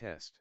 Test.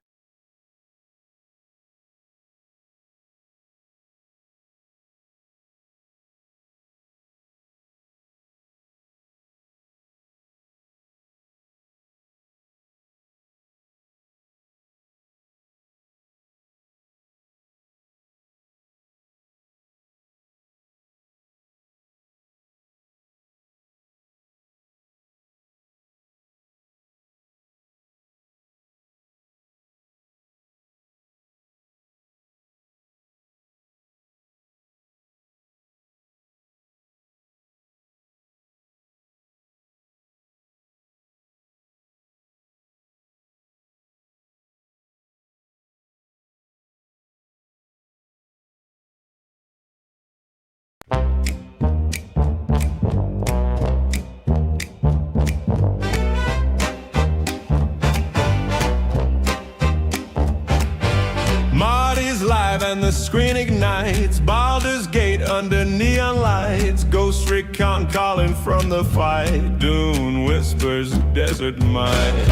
Marty's live and the screen ignites. Baldur's Gate under neon lights. Ghost recon calling from the fight. Dune whispers desert might.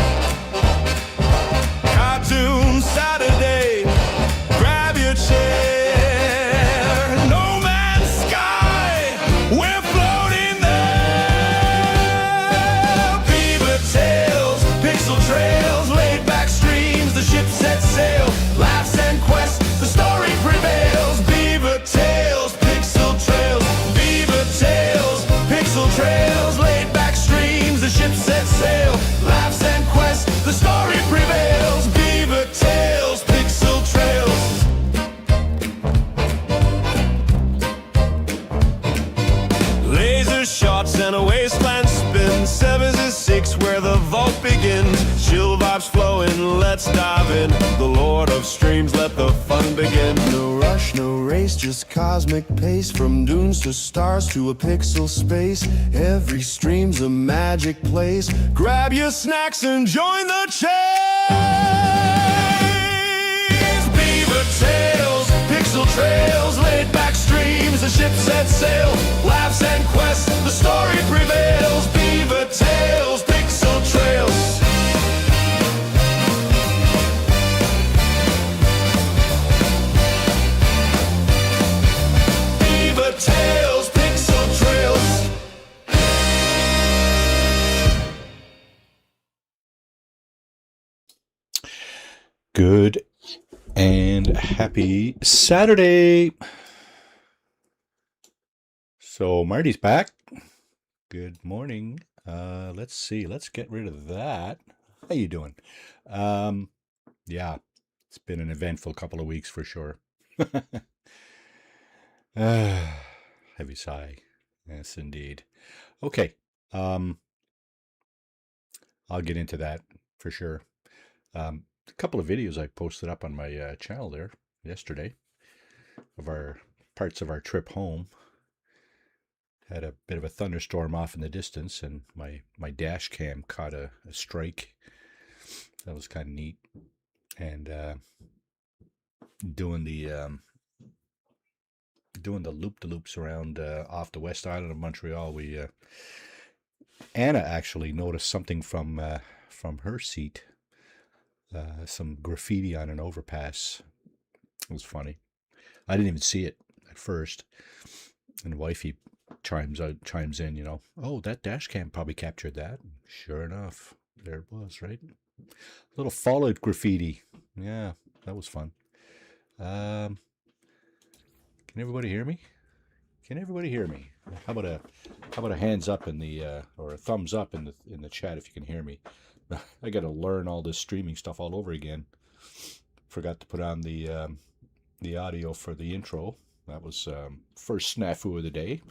Cartoon Saturday, grab your chair. No Man's Sky, we're floating there. Beaver tails, pixel trails, laid back streams, the ship sets sail. Laughs and quests, the story prevails. Beaver tails, pixel trails. Beaver tails, pixel trails, laid back streams, the ship sets sail. Laughs and quests, the story prevails. Beaver tails, pixel trails. Laser shots and a wasteland spin. Sevens is six where the vault begins. Chill vibes flowing, let's dive in. The Lord of Streams, let the fun begin. No rush, no race, just cosmic pace. From dunes to stars to a pixel space. Every stream's a magic place. Grab your snacks and join the chase. Beaver tails, pixel trails, laid back streams, the ship sets sail. Laughs and quests, the story prevails. Beaver tails, pixel trails. Beaver tails, pixel trails. Good and happy Saturday. So Marty's back. Good morning. Let's see. Let's get rid of that. How you doing? Yeah, it's been an eventful couple of weeks for sure. Heavy sigh. Yes, indeed. Okay. I'll get into that for sure. A couple of videos I posted up on my channel there yesterday of our parts of our trip home. Had a bit of a thunderstorm off in the distance, and my dash cam caught a strike. That was kind of neat. And doing the loop-de-loops around off the west island of Montreal, we Anna actually noticed something from her seat. Some graffiti on an overpass. It was funny. I didn't even see it at first, and wifey chimes in, you know, oh, that dash cam probably captured that. Sure enough, there it was, right? Little Fallout graffiti. Yeah, that was fun. Can everybody hear me? Can everybody hear me? How about a hands up in the or a thumbs up in the chat if you can hear me? I got to learn all this streaming stuff all over again. Forgot to put on the audio for the intro. That was first snafu of the day.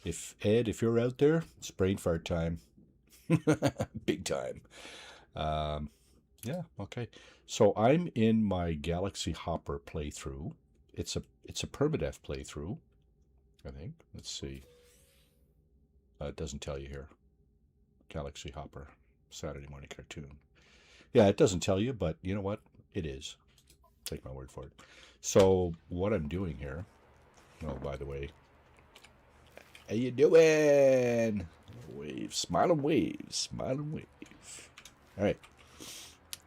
If you're out there, it's brain fart time. Big time. Yeah, okay. So I'm in my Galaxy Hopper playthrough. It's a permadeath playthrough, I think. Let's see. It doesn't tell you here. Galaxy Hopper, Saturday morning cartoon. Yeah, it doesn't tell you, but you know what? It is. Take my word for it. So what I'm doing here, oh, by the way, how you doing? Wave, smile and wave, smile and wave. All right.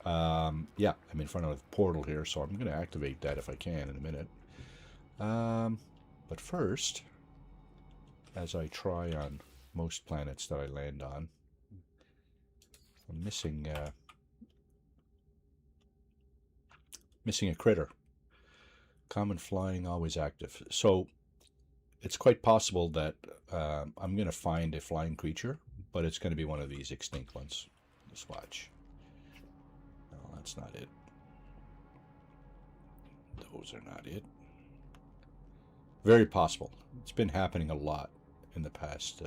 Yeah, I'm in front of the portal here, so I'm going to activate that if I can in a minute. But first, as I try on most planets that I land on, I'm missing a critter. Common flying, always active. So it's quite possible that I'm going to find a flying creature, but it's going to be one of these extinct ones. Just watch. No, that's not it. Those are not it. Very possible. It's been happening a lot in the past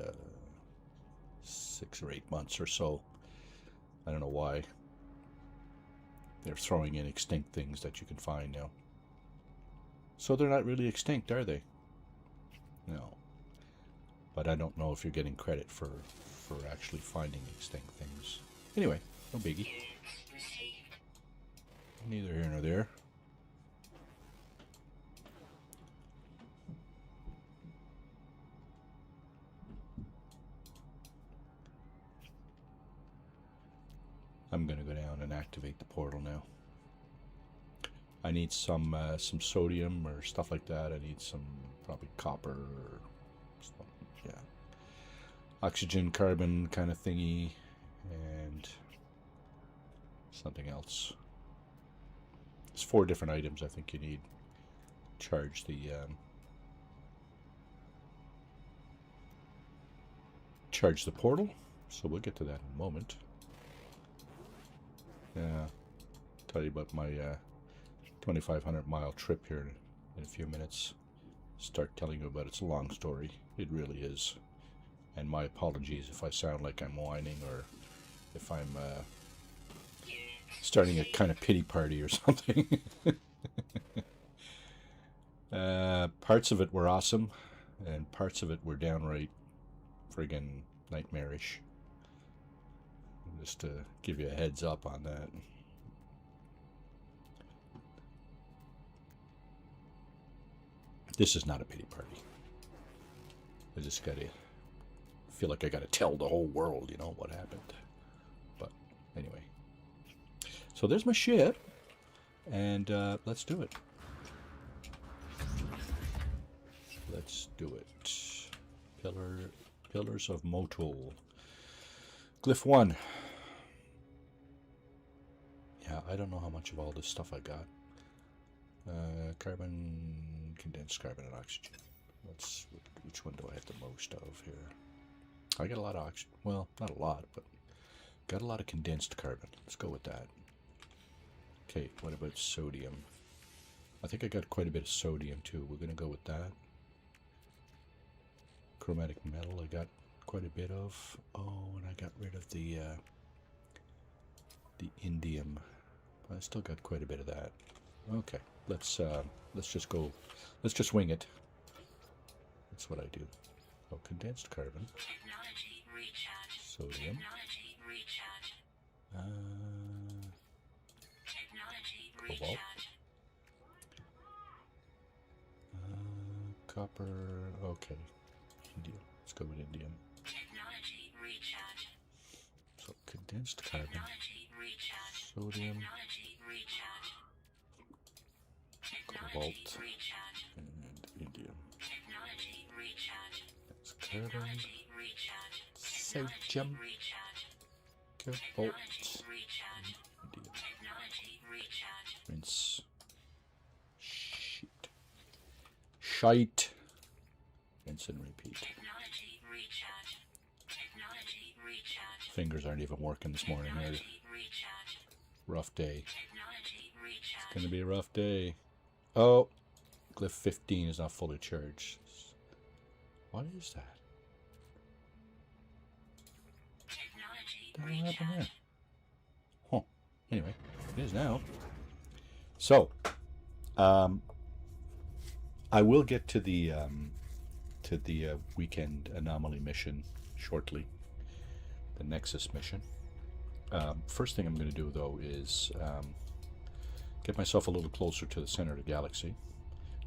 6 or 8 months or so. I don't know why. They're throwing in extinct things that you can find now. So they're not really extinct, are they? No. But I don't know if you're getting credit for actually finding extinct things. Anyway, no biggie. Neither here nor there. I'm gonna go down and activate the portal now. I need some sodium or stuff like that. I need some probably copper or something. Yeah, oxygen, carbon kind of thingy, and something else. There's 4 different items I think you need. Charge the portal. So we'll get to that in a moment. Yeah, tell you about my 2,500 mile trip here in a few minutes. Start telling you about it. It's a long story. It really is. And my apologies if I sound like I'm whining or if I'm starting a kind of pity party or something. Parts of it were awesome, and parts of it were downright friggin' nightmarish. Just to give you a heads up on that. This is not a pity party. I just gotta feel like I gotta tell the whole world, you know, what happened. But anyway. So there's my ship, and let's do it. Let's do it. Pillars of Motul. Glyph 1. Yeah, I don't know how much of all this stuff I got. Carbon, condensed carbon, and oxygen. Which one do I have the most of here? I got a lot of oxygen. Well, not a lot, but got a lot of condensed carbon. Let's go with that. Okay, what about sodium? I think I got quite a bit of sodium too. We're gonna go with that. Chromatic metal, I got quite a bit of. Oh, and I got rid of the indium. I still got quite a bit of that. Okay, let's just go. Let's just wing it. That's what I do. Oh, condensed carbon. Sodium. Cobalt. Copper. Okay. Indium. Let's go with indium. So condensed carbon. Sodium. Cobalt. And indium. That's carbon. Sodium. Cobalt. Indium. Rinse. Shite. Rinse and repeat. Fingers aren't even working this morning. Rough day. It's gonna be a rough day. Oh, Glyph 15 is not fully charged. What is that? What happened there? Huh. Anyway, it is now. So, I will get to the weekend anomaly mission shortly. The Nexus mission. First thing I'm going to do though is get myself a little closer to the center of the galaxy.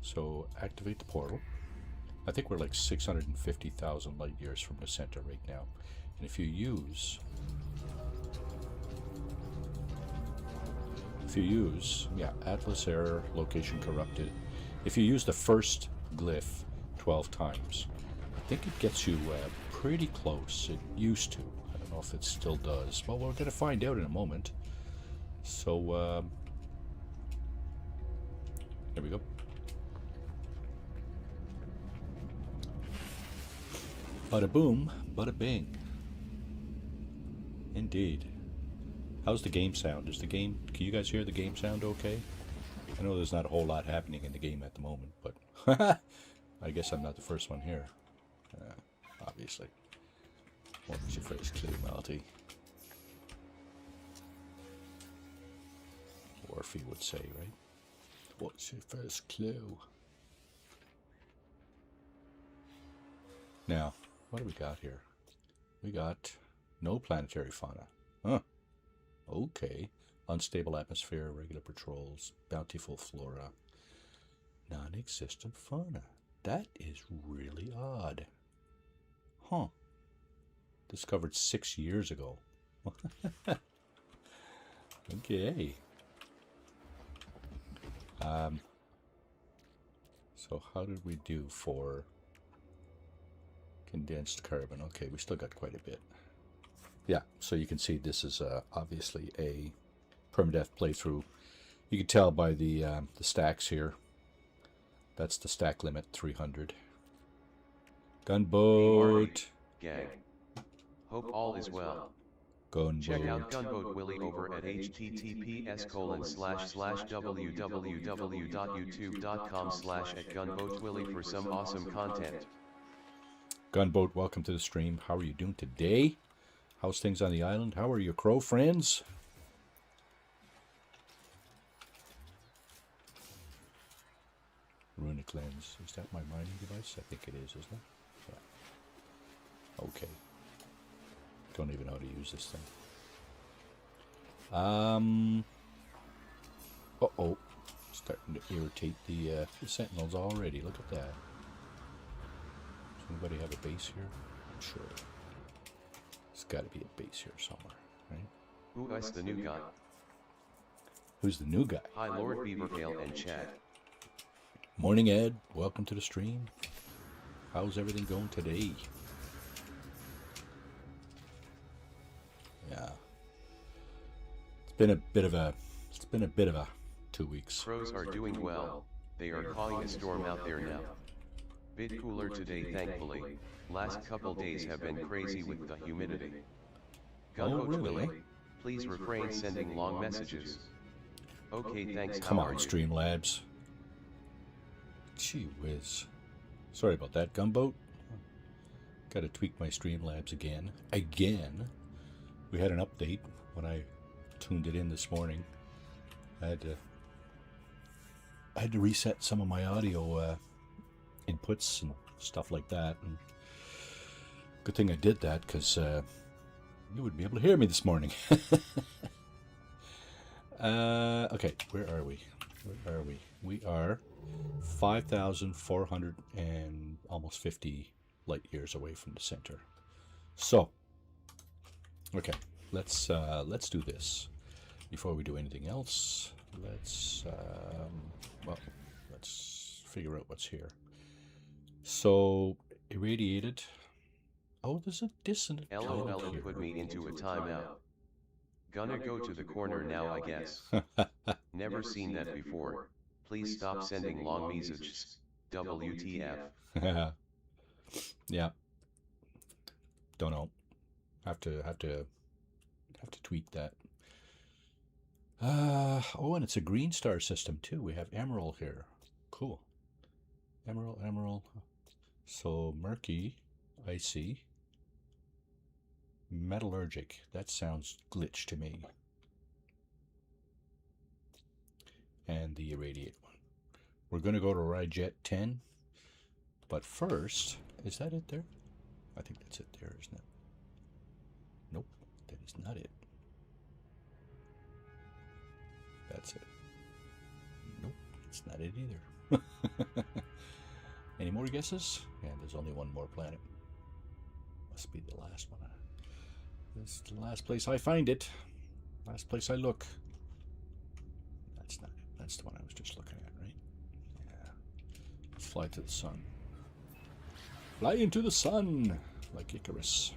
So activate the portal. I think we're like 650,000 light years from the center right now. And if you use if you use, yeah, Atlas error, location corrupted. If you use the first glyph 12 times, I think it gets you pretty close. It used to. I don't know if it still does. Well, we're going to find out in a moment. So, there we go. Bada boom, bada bing. Indeed. How's the game sound? Is the game, can you guys hear the game sound okay? I know there's not a whole lot happening in the game at the moment, but I guess I'm not the first one here. Obviously. What was your first clue, Malty? Orphy would say, right? What's your first clue? Now, what do we got here? We got no planetary fauna. Huh. Okay. Unstable atmosphere, regular patrols, bountiful flora, non-existent fauna. That is really odd. Huh. Discovered 6 years ago. Okay. So how did we do for condensed carbon? Okay, we still got quite a bit. Yeah, so you can see this is obviously a permadeath playthrough. You can tell by the stacks here. That's the stack limit, 300. Gunboat. Gang. Hope all is well. Gunboat. Check out Gunboat Willie over at https://www.youtube.com/@gunboatwillie for some awesome content. Gunboat, welcome to the stream. How are you doing today? How's things on the island? How are your crow friends? Runic lens. Is that my mining device? I think it is, isn't it? Yeah. Okay. Don't even know how to use this thing. Uh-oh. Starting to irritate the sentinels already. Look at that. Does anybody have a base here? I'm sure. There's got to be a base here somewhere, right? Who is the new guy? Who's the new guy? Hi Lord Beavertail and Chad. Morning, Ed. Welcome to the stream. How's everything going today? Yeah. It's been a bit of a 2 weeks. Crows are doing well. They are calling a storm out there now. Bit cooler today, thankfully. Last couple days have been crazy with the humidity. Gunboat really? Willie, please refrain sending long messages. Okay, thanks. Come How are on, you? Streamlabs. Gee whiz. Sorry about that, Gunboat. Got to tweak my Streamlabs again. We had an update when I tuned it in this morning. I had to reset some of my audio inputs and stuff like that. And good thing I did that, because you wouldn't be able to hear me this morning. Okay, where are we? We are 5,400 and almost 50 light years away from the center. So, okay, let's do this. Before we do anything else, let's figure out what's here. So, irradiated. Oh, there's a dissonant LOL, tone it here. put me into a timeout. Gonna go to the corner now, I guess. Never seen that before. Please stop sending long messages. WTF. Yeah. Don't know. Have to tweak that. Oh, and it's a green star system too. We have emerald here. Cool. Emerald. So murky, icy, metallurgic. That sounds glitch to me. And the irradiate one. We're going to go to Ryjet 10. But first, is that it there? I think that's it there, isn't it? Nope, that is not it. That's it. Nope, it's not it either. Any more guesses? Yeah, there's only one more planet. Must be the last one. This is the last place I find it. Last place I look. That's the one I was just looking at, right? Yeah. Let's fly to the sun. Fly into the sun, like Icarus.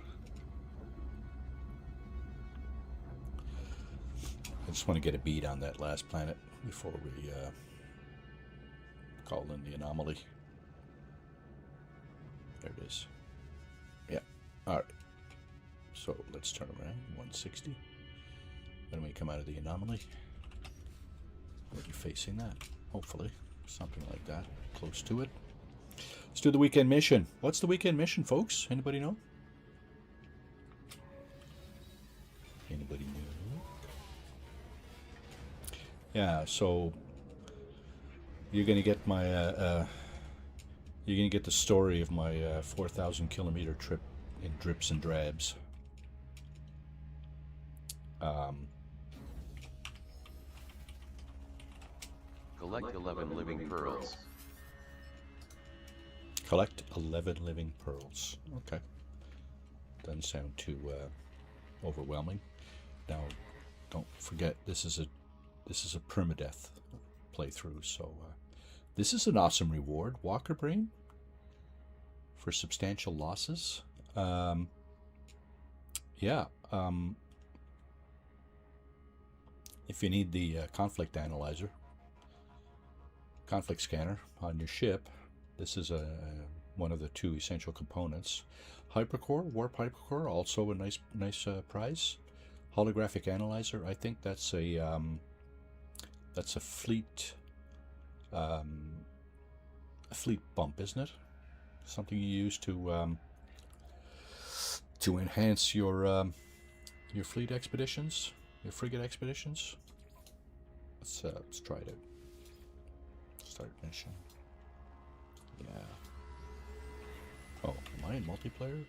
I just want to get a bead on that last planet before we call in the anomaly. There it is. Yeah. Alright. So let's turn around. 160. When we come out of the anomaly, we'll be facing that. Hopefully. Something like that. Close to it. Let's do the weekend mission. What's the weekend mission, folks? Anybody know? Anybody know? Yeah, so you're gonna get my you're gonna get the story of my 4,000 kilometer trip in drips and drabs. Collect 11 living pearls. Collect 11 living pearls. Okay. Doesn't sound too overwhelming. Now, don't forget this is a permadeath playthrough, so this is an awesome reward. Walker Brain for substantial losses. Yeah. If you need the conflict analyzer, conflict scanner on your ship, this is one of the two essential components. Hypercore, warp hypercore, also a nice prize. Holographic analyzer, I think that's a fleet bump, isn't it? Something you use to enhance your fleet expeditions, your frigate expeditions. Let's try it out. Start mission. Yeah. Oh, am I in multiplayer?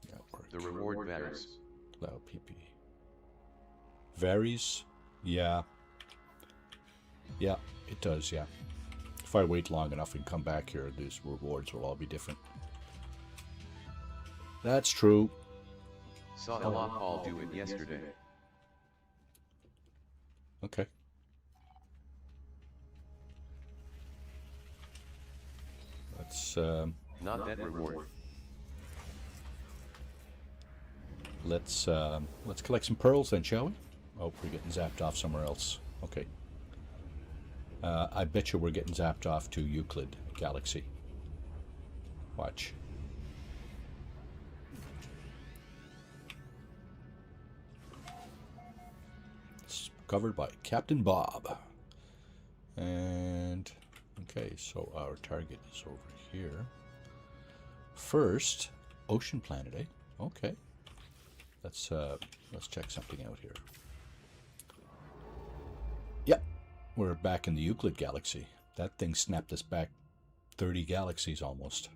Yeah, The reward varies. Allow PP. Varies? Yeah. Yeah, it does, yeah. If I wait long enough and come back here, these rewards will all be different. That's true. Saw Ella Paul do it yesterday. Okay. Let's Not that reward. let's collect some pearls then, shall we? Oh, we're getting zapped off somewhere else. Okay. I bet you we're getting zapped off to Euclid Galaxy. Watch. It's covered by Captain Bob. And okay, so our target is over here. First, Ocean Planet, eh? Okay. Let's check something out here. Yep, we're back in the Euclid Galaxy. That thing snapped us back 30 galaxies almost.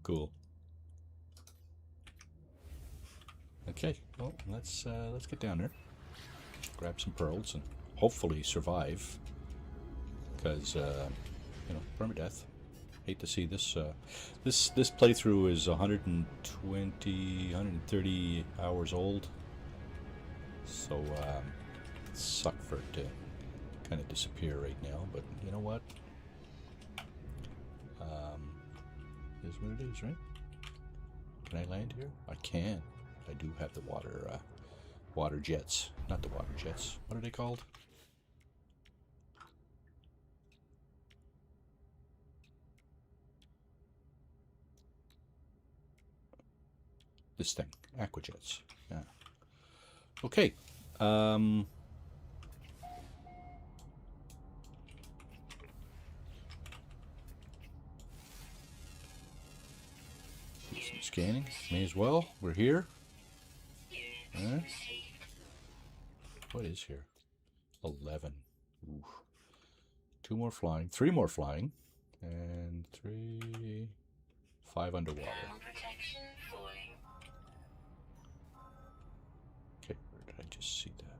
Cool. Okay, well, let's get down there, grab some pearls, and hopefully survive. Because permadeath. Hate to see this. This playthrough is 130 hours old. So it sucks for it to kind of disappear right now. But you know what? Is what it is, right? Can I land here? I can. I do have the water jets. Not the water jets. What are they called? This thing, aquajets. Yeah. Okay. Some scanning. May as well. We're here. What is here? 11. Oof. 2 more flying. 3 more flying. And 5 underwater. Okay, where did I just see that?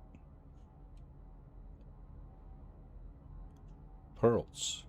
Pearls.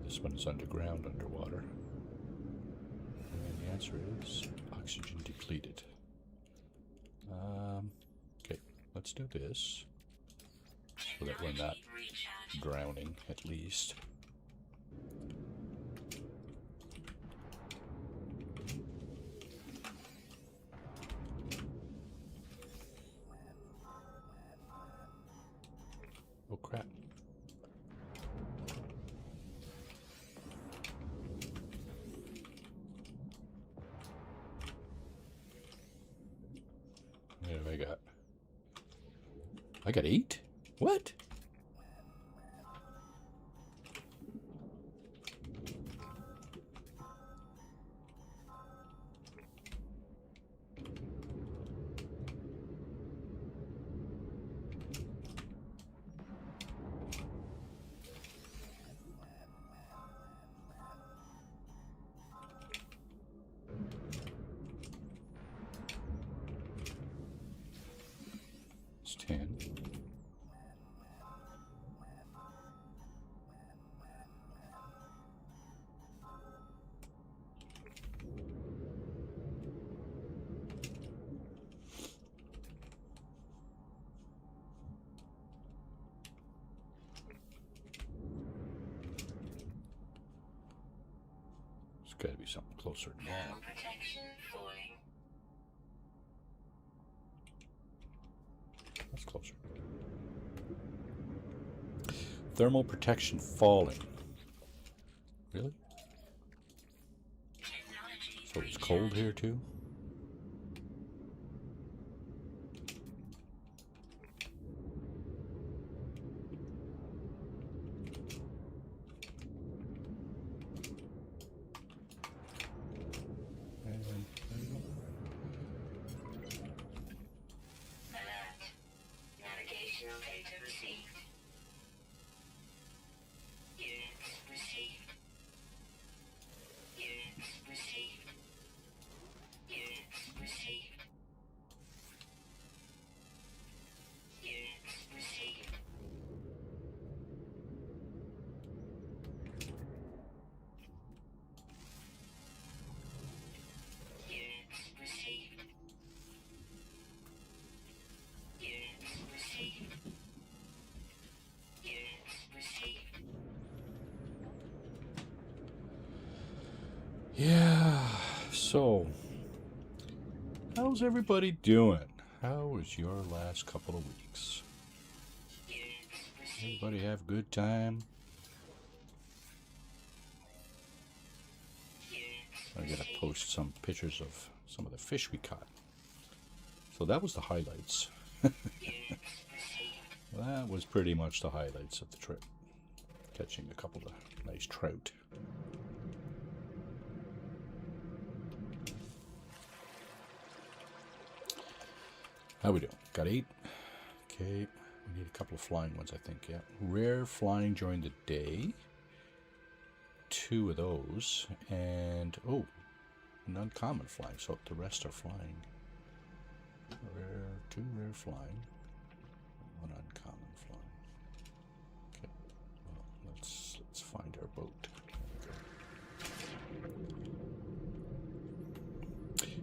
This one is underground, underwater. And the answer is oxygen depleted. Okay, let's do this so that we're not drowning, at least. Oh crap. What have I got? I got 8? What? It's 10. There's got to be something closer than that. Protection falling. That's closer. Thermal protection falling. Really? So it's cold here too? Alert. Navigational data received. Units received. Units received. Units received. Units received. Units received. Units received. Units received. Yeah, so how's everybody doing? How was your last couple of weeks? Units received. Everybody have a good time? I gotta post some pictures of some of the fish we caught. So that was the highlights. That was pretty much the highlights of the trip. Catching a couple of nice trout. How we doing? Got 8. Okay, we need a couple of flying ones, I think. Yeah, rare flying during the day. 2 of those, and oh, an uncommon flying. So the rest are flying. Rare, 2 rare flying, 1 uncommon flying. Okay, well, let's find our boat.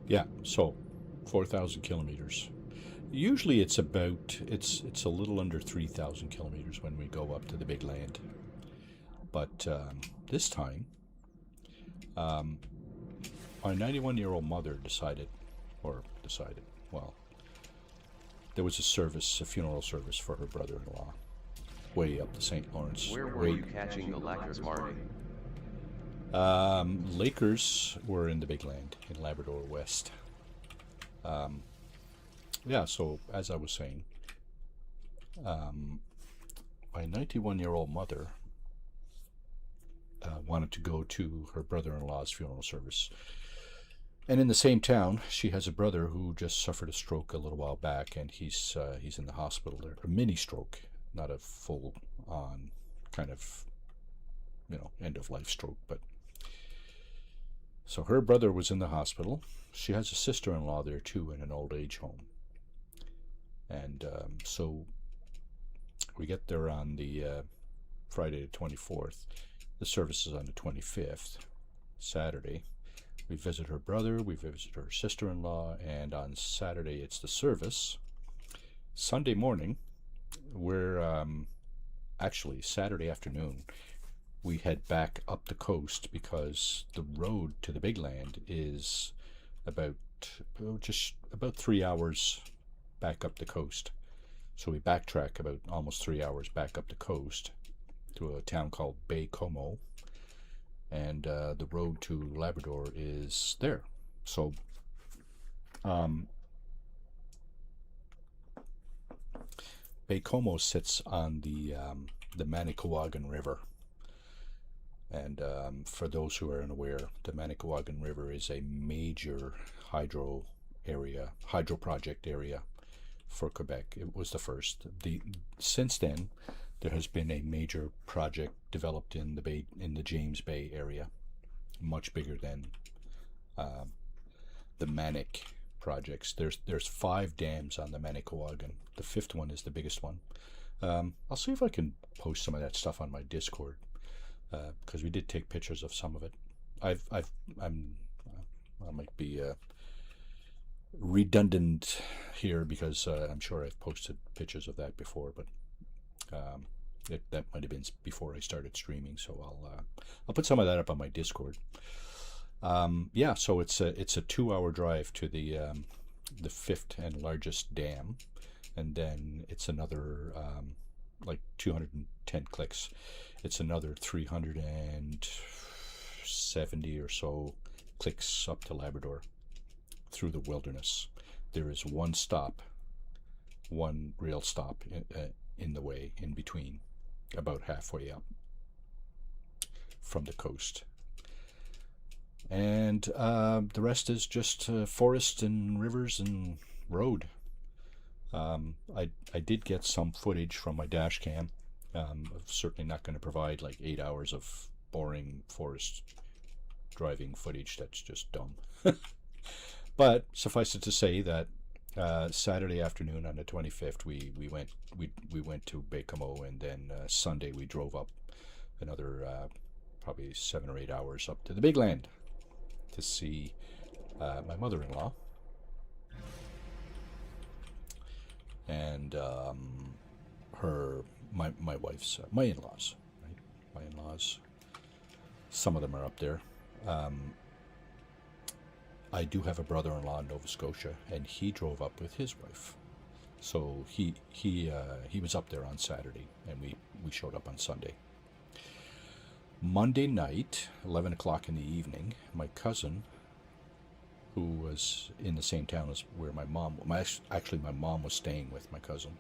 Yeah, so 4,000 kilometers. Usually it's about it's a little under 3,000 kilometers when we go up to the big land. But this time, my 91-year-old mother decided, well, there was a funeral service for her brother-in-law, way up the St. Lawrence. Where were you catching the Lakers, Marty? Lakers were in the big land in Labrador West. Yeah, so as I was saying, my 91-year-old mother wanted to go to her brother-in-law's funeral service. And in the same town, she has a brother who just suffered a stroke a little while back, and he's in the hospital there. A mini stroke, not a full-on kind of, end-of-life stroke. But so her brother was in the hospital. She has a sister-in-law there too in an old age home. And so we get there on the Friday the 24th, The service is on the 25th, Saturday. We visit her brother, we visit her sister-in-law, and on Saturday it's the service. Sunday morning, we're actually Saturday afternoon, we head back up the coast because the road to the big land is just about 3 hours back up the coast. So we backtrack about almost 3 hours back up the coast to a town called Bay Como, and the road to Labrador is there. So Bay Como sits on the Manicouagan River. And for those who are unaware, the Manicouagan River is a major hydro project area for Quebec. It was the first. Since then, there has been a major project developed in the James Bay area, much bigger than the Manic projects. There's 5 dams on the Manicouagan. The 5th one is the biggest one. I'll see if I can post some of that stuff on my Discord, because we did take pictures of some of it. I might be redundant here because I'm sure I've posted pictures of that before, but that might have been before I started streaming. So I'll put some of that up on my Discord. Yeah, so it's a 2-hour drive to the 5th and largest dam, and then it's another like 210 clicks. It's another 370 or so clicks up to Labrador through the wilderness. There is one rail stop in the way, in between, about halfway up from the coast. And the rest is just forest and rivers and road. I did get some footage from my dash cam. I'm certainly not going to provide like 8 hours of boring forest driving footage. That's just dumb. But suffice it to say that Saturday afternoon on the 25th, we went to Bay Como, and then Sunday we drove up another probably 7 or 8 hours up to the Big Land to see my mother-in-law and my wife's my in-laws, right? My in-laws. Some of them are up there. I do have a brother-in-law in Nova Scotia, and he drove up with his wife. So he was up there on Saturday, and we showed up on Sunday. Monday night, 11 o'clock in the evening, my cousin, who was in the same town as where my mom was staying with my cousin,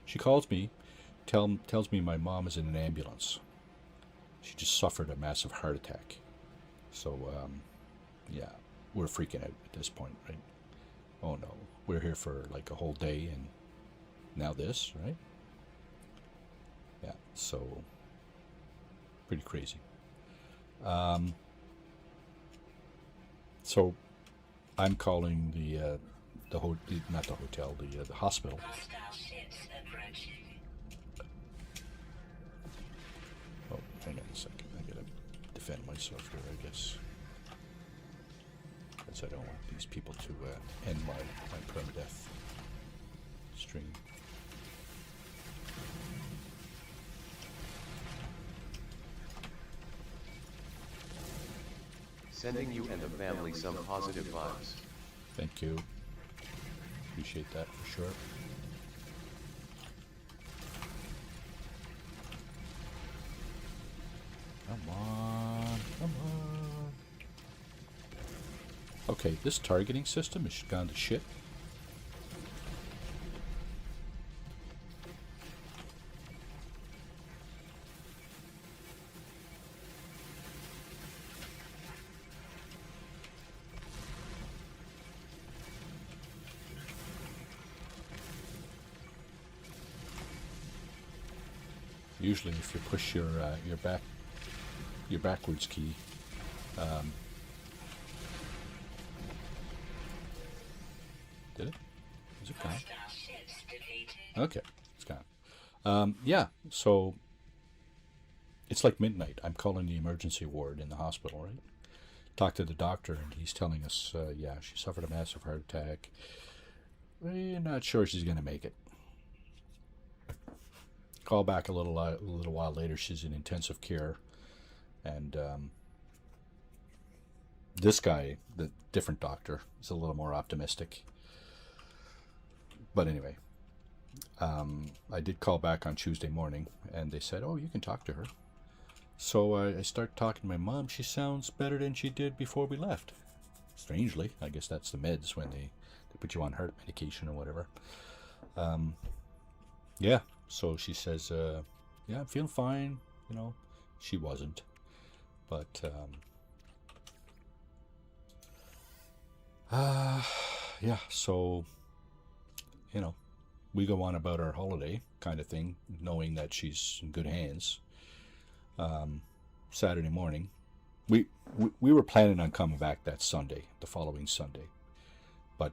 she calls me, tells me my mom is in an ambulance. She just suffered a massive heart attack. So, yeah, we're freaking out at this point, right? Oh no, we're here for like a whole day, and now this, right? Yeah, so pretty crazy. So I'm calling the hospital. Hostile ships approaching. Oh, hang on a second. I gotta defend myself here, I guess. Because I don't want these people to end my permadeath stream. Sending you and the family some positive vibes. Thank you. Appreciate that for sure. Come on, come on. Okay, this targeting system has gone to shit. Usually, if you push your backwards key, did it? Is it gone? Hostile ships defeated. Okay, it's gone. Yeah. So it's like midnight. I'm calling the emergency ward in the hospital, right? Talk to the doctor, and he's telling us, yeah, she suffered a massive heart attack. We're not sure she's going to make it. Call back a little while later. She's in intensive care, and this guy, the different doctor, is a little more optimistic. But anyway, I did call back on Tuesday morning, and they said, "Oh, you can talk to her." So I start talking to my mom. She sounds better than she did before we left. Strangely, I guess that's the meds when they put you on heart medication or whatever. Yeah, so she says, yeah, I'm feeling fine. You know, she wasn't. But, yeah, so, you know, we go on about our holiday kind of thing, knowing that she's in good hands. Saturday morning, we were planning on coming back that Sunday, the following Sunday, but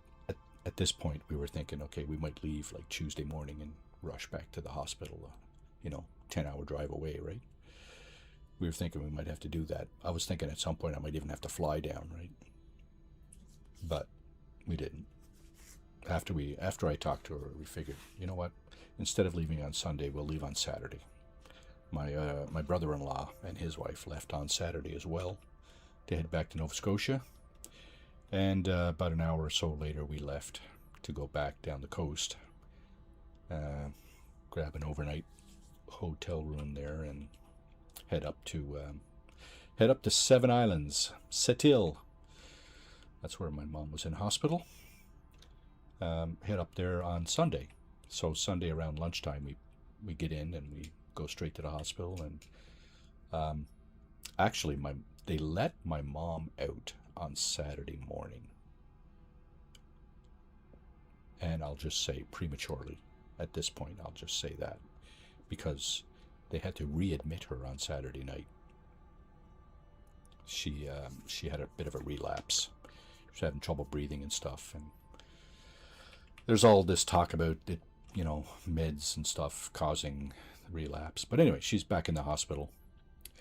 at this point we were thinking, okay, we might leave like Tuesday morning and rush back to the hospital, 10-hour drive away, right? We were thinking we might have to do that. I was thinking at some point I might even have to fly down, right? But we didn't. After I talked to her, we figured, you know what, instead of leaving on Sunday, we'll leave on Saturday. My brother-in-law and his wife left on Saturday as well to head back to Nova Scotia. And about an hour or so later, we left to go back down the coast, grab an overnight hotel room there, and head up to Seven Islands, Sept-Îles. That's where my mom was in hospital. Head up there on Sunday. So Sunday around lunchtime, we get in and we go straight to the hospital. And actually, they let my mom out on Saturday morning. And I'll just say prematurely. At this point, I'll just say that. Because they had to readmit her on Saturday night. She had a bit of a relapse. She was having trouble breathing and stuff. And there's all this talk about it, meds and stuff causing relapse. But anyway, she's back in the hospital,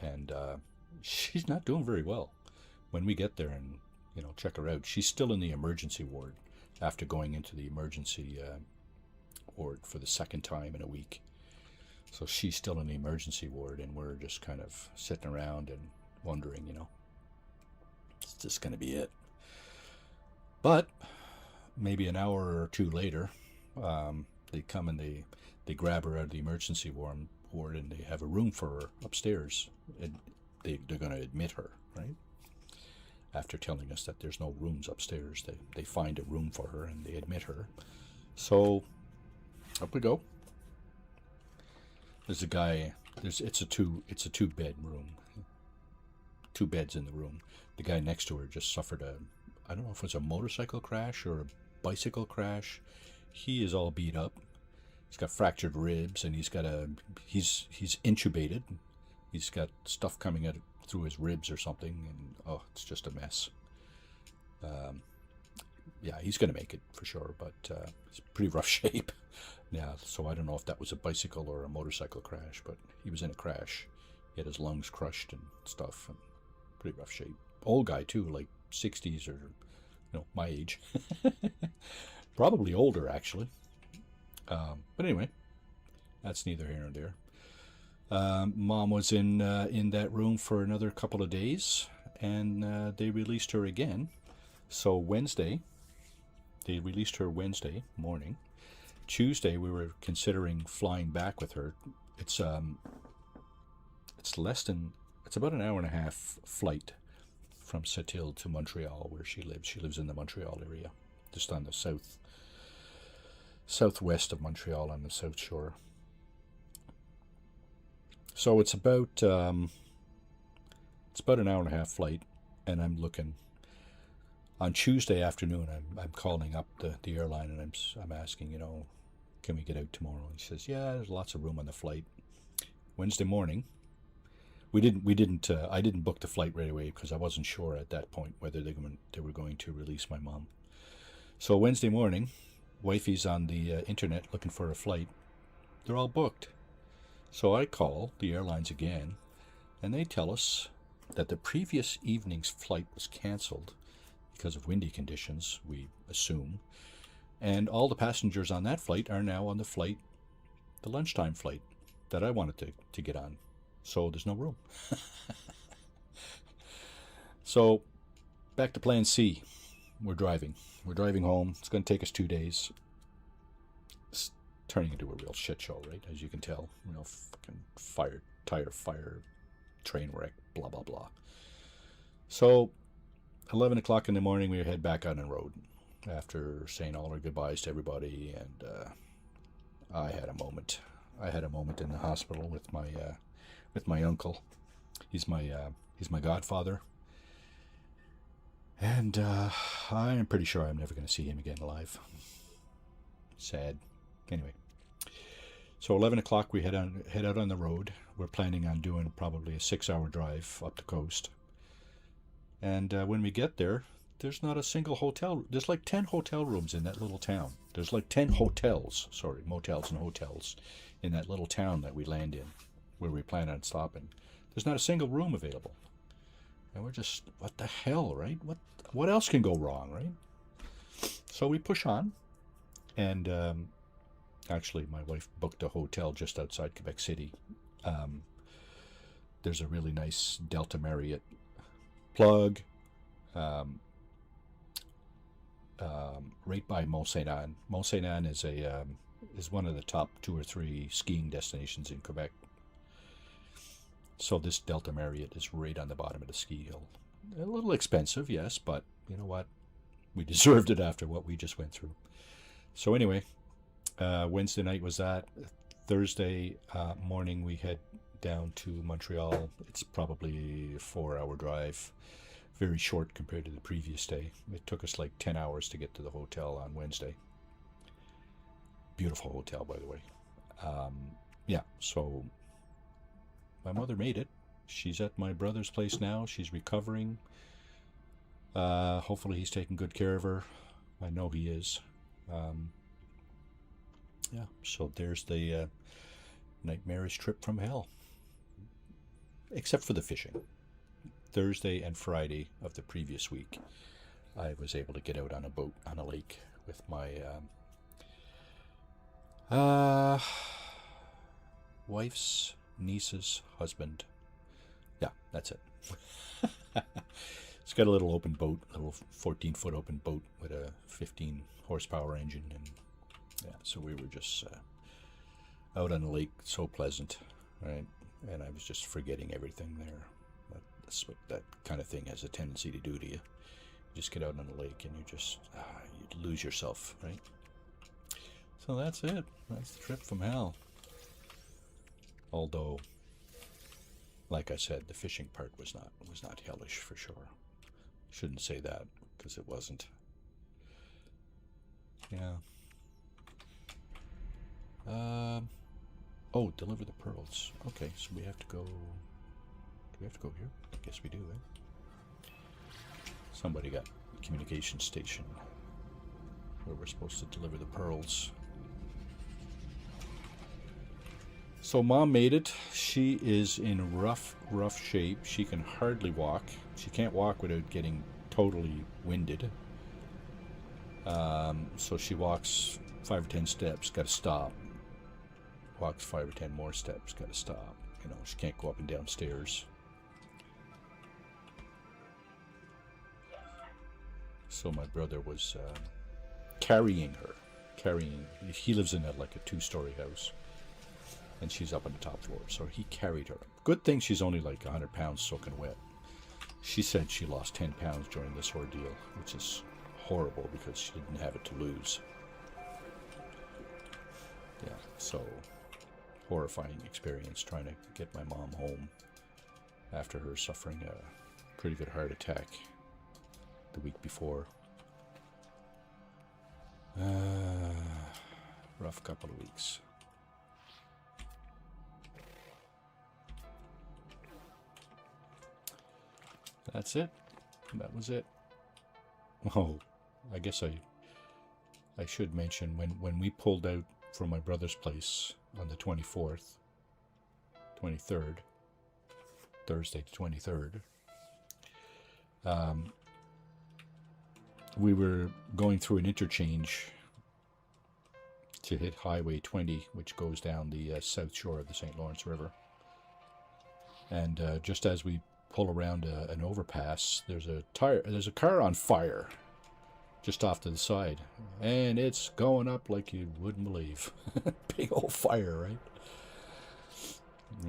and she's not doing very well. When we get there and check her out, she's still in the emergency ward after going into the emergency ward for the second time in a week. So she's still in the emergency ward, and we're just kind of sitting around and wondering, is this going to be it? But maybe an hour or two later, they come and they grab her out of the emergency ward, and they have a room for her upstairs. They're going to admit her, right? After telling us that there's no rooms upstairs, they find a room for her and they admit her. So up we go. There's a guy. It's a two bed room. 2 beds in the room. The guy next to her just suffered I don't know if it was a motorcycle crash or a bicycle crash. He is all beat up. He's got fractured ribs, and he's intubated. He's got stuff coming out through his ribs or something, and it's just a mess. Yeah, he's going to make it for sure, but he's pretty rough shape. Yeah, so I don't know if that was a bicycle or a motorcycle crash, but he was in a crash. He had his lungs crushed and stuff, and pretty rough shape. Old guy too, like 60s or my age. Probably older actually. But anyway, that's neither here nor there. Mom was in that room for another couple of days, and they released her again. So Wednesday, they released her Wednesday morning. Tuesday, we were considering flying back with her. It's about an hour and a half flight from Sept-Îles to Montreal, where she lives. She lives in the Montreal area, just on the southwest of Montreal on the South Shore. So it's about an hour and a half flight, and I'm looking. On Tuesday afternoon, I'm calling up the airline, and I'm asking, can we get out tomorrow? And he says, yeah, there's lots of room on the flight. Wednesday morning, I didn't book the flight right away because I wasn't sure at that point whether they were going to release my mom. So Wednesday morning, wifey's on the internet looking for a flight. They're all booked. So I call the airlines again, And they tell us that the previous evening's flight was canceled because of windy conditions, we assume. And all the passengers on that flight are now on the lunchtime flight that I wanted to get on. So there's no room. So back to plan C. We're driving. We're driving home. It's going to take us 2 days. It's turning into a real shit show, right? As you can tell. Fucking tire fire, train wreck, blah, blah, blah. So 11 o'clock in the morning, we head back on the road after saying all our goodbyes to everybody. And I had a moment. I had a moment in the hospital with my uncle. He's my godfather. And I am pretty sure I'm never going to see him again alive. Sad. Anyway. So 11 o'clock we head out on the road. We're planning on doing probably a 6-hour drive up the coast. And when we get there, there's not a single hotel. There's like 10 hotel rooms in that little town. There's like 10 motels and hotels in that little town that we land in, where we plan on stopping. There's not a single room available. And we're just, what the hell, right? What else can go wrong, right? So we push on. And actually, my wife booked a hotel just outside Quebec City. There's a really nice Delta Marriott plug right by Mont Saint Anne. Mont Saint Anne is one of the top 2 or 3 skiing destinations in Quebec. So this Delta Marriott is right on the bottom of the ski hill. A little expensive, yes, but you know what? We deserved it after what we just went through. So anyway, Wednesday night was that. Thursday morning we head down to Montreal. It's probably a 4-hour drive. Very short compared to the previous day. It took us like 10 hours to get to the hotel on Wednesday. Beautiful hotel, by the way. Yeah, so my mother made it. She's at my brother's place now. She's recovering. Hopefully he's taking good care of her. I know he is. Yeah, so there's the nightmarish trip from hell. Except for the fishing. Thursday and Friday of the previous week, I was able to get out on a boat on a lake with my wife's niece's husband. Yeah, that's it. It's got a little open boat, a little 14-foot open boat with a 15 horsepower engine, and yeah, so we were just out on the lake. So pleasant, right? And I was just forgetting everything there. That's what that kind of thing has a tendency to do to you. You just get out on the lake and you just you lose yourself, right? So that's it. That's the trip from hell. Although, like I said, the fishing part was not hellish for sure. Shouldn't say that because it wasn't. Yeah. Oh, deliver the pearls. Okay, so we have to go. Do we have to go here? I guess we do, eh? Somebody got a communication station where we're supposed to deliver the pearls. So Mom made it. She is in rough shape. She can hardly walk. She can't walk without getting totally winded. So she walks 5 or 10 steps, got to stop. Walks 5 or 10 more steps, got to stop. You know, she can't go up and down stairs. So my brother was carrying her. He lives in like a 2-story house. And she's up on the top floor, so he carried her. Good thing she's only like 100 pounds soaking wet. She said she lost 10 pounds during this ordeal, which is horrible because she didn't have it to lose. Yeah, so horrifying experience trying to get my mom home after her suffering a pretty good heart attack the week before. Rough couple of weeks. That's it. That was it. Oh, I guess I should mention when we pulled out from my brother's place on the 23rd, Thursday the 23rd. We were going through an interchange to hit Highway 20, which goes down the south shore of the St. Lawrence River. And just as we pull around an overpass, there's a car on fire just off to the side, and it's going up like you wouldn't believe. Big old fire, right?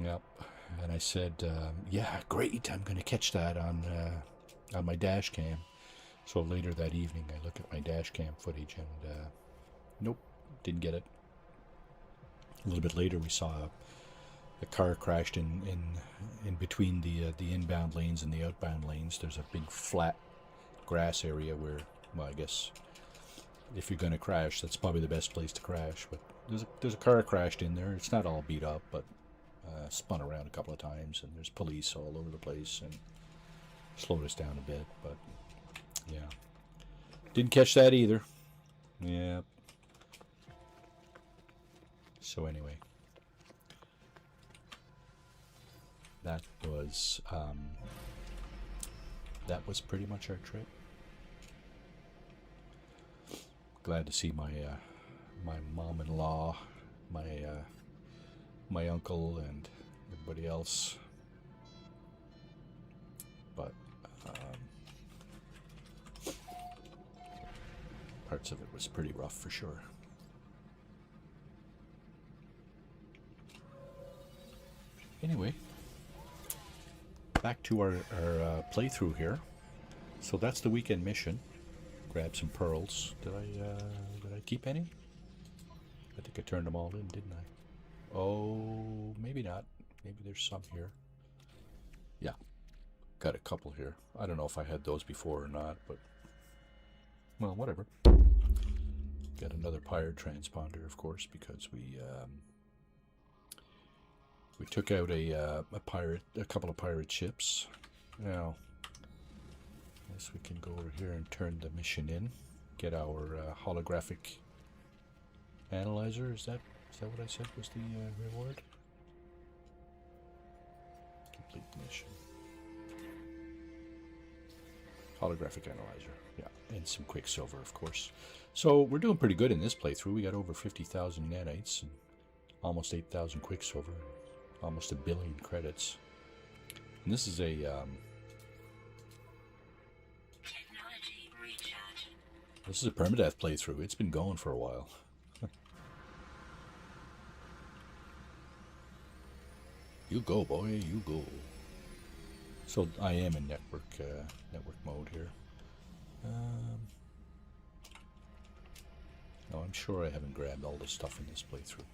Yep. And I said, yeah, great, I'm going to catch that on my dash cam. So later that evening, I look at my dash cam footage, and nope, didn't get it. A little bit later, we saw a car crashed in between the inbound lanes and the outbound lanes. There's a big flat grass area where, well, I guess if you're going to crash, that's probably the best place to crash. But there's a car crashed in there. It's not all beat up, but spun around a couple of times, and there's police all over the place and slowed us down a bit. But yeah, didn't catch that either. Yeah. So anyway, that was pretty much our trip. Glad to see my mom-in-law, my uncle, and everybody else. But parts of it was pretty rough for sure. Anyway, back to our playthrough here. So that's the weekend mission. Grab some pearls. Did I keep any? I think I turned them all in, didn't I? Oh, maybe not. Maybe there's some here. Yeah, got a couple here. I don't know if I had those before or not, but well, whatever. Got another pirate transponder, of course, because we took out a couple of pirate ships. Now, I guess we can go over here and turn the mission in. Get our holographic analyzer. Is that what I said was the reward? Complete mission. Holographic analyzer. Yeah, and some quicksilver, of course. So we're doing pretty good in this playthrough. We got over 50,000 nanites and almost 8,000 quicksilver. Almost 1 billion credits. And this is a this is a permadeath playthrough. It's been going for a while. You go, boy, you go. So I am in network mode here. No, I'm sure I haven't grabbed all the stuff in this playthrough.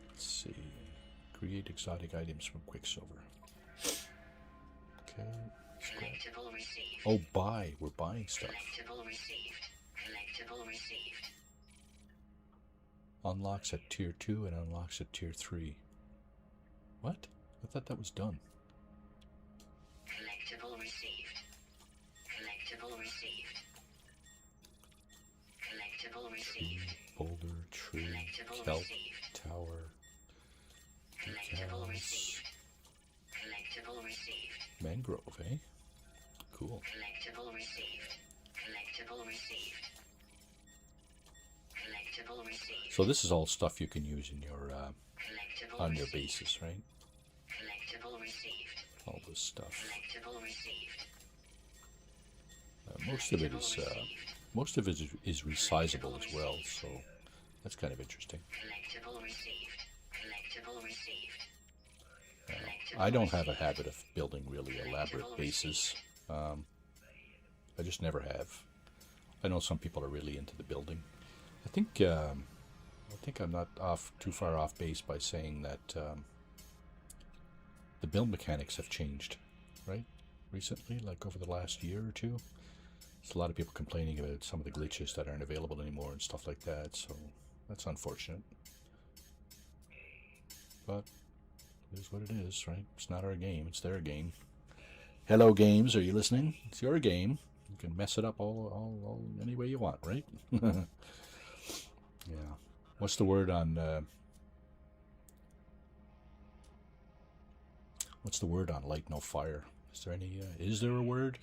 Let's see. Create exotic items from Quicksilver. Okay. Collectible received. Oh, buy. We're buying stuff. Collectible received. Collectible received. Unlocks at tier 2 and unlocks at tier 3. What? I thought that was done. Collectible received. Collectible received. Collectible received. Boulder, tree, Collectible kelp, received. tower, Collectible decals, received. Collectible received. mangrove, eh? Cool. Collectible received. Collectible received. Collectible received. So this is all stuff you can use in your Collectible on your received. bases, right? Collectible received. All this stuff. Collectible received. Most of it is resizable as well, so that's kind of interesting. Collectible received. Collectible received. I don't have a habit of building really elaborate bases. I just never have. I know some people are really into the building. I think I'm not too far off base by saying that the build mechanics have changed, right? Recently, like over the last year or two. There's a lot of people complaining about some of the glitches that aren't available anymore and stuff like that, so that's unfortunate. But it is what it is, right? It's not our game, it's their game. Hello games, are you listening? It's your game. You can mess it up all any way you want, right? Yeah. What's the word on What's the word on light, no fire? Is there any? Is there a word?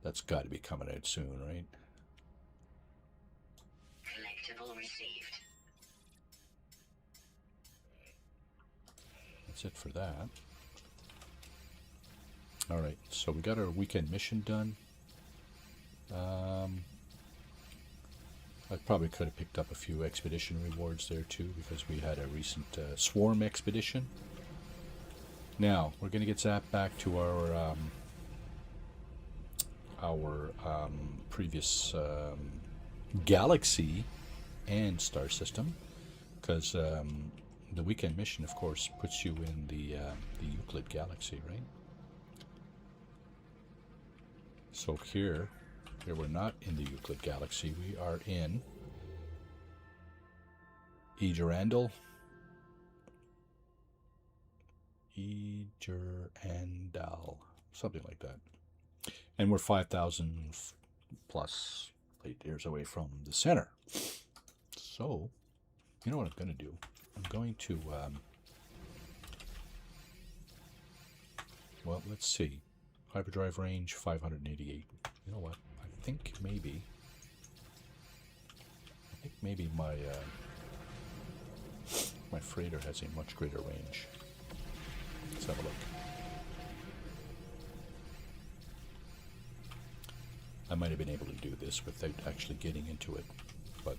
That's got to be coming out soon, right? Collectible received. That's it for that. All right, so we got our weekend mission done. I probably could have picked up a few expedition rewards there too, because we had a recent swarm expedition. Now we're going to get zapped back to our previous galaxy and star system, because the weekend mission, of course, puts you in the Euclid galaxy, right? So here we're not in the Euclid galaxy. We are in Egerandal, something like that. And we're 5,000 plus light years away from the center. So, you know what I'm going to do? I'm going to, well, let's see. Hyperdrive range 588. You know what? I think maybe my my freighter has a much greater range. Let's have a look. I might have been able to do this without actually getting into it, but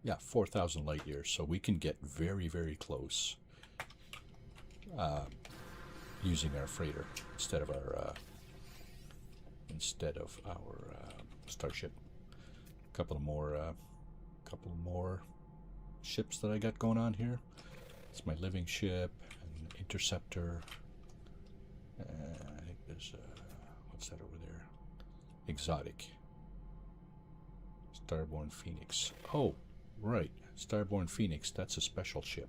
yeah, 4,000 light years, so we can get very, very close using our freighter instead of our starship. A couple more ships that I got going on here. It's my living ship, an interceptor. I think there's what's that over there? Exotic. Starborn Phoenix. Oh, right, Starborn Phoenix. That's a special ship.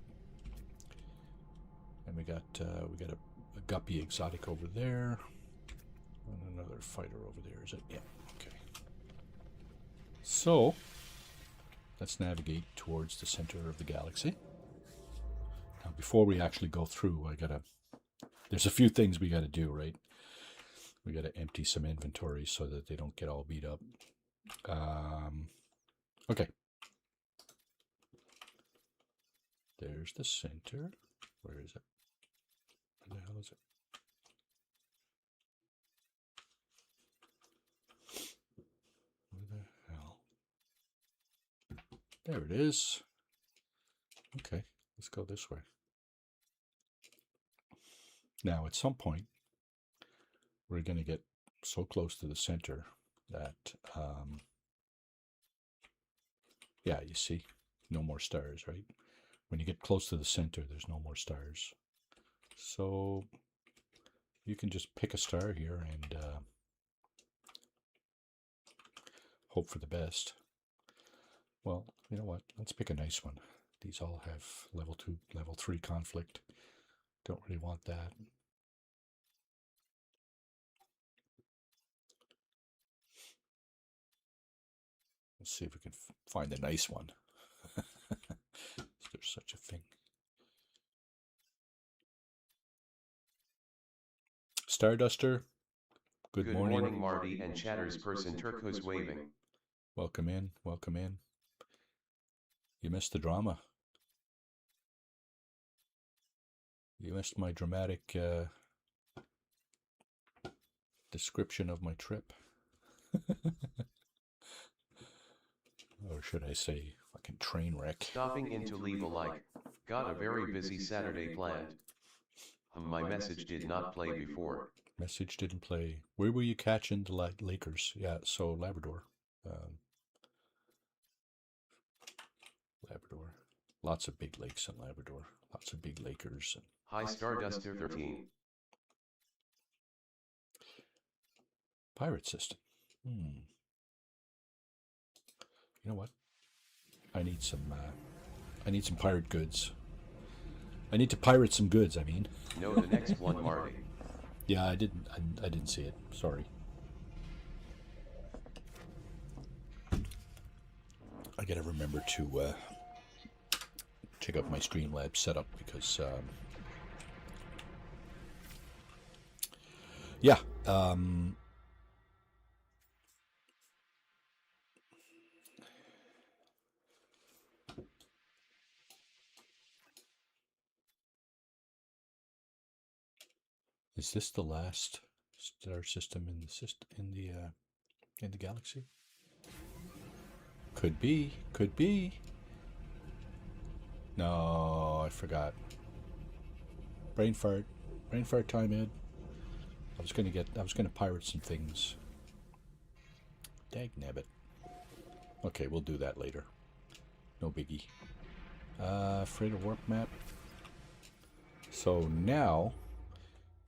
And we got a Guppy Exotic over there, and another fighter over there. Is it? Yeah. Okay. So let's navigate towards the center of the galaxy. Now, before we actually go through, there's a few things we got to do, right? We got to empty some inventory so that they don't get all beat up. Okay. There's the center. Where is it? Where the hell is it? Where the hell? There it is. Okay, let's go this way. Now, at some point, we're going to get so close to the center that, yeah, you see, no more stars, right? When you get close to the center, there's no more stars. So you can just pick a star here and hope for the best. Well, you know what? Let's pick a nice one. These all have level 2, level 3 conflict. Don't really want that. Let's see if we can find a nice one. Is there such a thing? Starduster, good morning. Good morning, Marty and Chatters person Turquoise waving. Welcome in, welcome in. You missed the drama. You missed my dramatic description of my trip. Or should I say, fucking train wreck. Stopping in to leave a like. Got a very busy Saturday planned. My message did not play before. Message didn't play. Where were you catching the Lakers? Yeah, so Labrador. Labrador. Lots of big lakes in Labrador. Lots of big Lakers. And Hi Starduster 13. pirate system. You know what? I need some pirate goods. I need to pirate some goods, I mean. No, the next one, Marty. Yeah, I didn't see it. Sorry. I gotta remember to check out my Streamlabs setup because, yeah, is this the last star system in the galaxy? Could be, could be. No, I forgot. Brain fart time, Ed. I was gonna pirate some things. Dag nabbit. Okay, we'll do that later. No biggie. Freighter warp map. So now,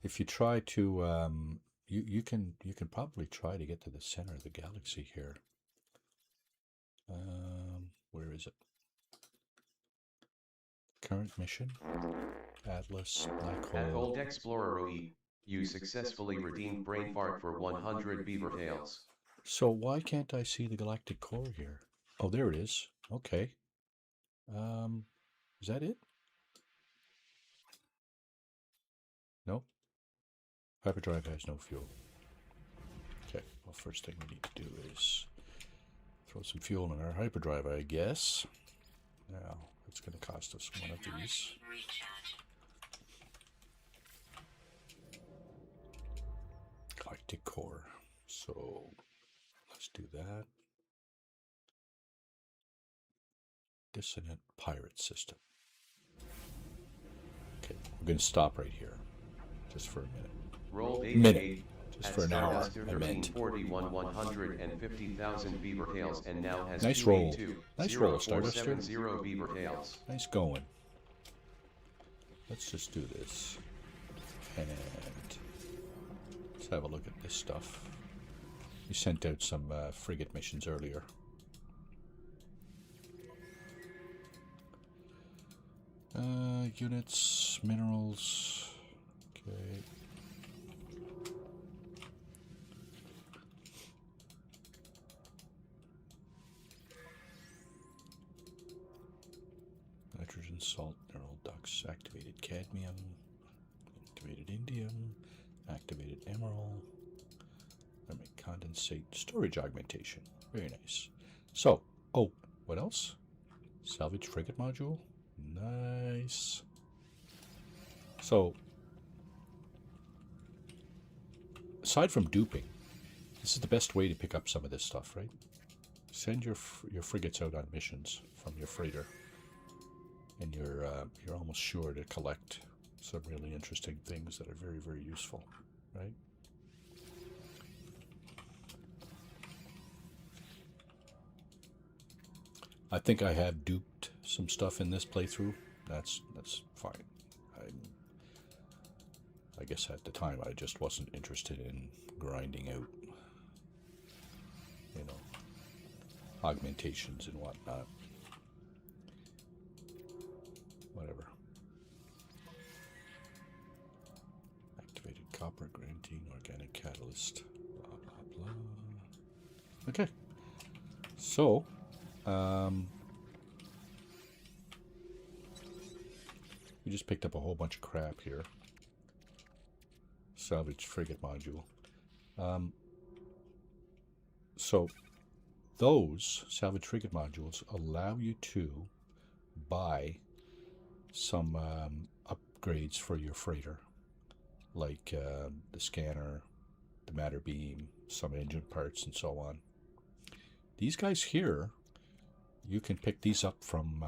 if you try to, you can probably try to get to the center of the galaxy here. Where is it? Current mission. Atlas, Black Hole. At Old Explorer OE, you successfully redeemed brain fart for 100 beaver tails. So why can't I see the galactic core here? Oh, there it is. Okay. Is that it? No. Hyperdrive has no fuel. Okay. Well, first thing we need to do is throw some fuel in our hyperdrive, I guess. Now, it's going to cost us one of these. Galactic core. So let's do that. Dissonant pirate system. Okay, we're going to stop right here, just for a minute. Roll Minute, just for an hour. I meant. 41 150,000 beaver tails and now has Nice roll. Nice roll, Starduster. 0 beaver tails. Nice going. Let's just do this, and let's have a look at this stuff. We sent out some frigate missions earlier. Units, minerals, okay. Nitrogen, salt, mineral ducts, activated cadmium, activated indium, activated emerald, condensate, storage augmentation. Very nice. So, oh, what else? Salvage frigate module. Nice. So, aside from duping, this is the best way to pick up some of this stuff, right? Send your frigates out on missions from your freighter, and you're almost sure to collect some really interesting things that are very, very useful, right? I think I have duped some stuff in this playthrough. That's fine. I guess at the time I just wasn't interested in grinding out, you know, augmentations and whatnot. Whatever. Activated copper, granting, organic catalyst, blah blah blah. Okay. So, we just picked up a whole bunch of crap here. Salvage frigate module. So those salvage frigate modules allow you to buy some upgrades for your freighter, like the scanner, the matter beam, some engine parts, and so on. These guys here, you can pick these up from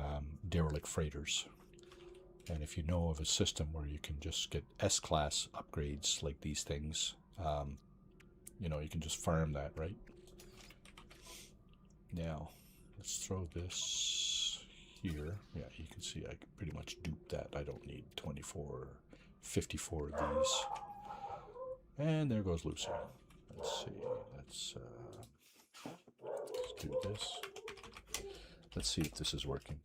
derelict freighters. And if you know of a system where you can just get S-class upgrades like these things, you know, you can just farm that, right? Now, let's throw this here. Yeah, you can see I pretty much duped that. I don't need 24 or 54 of these. And there goes Lucy. Let's see. Let's do this. Let's see if this is working.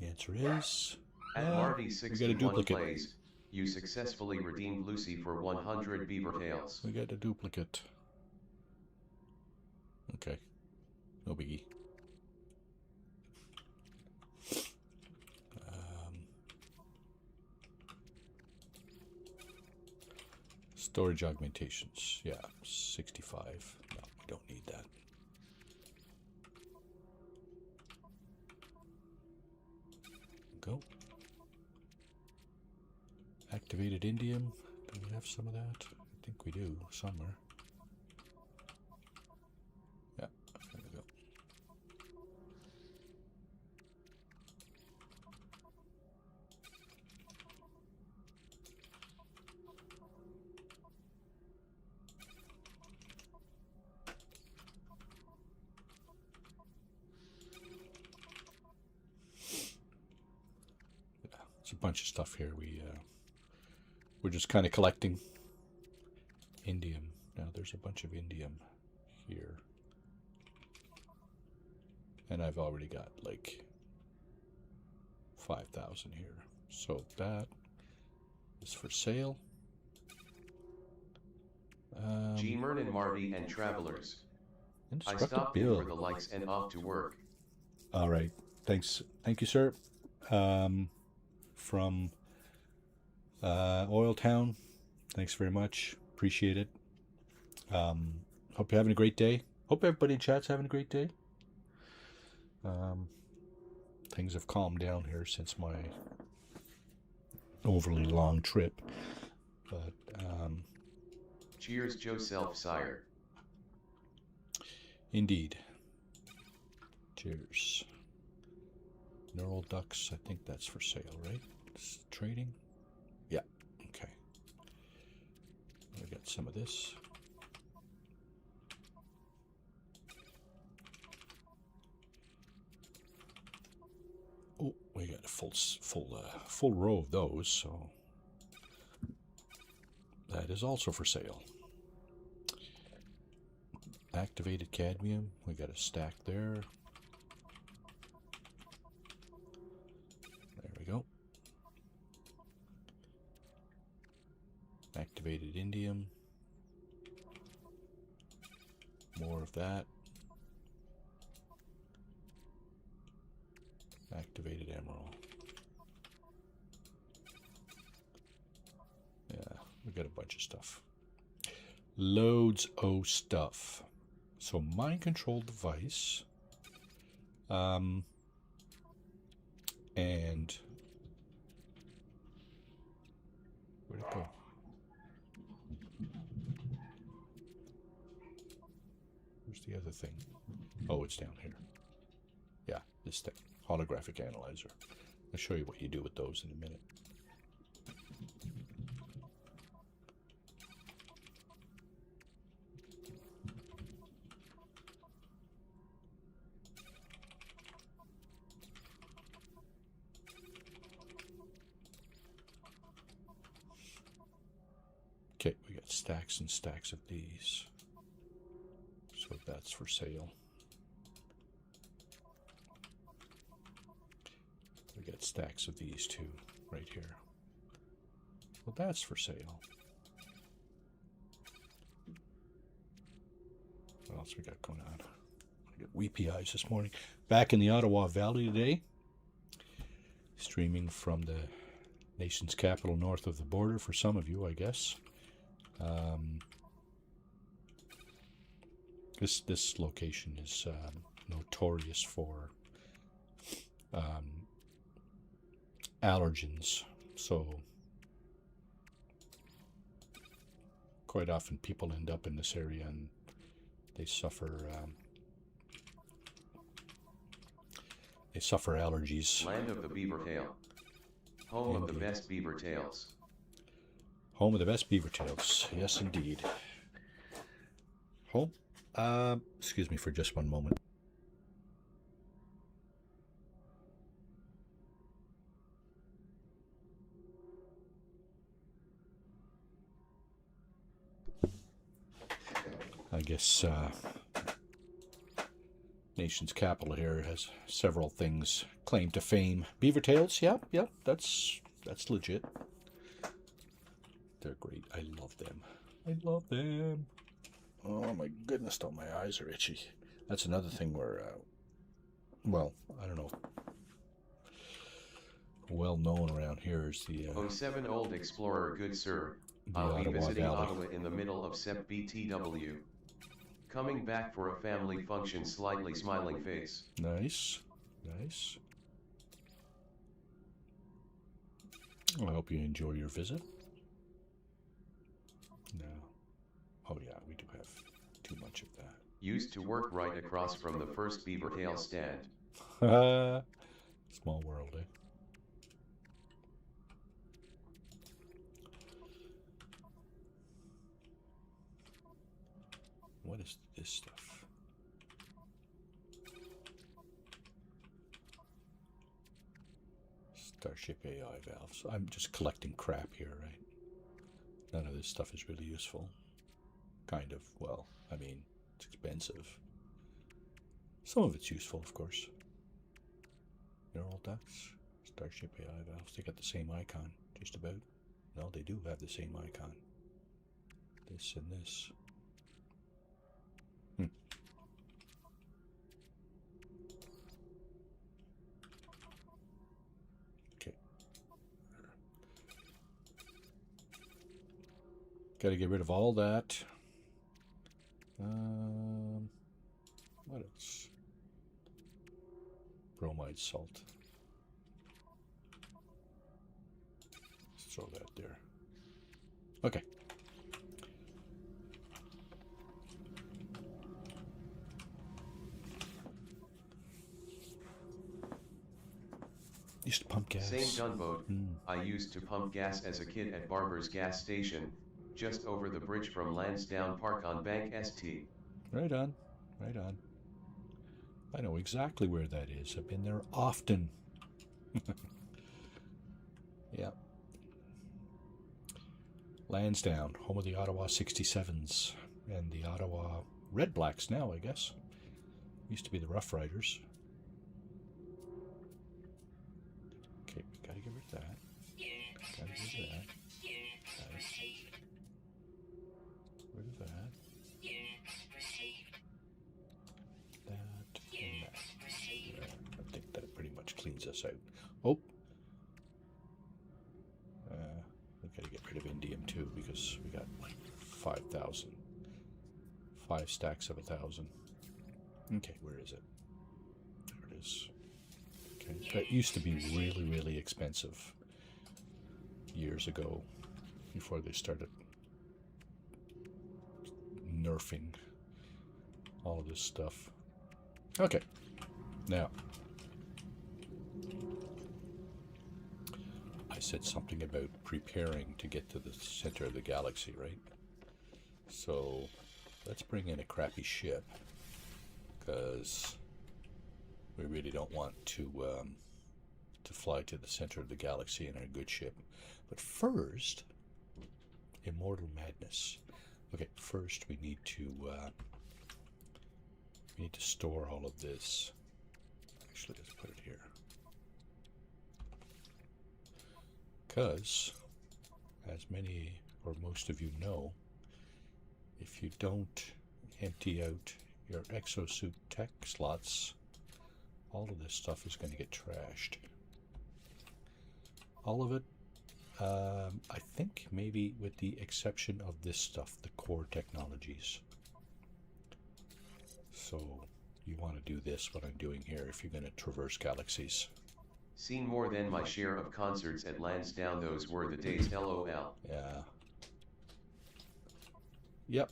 The answer is At Marty 61 plays, You successfully redeemed Lucy for 100 beaver tails. We got a duplicate. Okay. No biggie. Storage augmentations. Yeah, 65. No, we don't need that. Go. Activated indium. Do we have some of that? I think we do, somewhere. Yeah, there we go. Yeah, it's a bunch of stuff here. We're just kind of collecting indium. Now there's a bunch of indium here. And I've already got like 5,000 here. So that is for sale. G. Mernon, Marty, and Travelers. I Instructor stopped in Bill. for the likes and off to work. All right. Thanks. Thank you, sir. From Oil Town. Thanks very much. Appreciate it. Hope you're having a great day. Hope everybody in chat's having a great day. Things have calmed down here since my overly long trip. But Cheers, Joe Self Sire. indeed. Cheers. Neural ducts, I think that's for sale, right? It's trading? Yeah, okay. We got some of this. Oh, we got a full row of those, so that is also for sale. Activated cadmium, we got a stack there. There we go. Activated indium. More of that. Activated emerald. Yeah, we got a bunch of stuff. Loads of stuff. So mind control device. And where'd it go? Where's the other thing? Oh, it's down here. Yeah, this thing. Holographic analyzer. I'll show you what you do with those in a minute. Okay, we got stacks and stacks of these. So that's for sale. We got stacks of these too, right here. Well, that's for sale. What else we got going on? I got weepy eyes this morning. Back in the Ottawa Valley today. Streaming from the nation's capital north of the border for some of you, I guess. This location is notorious for allergens, so quite often people end up in this area and they suffer allergies. Land of the Beaver Tail. Home of the best beaver tails. Home of the best beaver tails. Yes, indeed. Home. Excuse me for just one moment. I guess nation's capital here has several things claimed to fame. Beaver tails, yeah, that's legit. They're great. I love them. I love them. Oh my goodness, though, my eyes are itchy. That's another thing where, well, I don't know. Well known around here is the 07 Old Explorer, good sir. the I'll be Ottawa visiting Valley. Ottawa in the middle of Sep BTW. Coming back for a family function, slightly smiling face. Nice, nice. I hope you enjoy your visit. No. Oh yeah, we do have too much of that. Used to work right across from the first beaver tail stand. Small world, eh? What is this stuff? Starship AI valves. I'm just collecting crap here, right? None of this stuff is really useful. Kind of. Well, I mean, it's expensive. Some of it's useful, of course. Neural ducts, Starship AI valves. They got the same icon, just about. No, they do have the same icon. This and this. Okay. Got to get rid of all that. What else? Bromide salt. Let's throw that there. Okay. Used to pump gas. Same gunboat. I used to pump gas as a kid at Barber's gas station, just over the bridge from Lansdowne Park on Bank St. Right on, right on. I know exactly where that is. I've been there often. Yeah. Lansdowne, home of the Ottawa 67s and the Ottawa Red Blacks now, I guess. Used to be the Rough Riders. Okay, we gotta get rid of that. Gotta get rid of that. Rid of that. That and that. Yeah, I think that pretty much cleans us out. Oh! We gotta get rid of indium too because we got like 5,000. 5 stacks of 1,000. Okay, where is it? There it is. Okay, that used to be really, really expensive years ago before they started nerfing all of this stuff. Okay, now I said something about preparing to get to the center of the galaxy, right? So let's bring in a crappy ship because we really don't want to fly to the center of the galaxy in a good ship. But first, Immortal Madness. Okay, first we need to store all of this. Actually, let's put it here. Because, as many or most of you know, if you don't empty out your exosuit tech slots, all of this stuff is going to get trashed. All of it, I think maybe with the exception of this stuff, the core technologies. So you want to do this, what I'm doing here, if you're going to traverse galaxies. Seen more than my share of concerts at Lansdowne, those were the days, LOL. Yeah. Yep.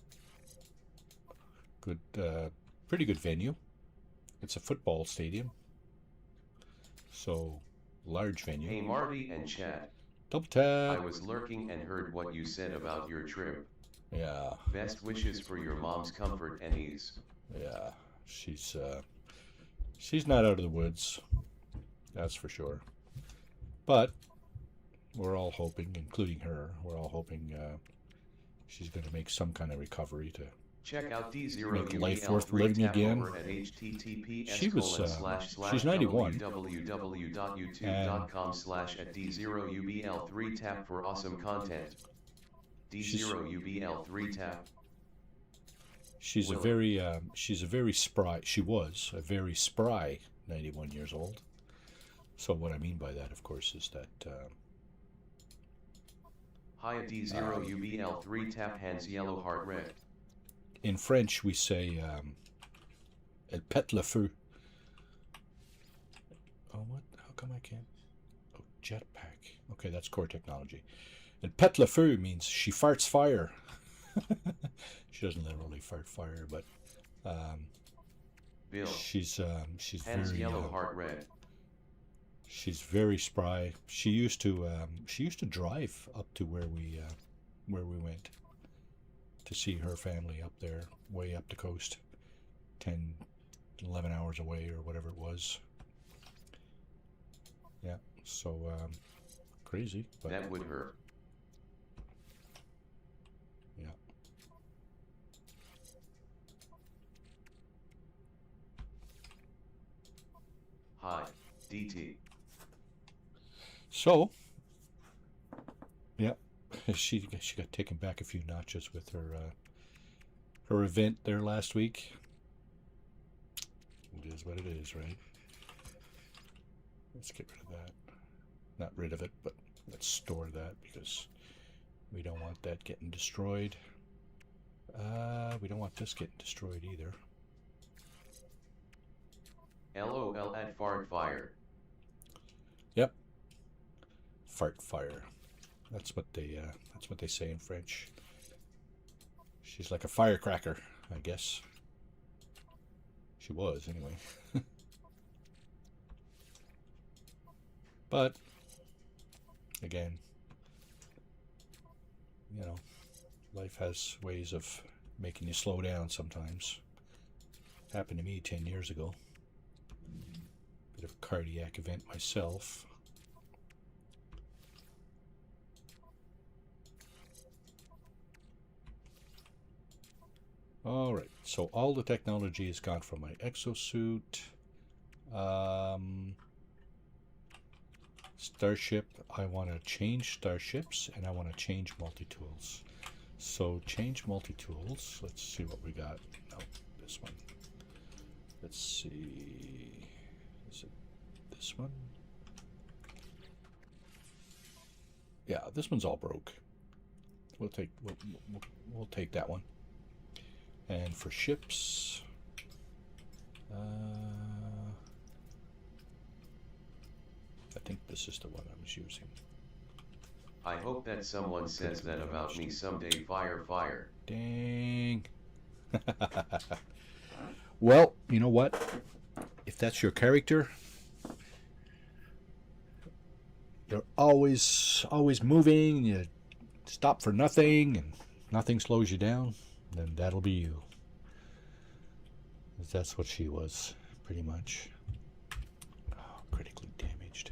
Good, pretty good venue. It's a football stadium. So, large venue. Hey Marty and Chad. Double tap. I was lurking and heard what you said about your trip. Yeah. Best wishes for your mom's comfort and ease. Yeah. She's not out of the woods. That's for sure. But we're all hoping, including her, we're all hoping she's going to make some kind of recovery to check out D0 make life worth living again. She was, she's 91. www.youtube.com/@D0UBL3 tap for awesome content. D0UBL3 tap. She's a very spry. She was a very spry 91 years old. So what I mean by that, of course, is that Haya D0UBL3 tap hands yellow heart red. in French we say elle pète le feu. Oh, what? How come I can't? Oh, jetpack. Okay, that's core technology. And pète le feu means she farts fire. She doesn't literally fart fire, but Bill. she's Hands very yellow heart red. she's very spry. She used to drive up to where we went to see her family up there, way up the coast, 10, 11 hours away or whatever it was. Yeah, so crazy. But That would hurt. yeah. Hi, DT. So, yeah, she got taken back a few notches with her event there last week. It is what it is, right? Let's get rid of that. Not rid of it, but let's store that because we don't want that getting destroyed. We don't want this getting destroyed either. LOL at fart fire. Yep. Fart fire. That's what they say in French. She's like a firecracker, I guess. She was anyway. But again, you know, life has ways of making you slow down sometimes. Happened to me 10 years ago. Bit of a cardiac event myself. All right, so all the technology is gone from my exosuit. Starship, I want to change starships and I want to change multi-tools. So change multi-tools. Let's see what we got. No, this one. Let's see. Is it this one? Yeah, this one's all broke. We'll take that one. And for ships, I think this is the one I was using. I hope that someone says that about me someday. Fire, fire. Dang. Well, you know what? If that's your character, you're always moving, you stop for nothing, and nothing slows you down, then that'll be you. That's what she was, pretty much. Oh, critically damaged.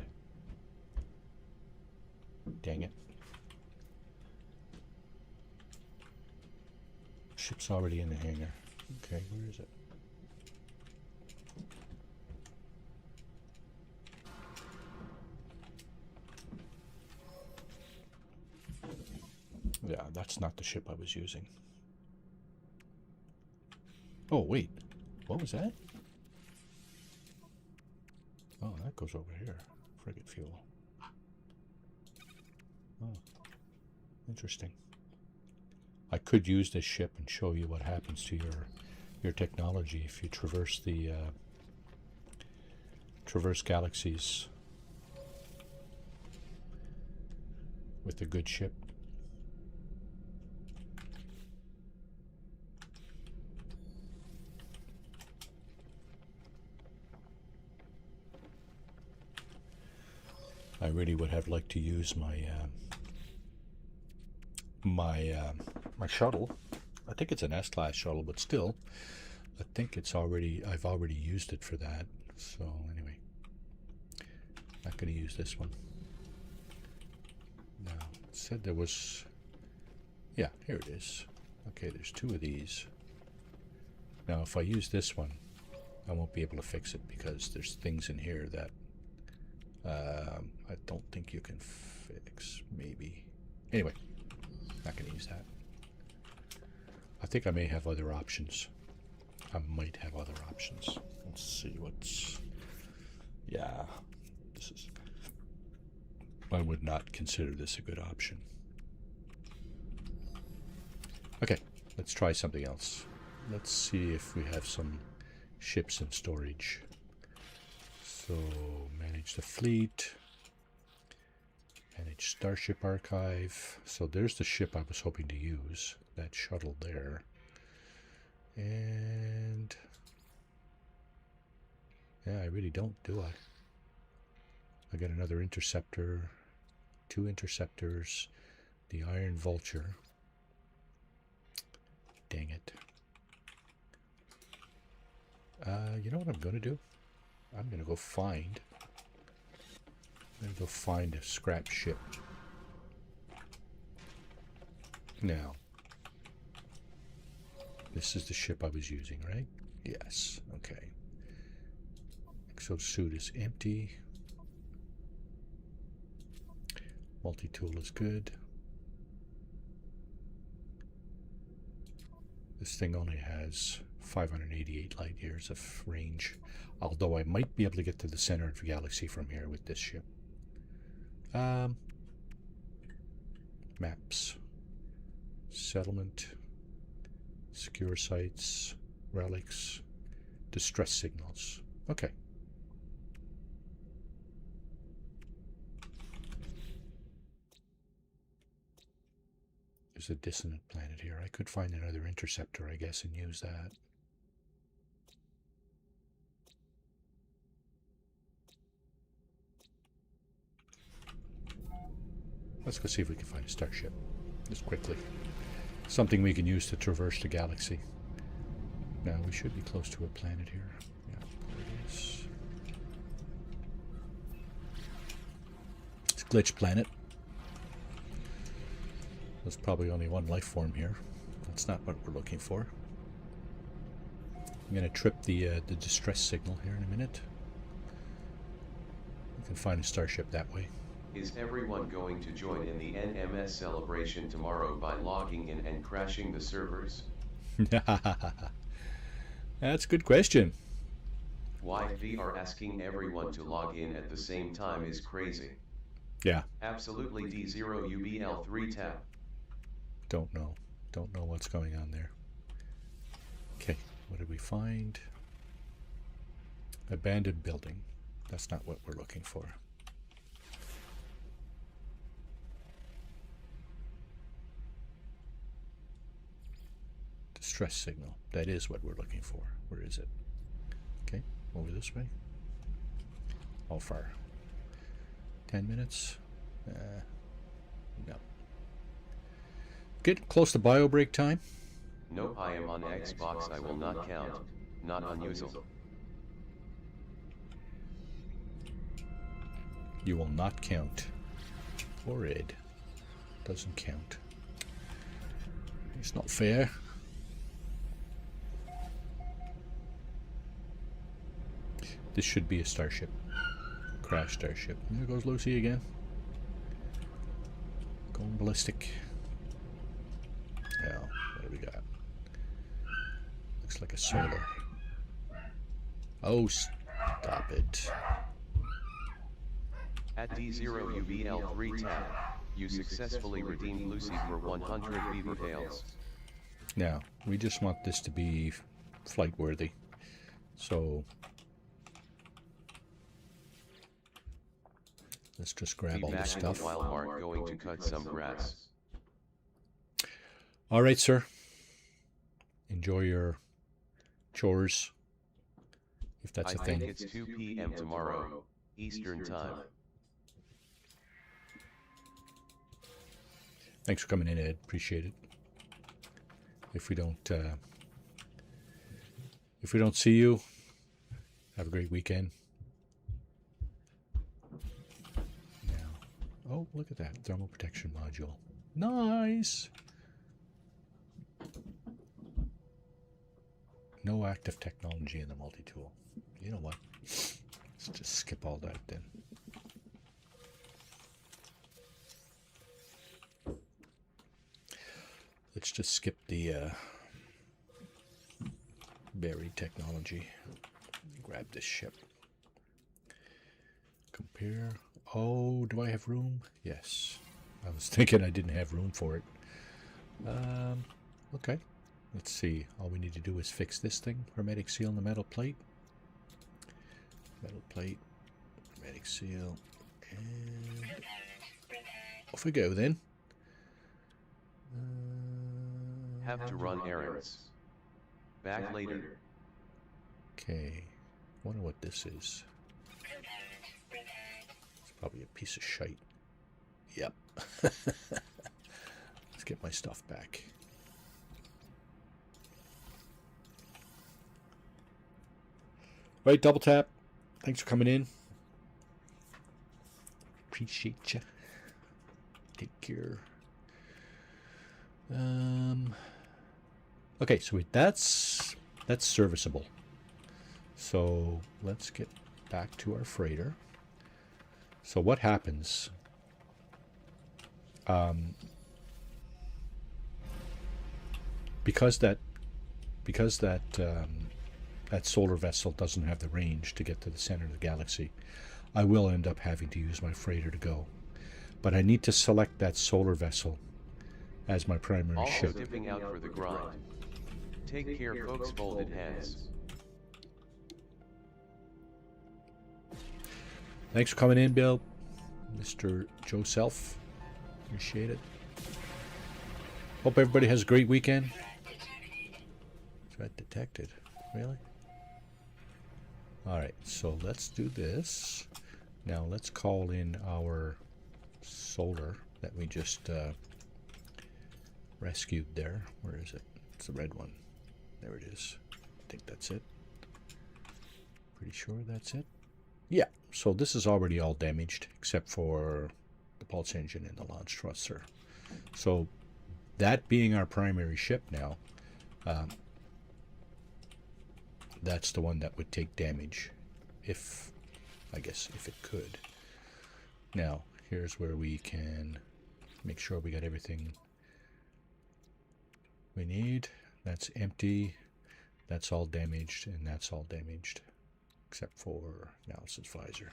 Dang it. Ship's already in the hangar. Okay, where is it? Yeah, that's not the ship I was using. Oh, wait. What was that? Oh, that goes over here. Frigate fuel. Oh, interesting. I could use this ship and show you what happens to your technology if you traverse the traverse galaxies with a good ship. I really would have liked to use my my shuttle. I think it's an S-class shuttle, but still, I think I've already used it for that. So anyway, not going to use this one. Now, it said there was, yeah, here it is. Okay, there's two of these. Now, if I use this one, I won't be able to fix it because there's things in here that I don't think you can fix, maybe. Anyway, Not going to use that. I think I may have other options. I might have other options. Let's see what's... Yeah, this is... I would not consider this a good option. Okay, let's try something else. Let's see if we have some ships in storage. So, manage the fleet. Manage Starship Archive. So there's the ship I was hoping to use. That shuttle there. And... yeah, I really don't, do I? I got another interceptor. 2 interceptors. The Iron Vulture. Dang it. You know what I'm going to do? I'm going to go find... I'm going to go find a scrap ship. Now, this is the ship I was using, right? Yes, okay. Exosuit is empty. Multi-tool is good. This thing only has 588 light years of range, although I might be able to get to the center of the galaxy from here with this ship. Maps. Settlement. Secure sites. Relics. Distress signals. Okay. There's a dissonant planet here. I could find another interceptor, I guess, and use that. Let's go see if we can find a starship. Just quickly. Something we can use to traverse the galaxy. Now, we should be close to a planet here. Yeah, there it is. It's a glitch planet. There's probably only one life form here. That's not what we're looking for. I'm going to trip the distress signal here in a minute. We can find a starship that way. Is everyone going to join in the NMS celebration tomorrow by logging in and crashing the servers? That's a good question. Why they are asking everyone to log in at the same time is crazy. Yeah. Absolutely D0UBL3 tab. Don't know. Don't know what's going on there. Okay, what did we find? Abandoned building. That's not what we're looking for. Distress signal. That is what we're looking for. Where is it? Okay, over this way. How far? 10 minutes? No. Get close to bio break time. Nope, I am on Xbox. I will not count. Not unusual. You will not count. Horrid. Doesn't count. It's not fair. This should be a starship. Crash starship. There goes Lucy again. Going ballistic. Well, what do we got? Looks like a solar. Oh, stop it. At D0UBL3 tab, you successfully redeemed Lucy for 100 beaver tails. Now, we just want this to be flight worthy. So let's just grab all the stuff. While Mark going to cut some grass. All right, sir. Enjoy your chores, if that's a thing. I think it's 2 p.m. tomorrow, Eastern Time. Thanks for coming in, Ed. Appreciate it. If we don't see you, have a great weekend. Now, oh, look at that thermal protection module. Nice. No active technology in the multi-tool. You know what? Let's just skip all that then. let's just skip the buried technology. Grab this ship. Compare. Oh, do I have room? Yes. I was thinking I didn't have room for it. Okay. Let's see. All we need to do is fix this thing. Hermetic seal in the metal plate. Metal plate. Hermetic seal. And off we go then. Have to run errands. Back later. Okay. Wonder what this is. It's probably a piece of shite. Yep. Let's get my stuff back. Right, double tap. Thanks for coming in. Appreciate you. Take care. Okay, so that's serviceable. So let's get back to our freighter. So what happens? Because that solar vessel doesn't have the range to get to the center of the galaxy, I will end up having to use my freighter to go. But I need to select that solar vessel as my primary All ship. dipping out for the grind. Take care, folks. Folded hands. Thanks for coming in, Bill. Mr. Joe Self. Appreciate it. Hope everybody has a great weekend. Threat detected. Really? Alright, so let's do this. Now let's call in our solar that we just rescued there. Where is it? It's the red one. There it is. I think that's it. Pretty sure that's it. Yeah, so this is already all damaged except for the pulse engine and the launch thruster. So that being our primary ship now, that's the one that would take damage if, I guess, if it could. Now, here's where we can make sure we got everything we need. That's empty. That's all damaged, and that's all damaged, except for analysis visor.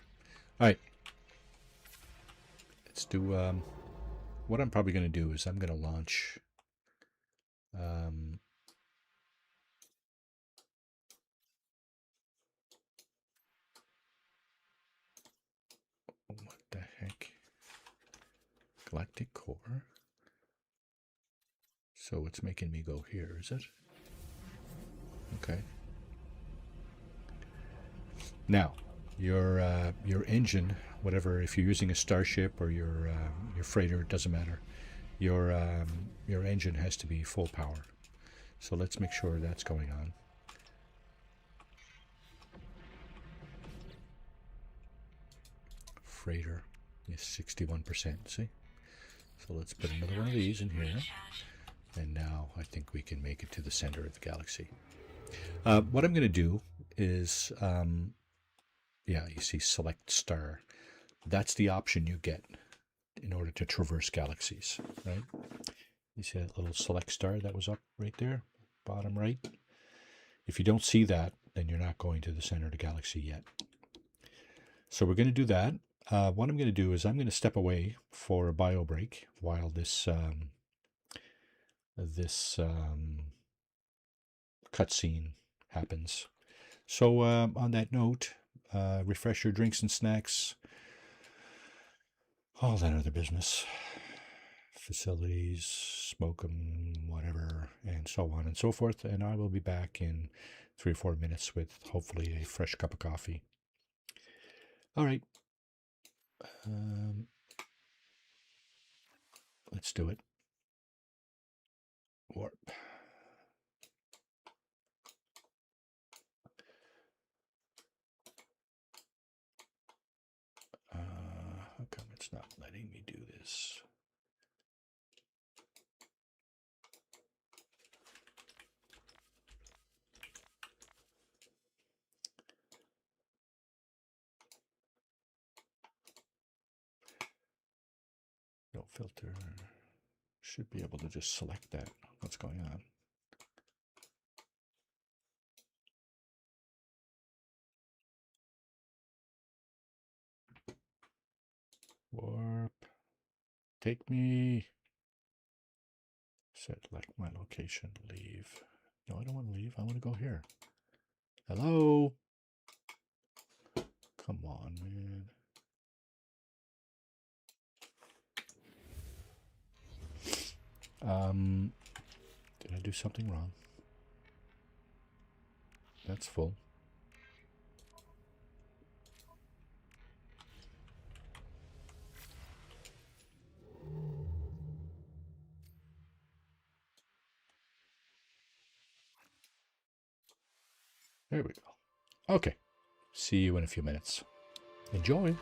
All right. Let's do, what I'm probably going to do is I'm going to launch, what the heck? Galactic core. So it's making me go here, is it? Okay. Now, your engine, whatever, if you're using a starship or your freighter, it doesn't matter. Your engine has to be full power. So let's make sure that's going on. Freighter is 61%. See? So let's put another one of these in here. And now I think we can make it to the center of the galaxy. What I'm going to do is, yeah, you see select star. That's the option you get in order to traverse galaxies, right? You see that little select star that was up right there, bottom right? If you don't see that, then you're not going to the center of the galaxy yet. So we're going to do that. What I'm going to do is I'm going to step away for a bio break while this cutscene happens. So on that note, refresh your drinks and snacks, all that other business, facilities, smoke them, whatever, and so on and so forth. And I will be back in 3 or 4 minutes with hopefully a fresh cup of coffee. All right. Let's do it. Warp. How come it's not letting me do this? No filter. Should be able to just select that. What's going on? Warp. Take me. Select my location. Leave. No, I don't want to leave. I want to go here. Hello? Come on, man. Did I do something wrong? That's full. There we go. Okay. See you in a few minutes. Enjoy.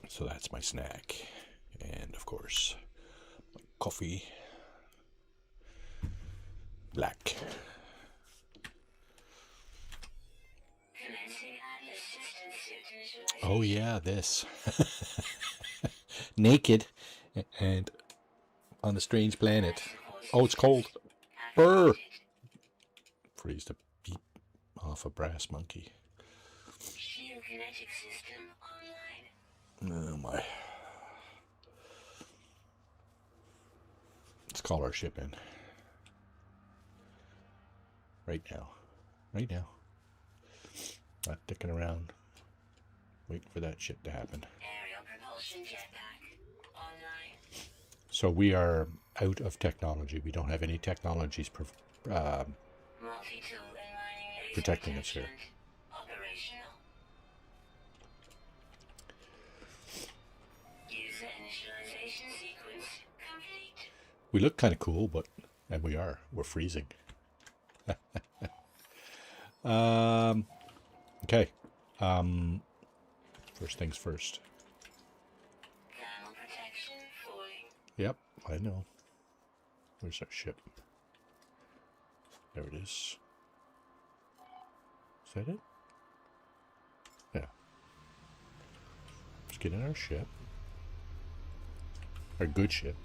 So that's my snack. And of course, coffee. Black. Oh yeah, this. Naked And on a strange planet. Oh, it's cold. Brr! Freeze the beep off a brass monkey. Geokinetic system online. Oh my. Let's call our ship in. Right now. Right now. Not dicking around. Waiting for that shit to happen. Aerial propulsion jetpack online. So we are out of technology. We don't have any technologies Multi-tool and mining protecting us here. operational. User initialization sequence complete. We look kind of cool, but and we are. We're freezing. Okay. First things first. Thermal protection fully. Yep, I know. Where's our ship? There it is. Is that it? Yeah. Let's get in our ship. Our good ship.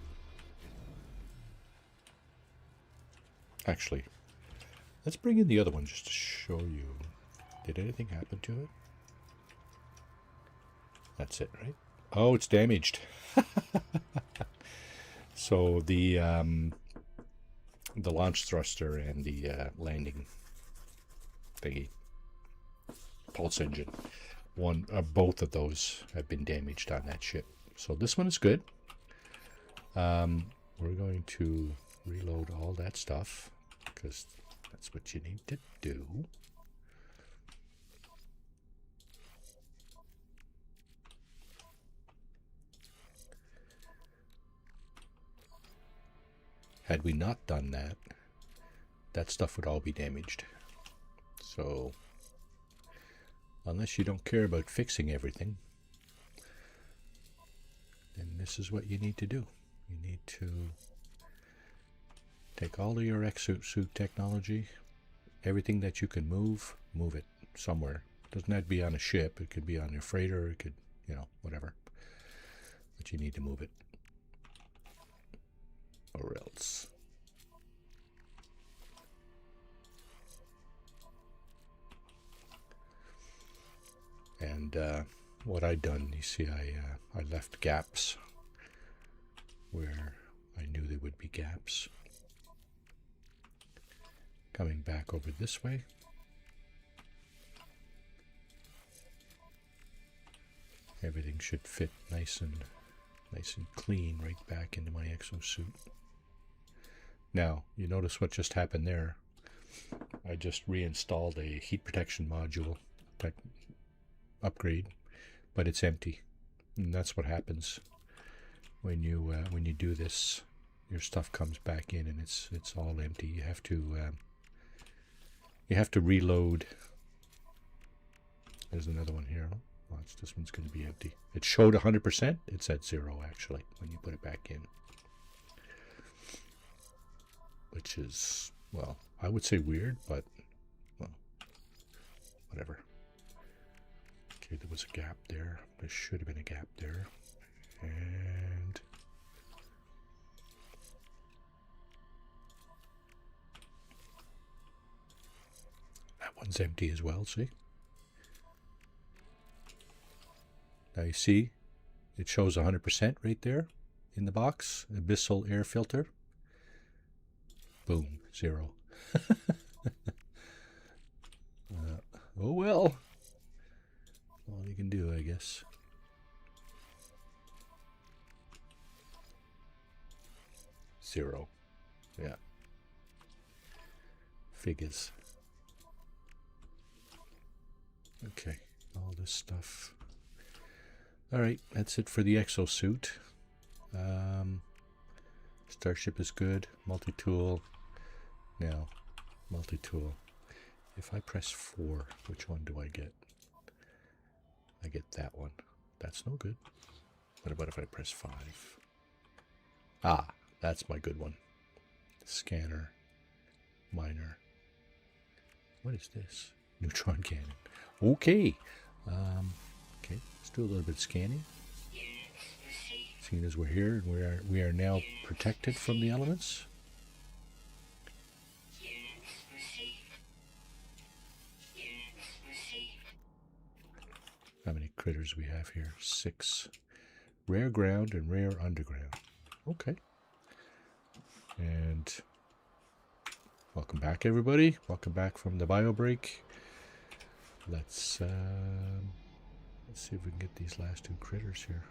Actually, let's bring in the other one just to show you. Did anything happen to it? That's it, right? Oh, it's damaged. So the launch thruster and the landing thingy, pulse engine, both of those have been damaged on that ship. So this one is good. We're going to reload all that stuff because that's what you need to do. Had we not done that, that stuff would all be damaged. So, unless you don't care about fixing everything, then this is what you need to do. You need to take all of your exosuit technology, everything that you can move it somewhere. It doesn't have to be on a ship. It could be on your freighter. It could, whatever. But you need to move it. Or else. And what I done, you see, I left gaps where I knew there would be gaps. Coming back over this way. Everything should fit nice and clean right back into my exosuit. Now, you notice what just happened there. I just reinstalled a heat protection module upgrade, but it's empty. And that's what happens when you do this. Your stuff comes back in and it's all empty. You have to reload. There's another one here. Watch, this one's going to be empty. It showed 100%. It's at 0 actually when you put it back in. Which is, well, I would say weird, but, well, whatever. Okay, there was a gap there. There should have been a gap there. And that one's empty as well, see? Now you see, it shows 100% right there in the box. Abyssal air filter. Boom, 0. Oh well. All you can do, I guess. Zero. Yeah. Figures. Okay, all this stuff. Alright, that's it for the exosuit. Starship is good. Multi-tool. Now, multi-tool. If I press 4, which one do I get? I get that one. That's no good. What about if I press 5? Ah, that's my good one. Scanner. Miner. What is this? Neutron cannon. Okay. Okay, let's do a little bit of scanning. Seeing as we're here and we are now protected from the elements. Units received. Units received. How many critters we have here? 6. Rare ground and rare underground. Okay. And welcome back, everybody. Welcome back from the bio break. Let's see if we can get these last 2 critters here.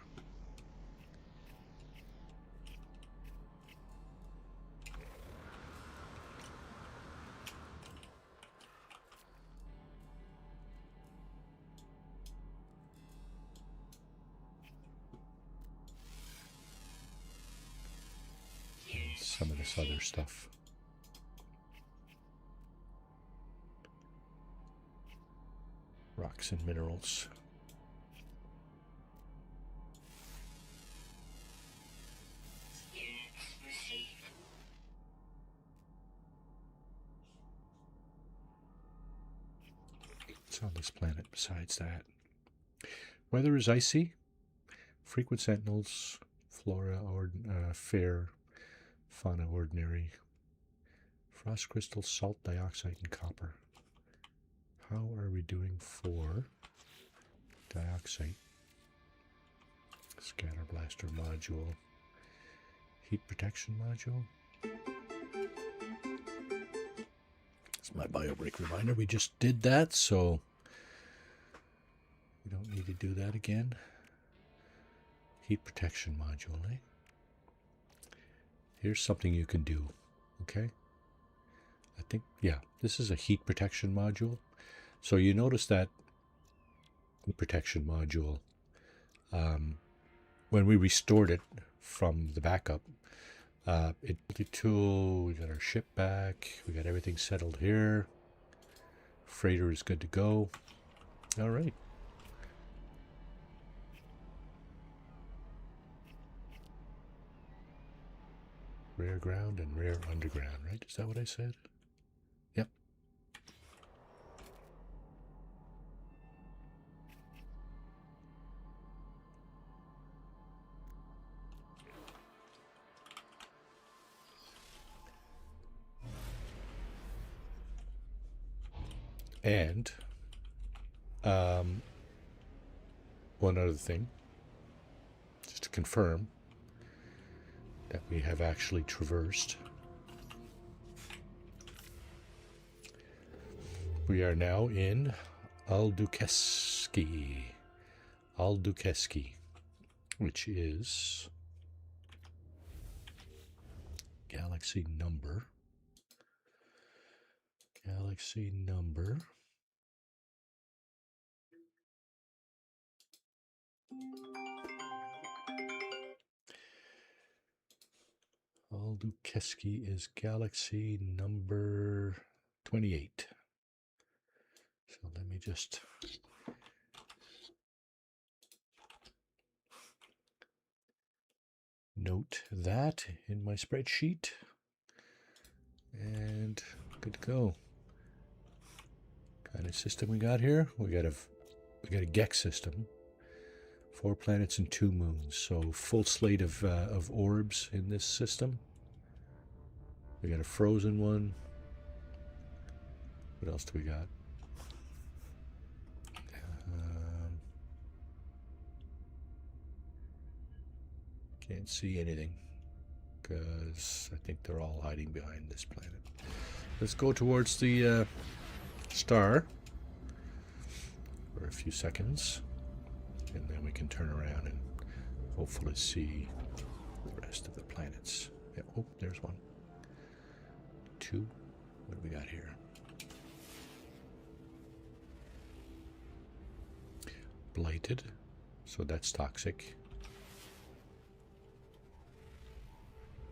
And some of this other stuff. Rocks and minerals. Units received. What's on this planet besides that? Weather is icy. Frequent sentinels. Flora or fair. Fauna ordinary. Frost crystal, salt, dioxide, and copper. How are we doing for dioxide? Scatter blaster module. Heat protection module. It's my bio break reminder. We just did that, so we don't need to do that again. Heat protection module, eh? Here's something you can do, okay? I think, yeah, this is a heat protection module. So you notice that heat protection module, when we restored it from the backup, it tool, we got our ship back, we got everything settled here. Freighter is good to go. All right. Rare ground and rare underground, right? Is that what I said? Yep. And one other thing, just to confirm that we have actually traversed. We are now in Aldukeski, which is galaxy number. Aldukeski is galaxy number 28. So let me just note that in my spreadsheet. And good to go. Kind of system we got here. We got a Gex system. 4 planets and 2 moons. So full slate of orbs in this system. We got a frozen one. What else do we got? Can't see anything because I think they're all hiding behind this planet. Let's go towards the star for a few seconds, and then we can turn around and hopefully see the rest of the planets. Yeah, oh, there's one. 2. What do we got here? Blighted, so that's toxic.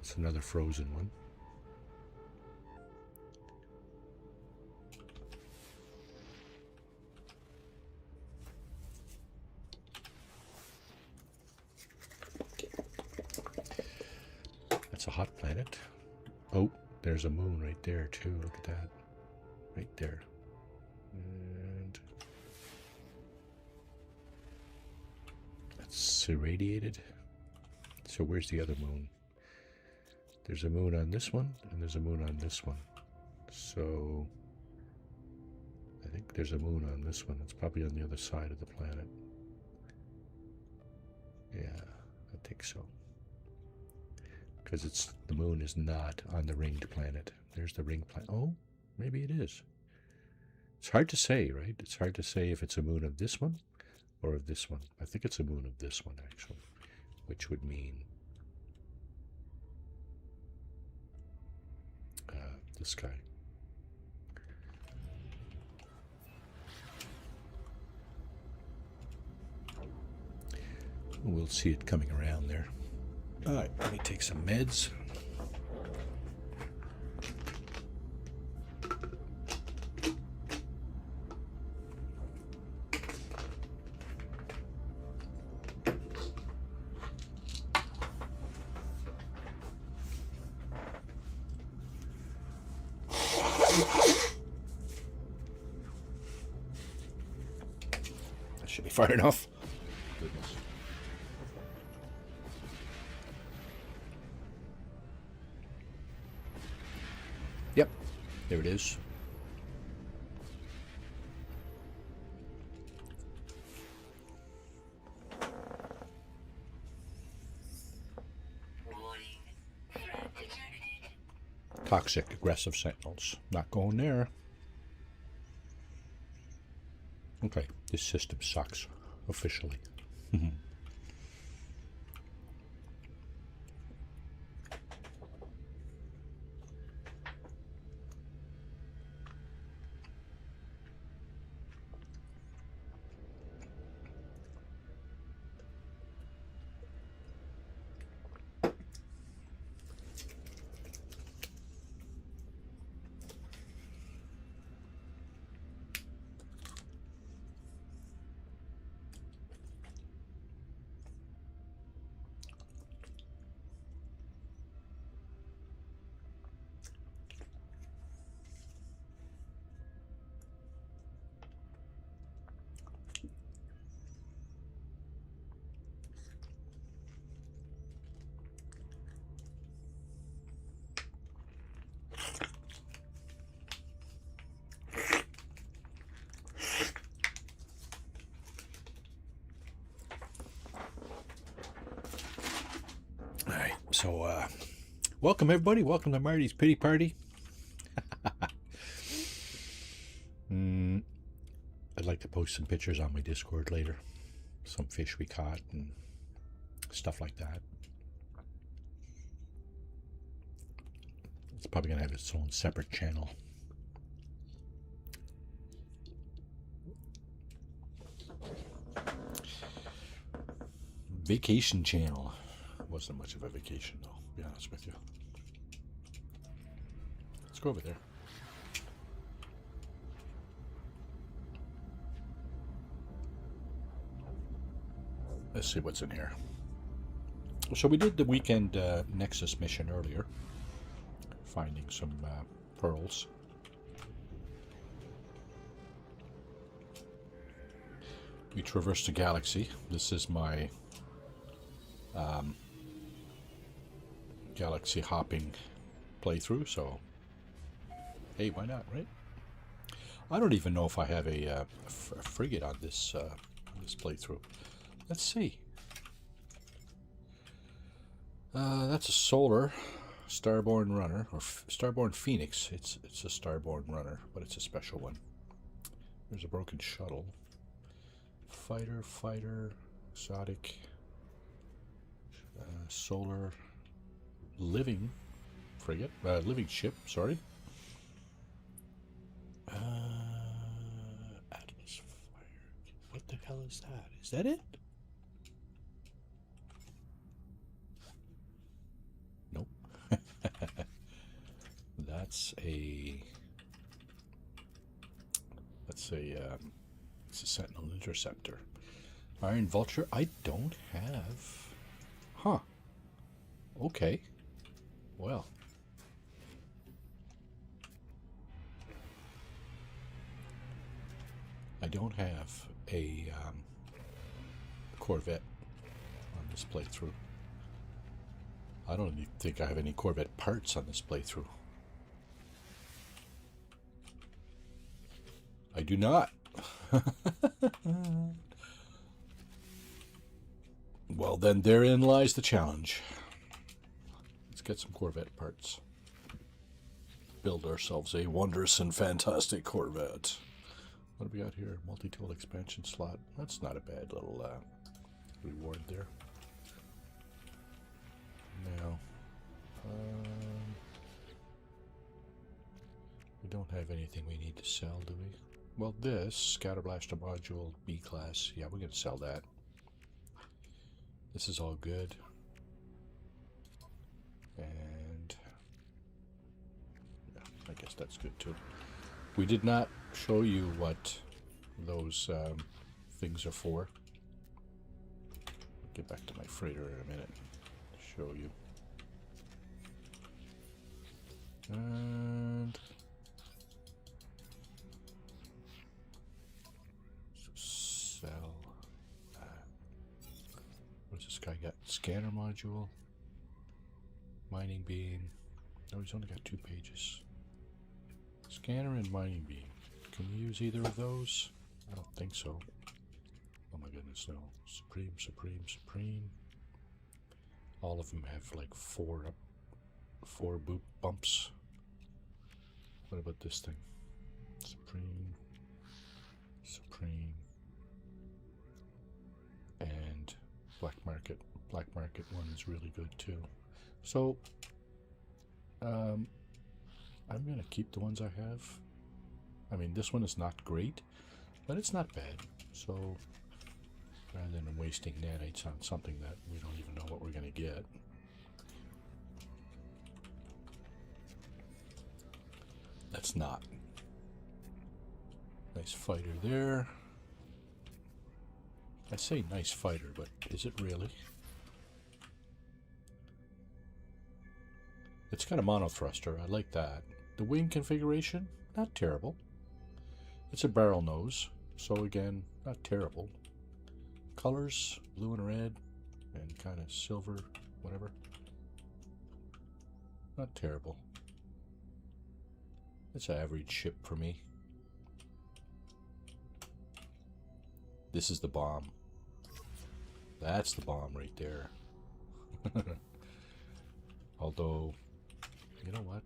It's another frozen one. That's a hot planet. Oh, there's a moon right there too. Look at that. Right there. And that's irradiated. So where's the other moon? There's a moon on this one, and there's a moon on this one. So I think there's a moon on this one. It's probably on the other side of the planet. Yeah, I think so. Because the moon is not on the ringed planet. There's the ringed planet. Oh, maybe it is. It's hard to say, right? It's hard to say if it's a moon of this one or of this one. I think it's a moon of this one, actually, which would mean this guy. We'll see it coming around there. All right, let me take some meds. That should be far enough. Goodness. Yep, there it is. Warning. Threat detected. Toxic, aggressive sentinels. Not going there. Okay, this system sucks, officially. Alright, so welcome everybody. Welcome to Marty's Pity Party. I'd like to post some pictures on my Discord later. Some fish we caught and stuff like that. It's probably going to have its own separate channel. Vacation channel. Wasn't much of a vacation though, to be honest with you. Let's go over there. Let's see what's in here. So we did the weekend Nexus mission earlier, finding some pearls. We traversed the galaxy. This is my galaxy hopping playthrough, so hey, why not, right? I don't even know if I have a frigate on this this playthrough. Let's see. That's a solar starborn runner, or starborn phoenix. It's a starborn runner, but it's a special one. There's a broken shuttle. Fighter, exotic, solar, living frigate, living ship, sorry. Atlas Fire. What the hell is that? Is that it? Nope. That's a. It's a Sentinel Interceptor. Iron Vulture. I don't have. Huh. Okay. Well. I don't have a Corvette on this playthrough. I don't even think I have any Corvette parts on this playthrough. I do not. Well, then therein lies the challenge. Let's get some Corvette parts. Build ourselves a wondrous and fantastic Corvette. What do we got here? Multi-tool expansion slot. That's not a bad little reward there. Now, we don't have anything we need to sell, do we? Well, this Scatter Blaster module B class, yeah, we're going to sell that. This is all good. And yeah, I guess that's good too. We did not show you what those things are for. Get back to my freighter in a minute. Show you. And sell. What's this guy got? Scanner module, mining beam. No, he's only got 2 pages. Scanner and mining beam. Can we use either of those? I don't think so. Oh my goodness, no. Supreme, Supreme, Supreme. All of them have like 4 boop bumps. What about this thing? Supreme, Supreme, and Black Market. Black Market one is really good too. So, I'm gonna keep the ones I have. I mean, this one is not great, but it's not bad. So, rather than wasting nanites on something that we don't even know what we're gonna get. That's not. Nice fighter there. I say nice fighter, but is it really? It's got a mono thruster. I like that. The wing configuration, not terrible. It's a barrel nose, so again, not terrible. Colors, blue and red, and kind of silver, whatever. Not terrible. It's an average ship for me. This is the bomb. That's the bomb right there. Although, you know what?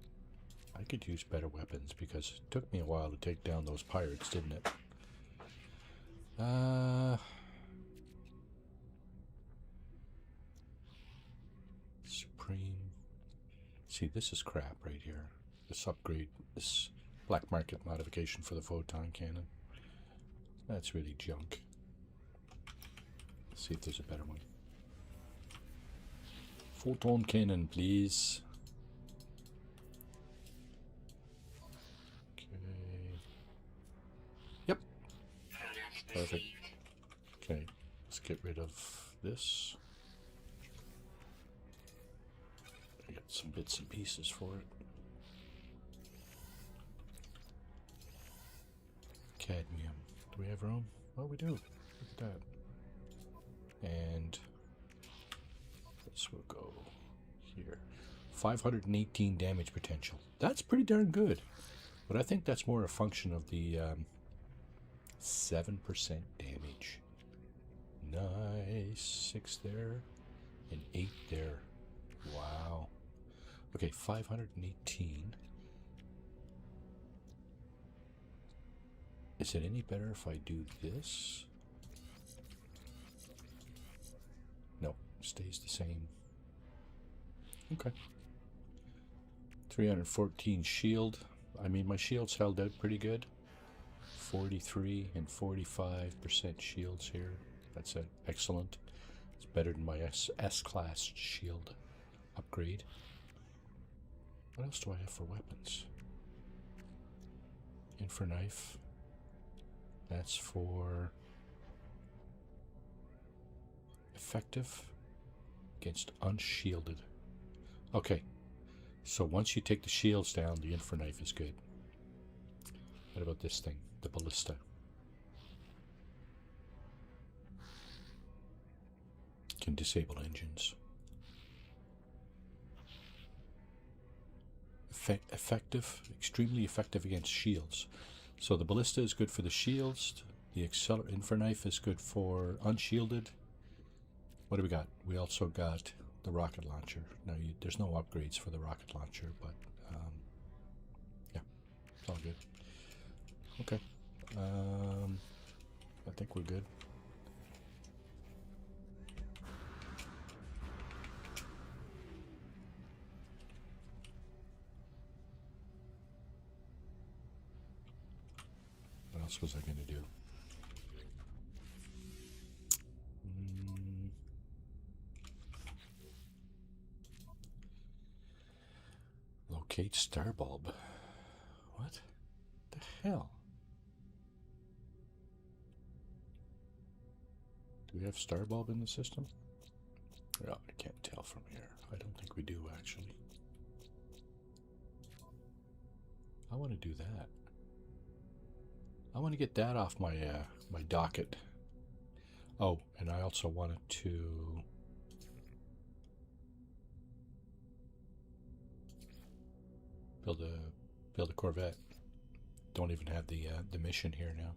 I could use better weapons because it took me a while to take down those pirates, didn't it? Supreme. See, this is crap right here. This upgrade, this black market modification for the photon cannon. That's really junk. Let's see if there's a better one. Photon cannon, please. Okay. Yep. Perfect. Okay, let's get rid of this. I got some bits and pieces for it. Cadmium. Do we have room? Oh, we do. Look at that. And this will go here. 518 damage potential. That's pretty darn good. But I think that's more a function of the 7% damage. Nice. 6 there and 8 there. Wow. Okay, 518. Is it any better if I do this? No, stays the same. Okay. 314 shield. I mean, my shields held out pretty good. 43 and 45% shields here. That's excellent. It's better than my S-class shield upgrade. What else do I have for weapons? Infernite. That's for effective against unshielded. Okay, so once you take the shields down, the Infernite is good. What about this thing, the ballista? Can disable engines. effective, extremely effective against shields. So the ballista is good for the shields. The Inferknife is good for unshielded. What do we got? We also got the rocket launcher. Now, there's no upgrades for the rocket launcher, but yeah, it's all good. Okay. I think we're good. What else was I going to do? Locate starbulb. What the hell? Do we have starbulb in the system? Oh, I can't tell from here. I don't think we do, actually. I want to do that. I want to get that off my my docket. Oh, and I also wanted to build a Corvette. Don't even have the mission here now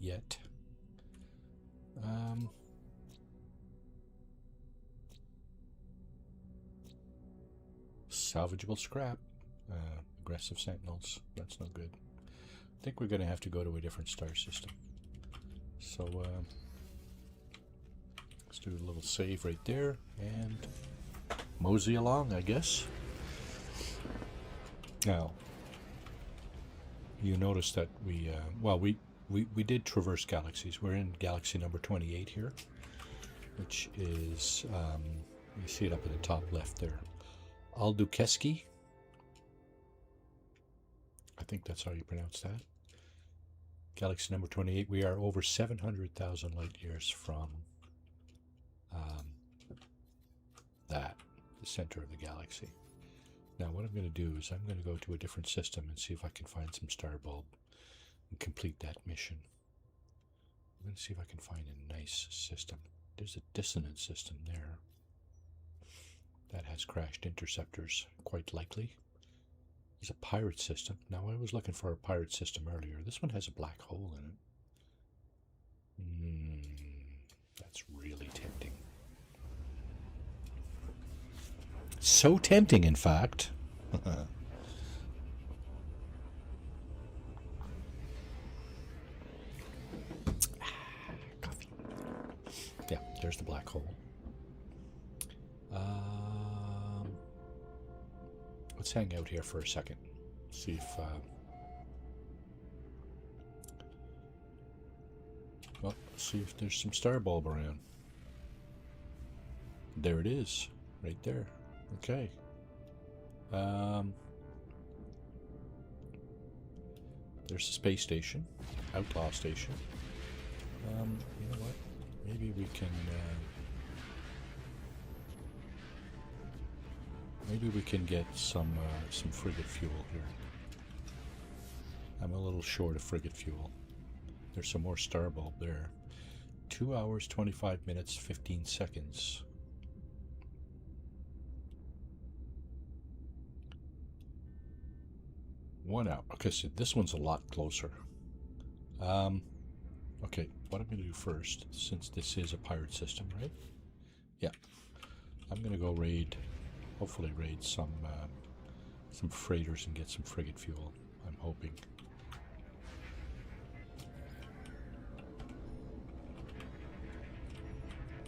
yet. Salvageable scrap. Aggressive sentinels. That's no good. I think we're going to have to go to a different star system. So let's do a little save right there and mosey along, I guess. Now, you notice that we did traverse galaxies. We're in galaxy number 28 here, which is, you see it up at the top left there. Aldukeski. I think that's how you pronounce that. Galaxy number 28. We are over 700,000 light years from the center of the galaxy. Now what I'm going to do is I'm going to go to a different system and see if I can find some starbulb and complete that mission. I'm going to see if I can find a nice system. There's a dissonant system there. That has crashed interceptors, quite likely. There's a pirate system. Now, I was looking for a pirate system earlier. This one has a black hole in it. That's really tempting. So tempting, in fact. Coffee. Yeah, there's the black hole. Let's hang out here for a second. See if see if there's some starbulb around. There it is, right there. Okay. There's the space station, outlaw station. You know what? Maybe we can. Maybe we can get some frigate fuel here. I'm a little short of frigate fuel. There's some more starbulb there. 2 hours, 25 minutes, 15 seconds. One hour. Okay, so this one's a lot closer. Okay, what I'm going to do first, since this is a pirate system, right? Yeah. I'm going to go hopefully raid some freighters and get some frigate fuel. I'm hoping.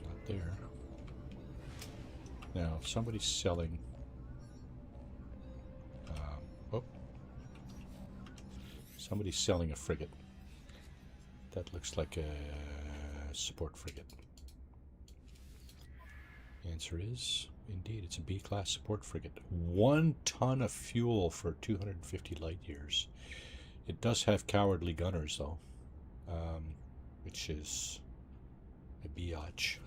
Not there. Now somebody's selling. Somebody's selling a frigate. That looks like a support frigate. The answer is, indeed, it's a B-class support frigate. 1 ton of fuel for 250 light years. It does have cowardly gunners, though, which is a biatch.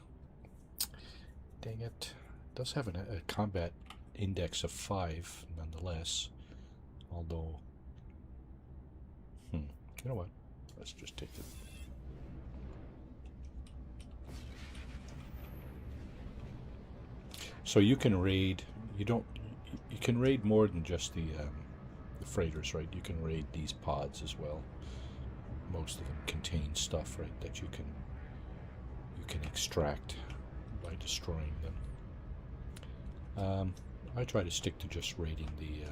Dang it. It does have a combat index of 5, nonetheless. Although, you know what? Let's just take it. So you can raid. You don't. you can raid more than just the freighters, right? You can raid these pods as well. Most of them contain stuff, right, that you can extract by destroying them. I try to stick to just raiding the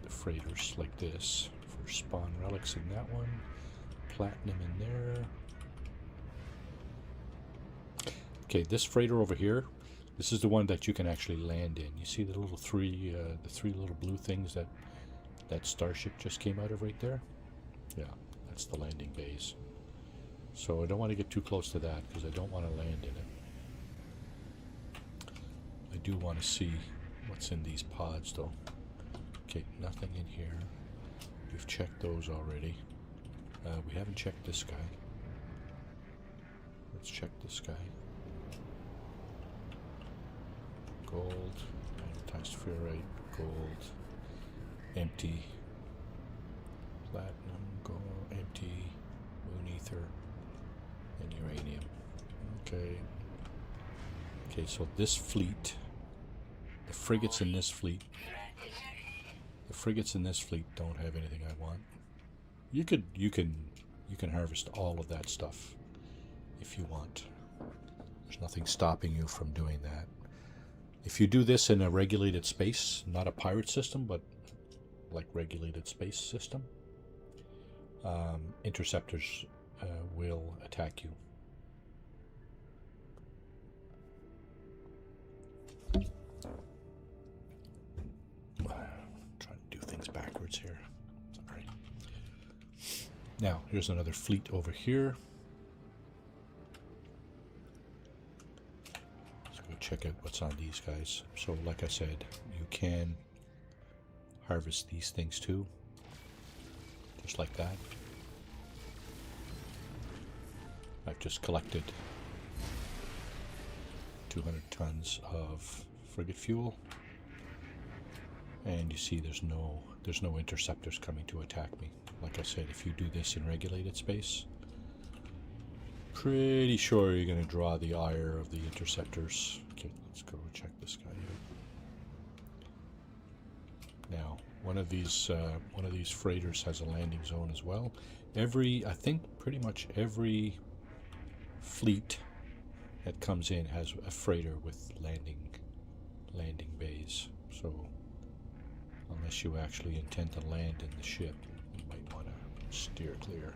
freighters like this for spawn relics in that one, platinum in there. Okay, this freighter over here, this is the one that you can actually land in. You see the little three little blue things that starship just came out of right there? Yeah, that's the landing bays. So I don't want to get too close to that because I don't want to land in it. I do want to see what's in these pods though. Okay, nothing in here. We've checked those already. We haven't checked this guy. Let's check this guy. Gold, magnetized ferrite, gold, empty, platinum, gold, empty, moon ether, and uranium. Okay. Okay, so this fleet, the frigates in this fleet don't have anything I want. You can harvest all of that stuff if you want. There's nothing stopping you from doing that. If you do this in a regulated space, not a pirate system, but like regulated space system, interceptors will attack you. Trying to do things backwards here. Sorry. Now, here's another fleet over here. Check out what's on these guys. So like I said, you can harvest these things too, just like that. I've just collected 200 tons of frigate fuel, and you see there's no interceptors coming to attack me. Like I said, if you do this in regulated space, pretty sure you're going to draw the ire of the interceptors. Okay, let's go check this guy out. Now, one of these freighters has a landing zone as well. I think pretty much every fleet that comes in has a freighter with landing bays. So, unless you actually intend to land in the ship, you might want to steer clear.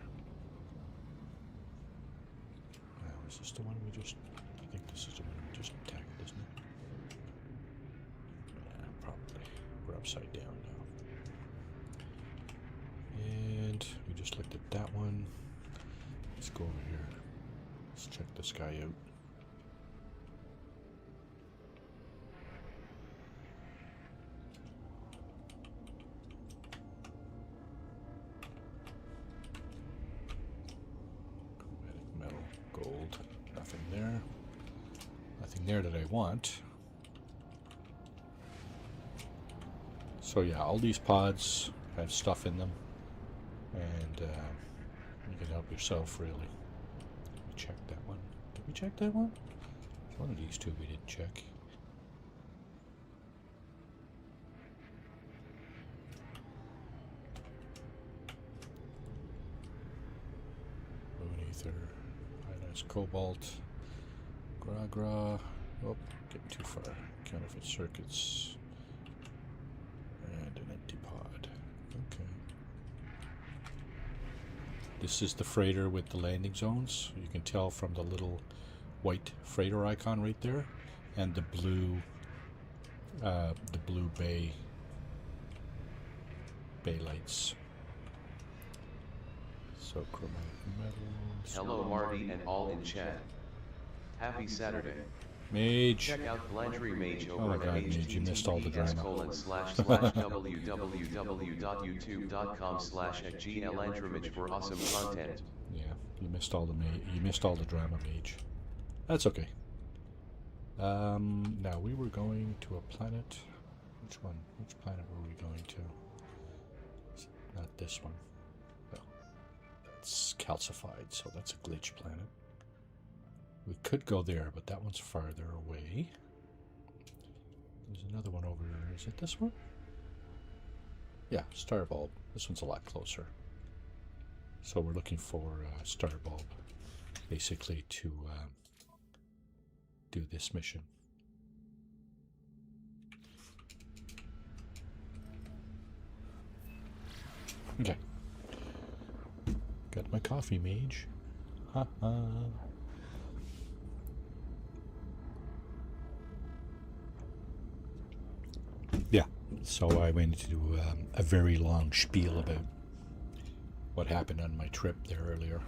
Is this the one we just... I think this is the one we just attacked, isn't it? Yeah, probably. We're upside down now. And we just looked at that one. Let's go over here. Let's check this guy out. Metal, gold, nothing there. Nothing there that I want. So yeah, all these pods have stuff in them, and you can help yourself really. We checked that one. Did we check that one? One of these two we didn't check. Moon ether, ionized cobalt, gra. Oh, getting too far. Counterfeit circuits. And an empty pod. Okay. This is the freighter with the landing zones. You can tell from the little white freighter icon right there, and the blue bay lights. So chromatic metals. Hello Marty and all in chat. Happy Saturday. Mage. Check out Blandry Mage Oh over my at God, Mage, you missed all the drama. www.youtube.com/glantramage for awesome content. Yeah, you missed all the drama, Mage. That's okay. Now we were going to a planet. Which one? Which planet were we going to? Not this one. No. That's calcified, so that's a glitch planet. We could go there, but that one's farther away. There's another one over there. Is it this one? Yeah, star bulb. This one's a lot closer. So we're looking for star bulb, basically, to do this mission. Okay. Got my coffee, mage. Ha ha. Yeah, so I went into a very long spiel about what happened on my trip there earlier.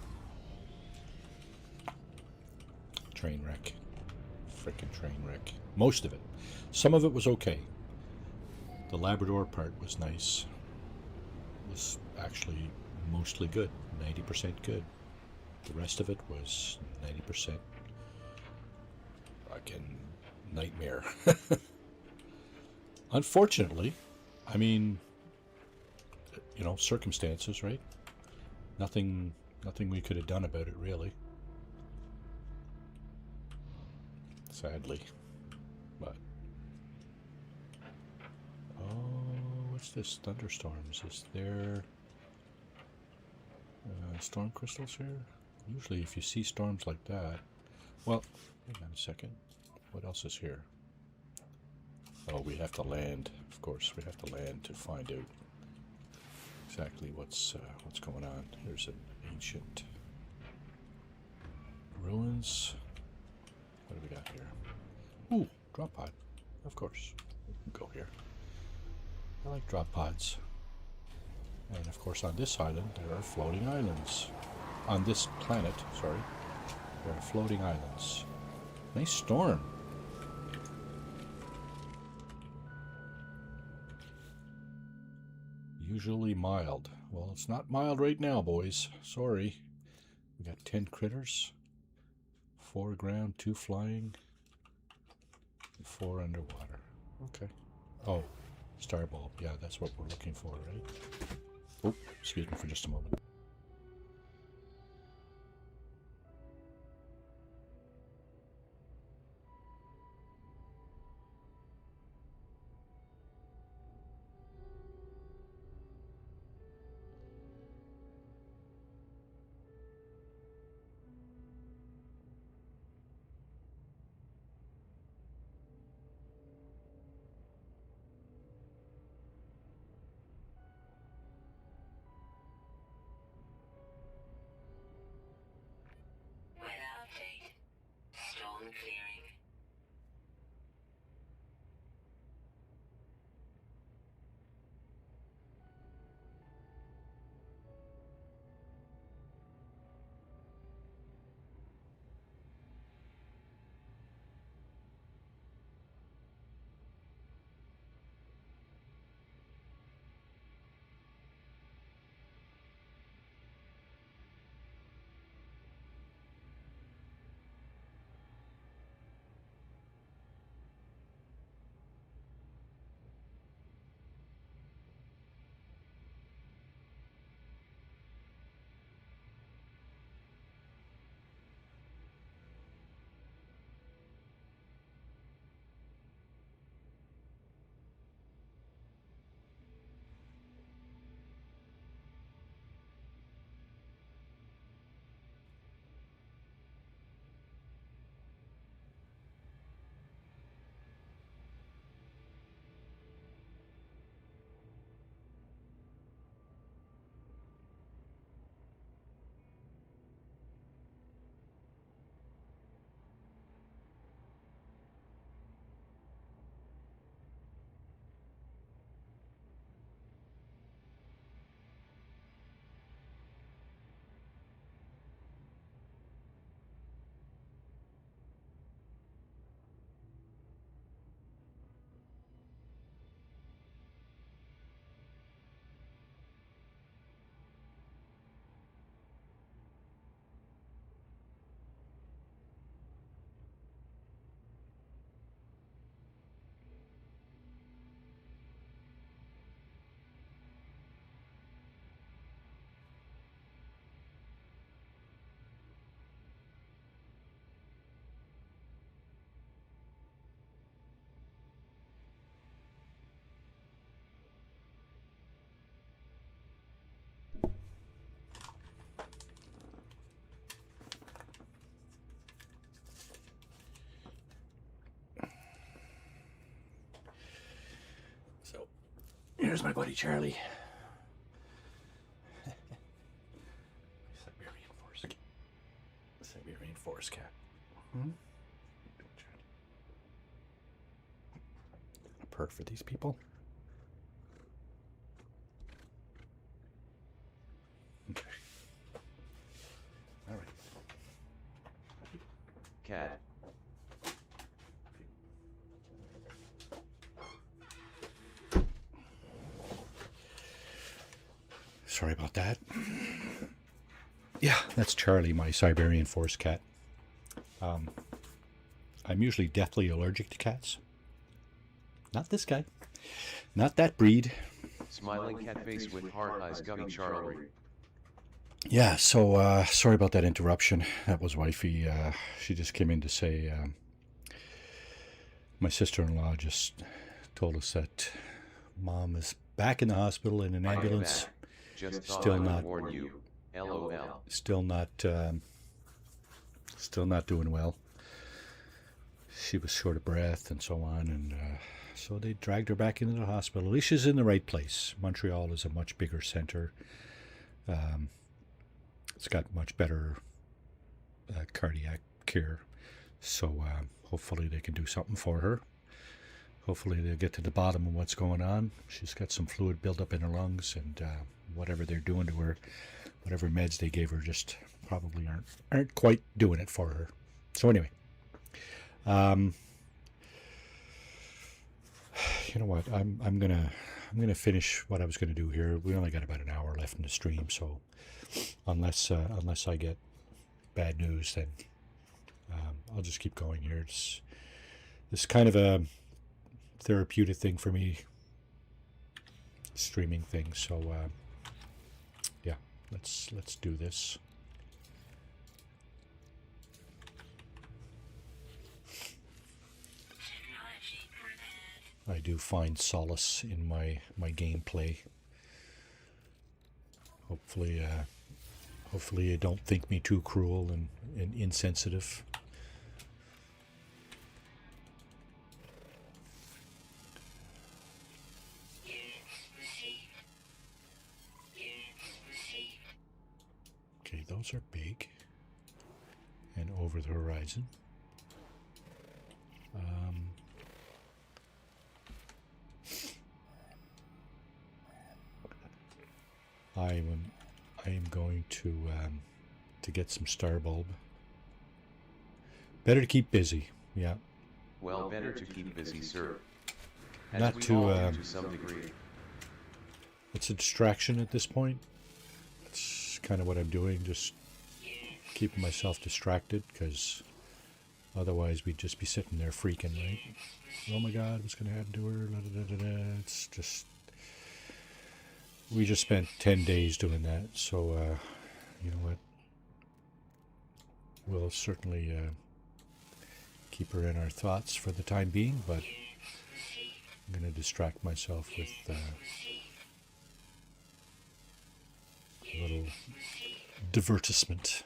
Train wreck. Frickin' train wreck. Most of it. Some of it was okay. The Labrador part was nice. It was actually mostly good. 90% good. The rest of it was 90% fucking nightmare. Unfortunately, I mean, you know, circumstances, right? Nothing we could have done about it, really. Sadly. But oh, what's this? Thunderstorms. Is there storm crystals here? Usually if you see storms like that, well, hang on a second. What else is here? Oh, we have to land. Of course, we have to land to find out exactly what's going on. Here's an ancient ruins. What do we got here? Ooh, drop pod. Of course, we can go here. I like drop pods. And of course, on this island, there are floating islands. On this planet, sorry, there are floating islands. Nice storm. Usually mild. Well, it's not mild right now, boys. Sorry. We got 10 critters. 4 ground, 2 flying, and 4 underwater. Okay. Oh, star bulb. Yeah, that's what we're looking for, right? Oh, excuse me for just a moment. here's my buddy Charlie. Siberian forest cat. A perk for these people. Okay. All right. Cat. Sorry about that. Yeah, that's Charlie, my Siberian forest cat. I'm usually deathly allergic to cats. Not this guy. Not that breed. Smiling cat face with heart eyes gubby Charlie. Yeah, so sorry about that interruption. That was wifey. She just came in to say my sister-in-law just told us that Mom is back in the hospital in an ambulance. Just Still thought I would not. warn you. LOL. Still not doing well. She was short of breath and so on, and so they dragged her back into the hospital. At least she's in the right place. Montreal is a much bigger center. It's got much better cardiac care, so hopefully they can do something for her. Hopefully they'll get to the bottom of what's going on. She's got some fluid buildup in her lungs, and whatever they're doing to her, whatever meds they gave her, just probably aren't quite doing it for her. So anyway, you know what? I'm gonna finish what I was gonna do here. We only got about an hour left in the stream, so unless I get bad news, then I'll just keep going here. It's kind of a therapeutic thing for me, streaming thing. So yeah, let's do this. I do find solace in my gameplay. Hopefully you don't think me too cruel and insensitive. Okay, those are big and over the horizon. I am going to get some star bulb. Better to keep busy, yeah. Well, better to keep busy, sir. As Not we to, all do to some degree. It's a distraction at this point. It's kind of what I'm doing, just keeping myself distracted, because otherwise we'd just be sitting there freaking, right? Oh my God, what's going to happen to her? Da, da, da, da. It's just, we just spent 10 days doing that, so you know what? We'll certainly keep her in our thoughts for the time being, but I'm going to distract myself with a little divertissement.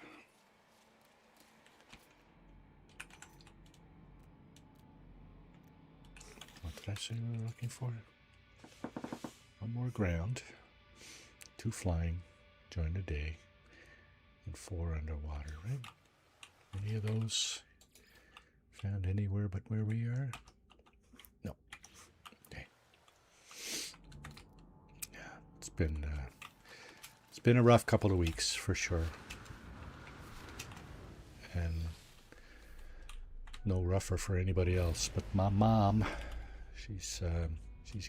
What did I say we were looking for? One more ground, 2 flying during the day, and 4 underwater, right? Any of those found anywhere but where we are? No. Okay. Yeah, it's been a rough couple of weeks for sure, and no rougher for anybody else. But my mom, she's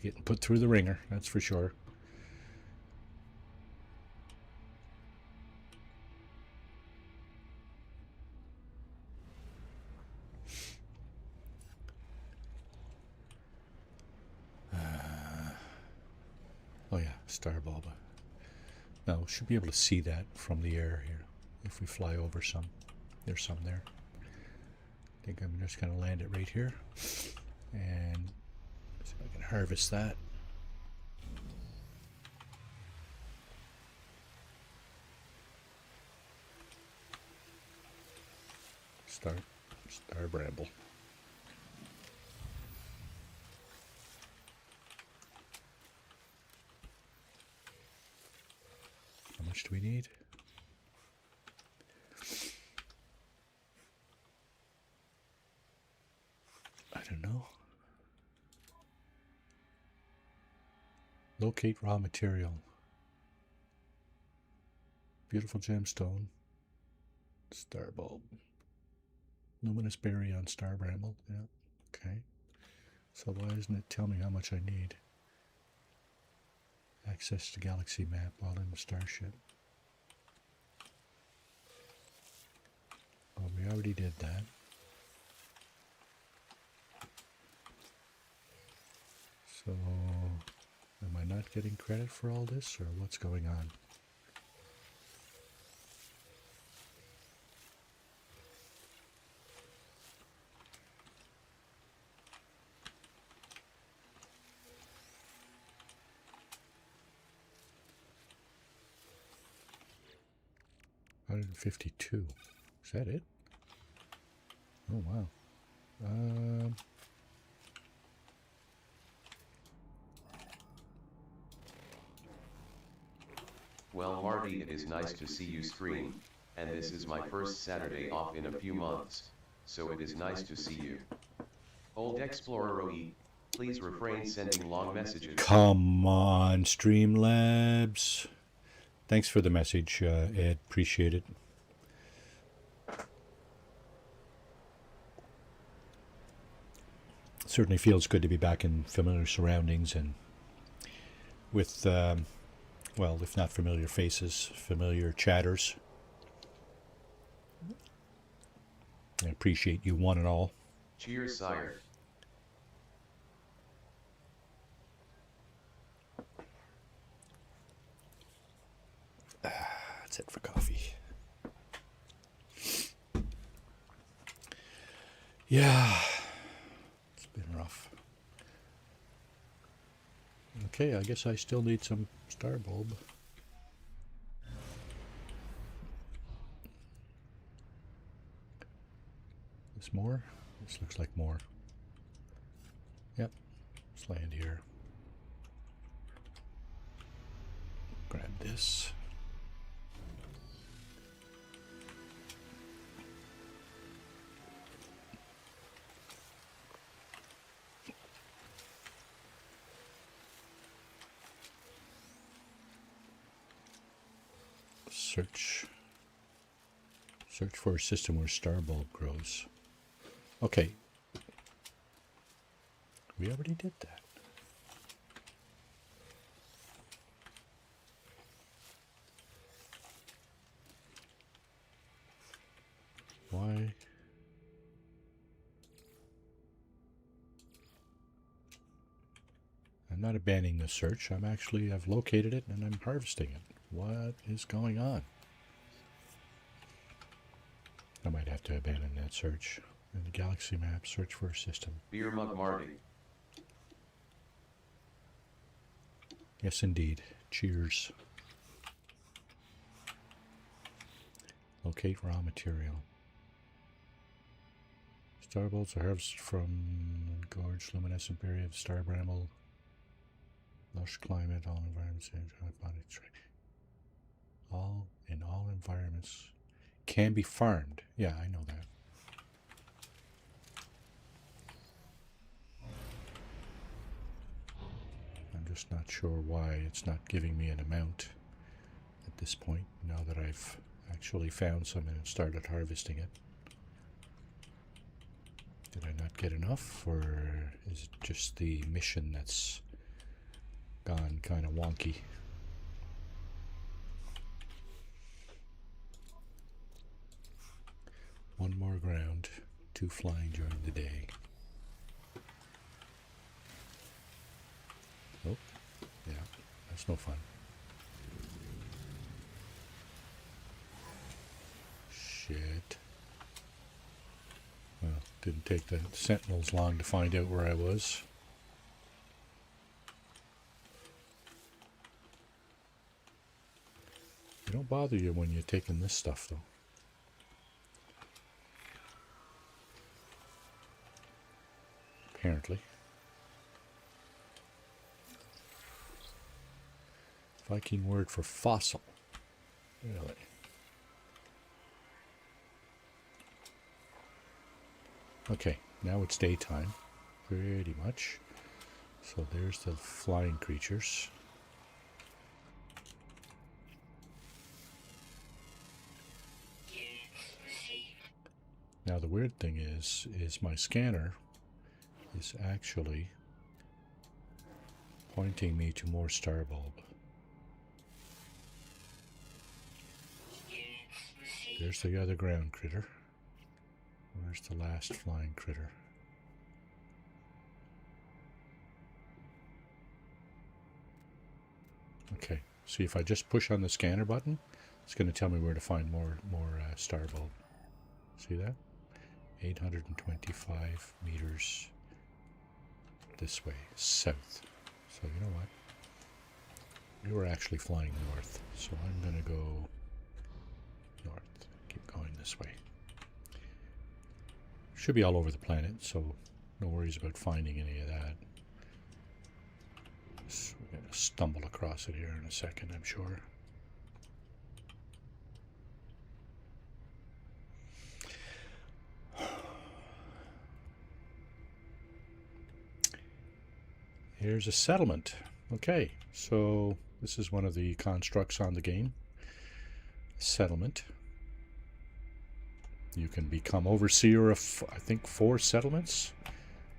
getting put through the ringer. That's for sure. Oh yeah, star bulb. Now, we should be able to see that from the air here. If we fly over some, there's some there. I think I'm just going to land it right here. And see if I can harvest that. Star bramble. much do we need? I don't know. Locate raw material. Beautiful gemstone. Star bulb. Luminous berry on star bramble. Yeah. Okay. So why doesn't it tell me how much I need? Access to galaxy map while in the starship. Well, we already did that. So, am I not getting credit for all this, or what's going on? $152. Is that it? Oh wow. Well, Marty, it is nice to see you stream, and this is my first Saturday off in a few months, so it is nice to see you. Old Explorer OE, please refrain sending long messages. Come on, Streamlabs. Thanks for the message, Ed. Appreciate it. Certainly feels good to be back in familiar surroundings and with, well, if not familiar faces, familiar chatters. I appreciate you one and all. Cheers, sire. That's it for coffee. Yeah, it's been rough. Okay, I guess I still need some star bulb. This more? This looks like more. Yep, let's land here. Grab this. Search for a system where star bulb grows. Okay. We already did that. Why? I'm not abandoning the search. I've located it and I'm harvesting it. What is going on? I might have to abandon that search. In the galaxy map, search for a system. Beer mug Marty. Yes, indeed. Cheers. Locate raw material. Star bolts are harvested from gorge, luminescent berry of star bramble. Lush climate, all environments, all in all environments can be farmed. Yeah, I know that. I'm just not sure why it's not giving me an amount at this point, now that I've actually found some and started harvesting it. Did I not get enough, or is it just the mission that's gone kind of wonky? One more ground, 2 flying during the day. Oh, yeah, that's no fun. Shit. Well, didn't take the sentinels long to find out where I was. They don't bother you when you're taking this stuff, though. Apparently. Viking word for fossil. Really? Okay, now it's daytime, pretty much. So there's the flying creatures. Now the weird thing is my scanner is actually pointing me to more starbulb. There's the other ground critter. Where's the last flying critter? Okay, see if I just push on the scanner button, it's going to tell me where to find more starbulb. See that? 825 meters this way, south. So you know what? We were actually flying north, so I'm going to go north. Keep going this way. Should be all over the planet, so no worries about finding any of that. So we're going to stumble across it here in a second, I'm sure. Here's a settlement. Okay, so this is one of the constructs on the game. Settlement. You can become overseer of, I think, 4 settlements.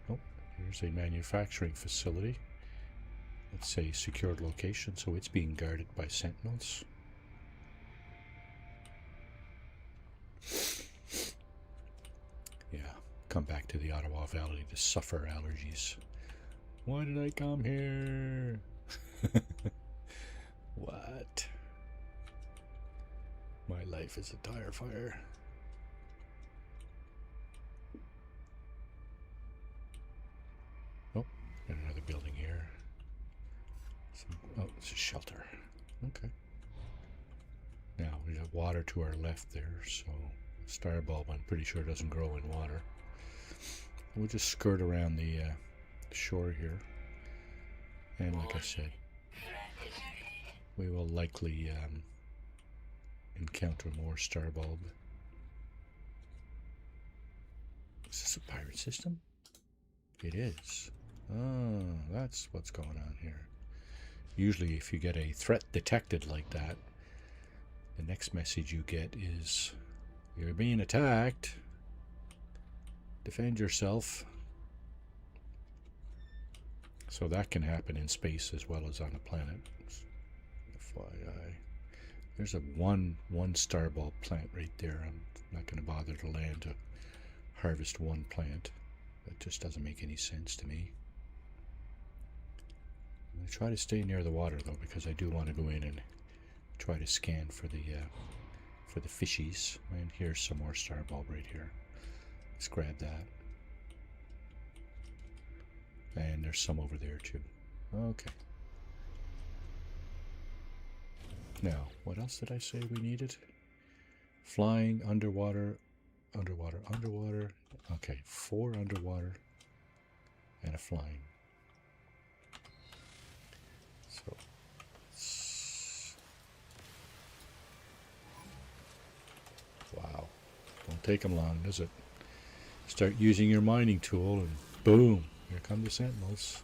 Oh, here's a manufacturing facility. It's a secured location, so it's being guarded by sentinels. Yeah, come back to the Ottawa Valley to suffer allergies. Why did I come here? What? My life is a tire fire. Oh, got another building here. Oh, it's a shelter. Okay. Now we have water to our left there, so starbulb I'm pretty sure doesn't grow in water. We'll just skirt around the shore here, and like I said, we will likely encounter more starbulb. Is this a pirate system? It is. Oh, that's what's going on here. Usually if you get a threat detected like that, the next message you get is, you're being attacked. Defend yourself. So that can happen in space as well as on a planet. FYI. There's a one starbulb plant right there. I'm not going to bother to land to harvest one plant. That just doesn't make any sense to me. I'm going to try to stay near the water though, because I do want to go in and try to scan for the fishies. And here's some more starbulb right here. Let's grab that. And there's some over there too. Okay. Now, what else did I say we needed? Flying, underwater, underwater, underwater. Okay, 4 underwater and a flying. So, wow. Don't take them long, does it? Start using your mining tool and boom, here come the sentinels.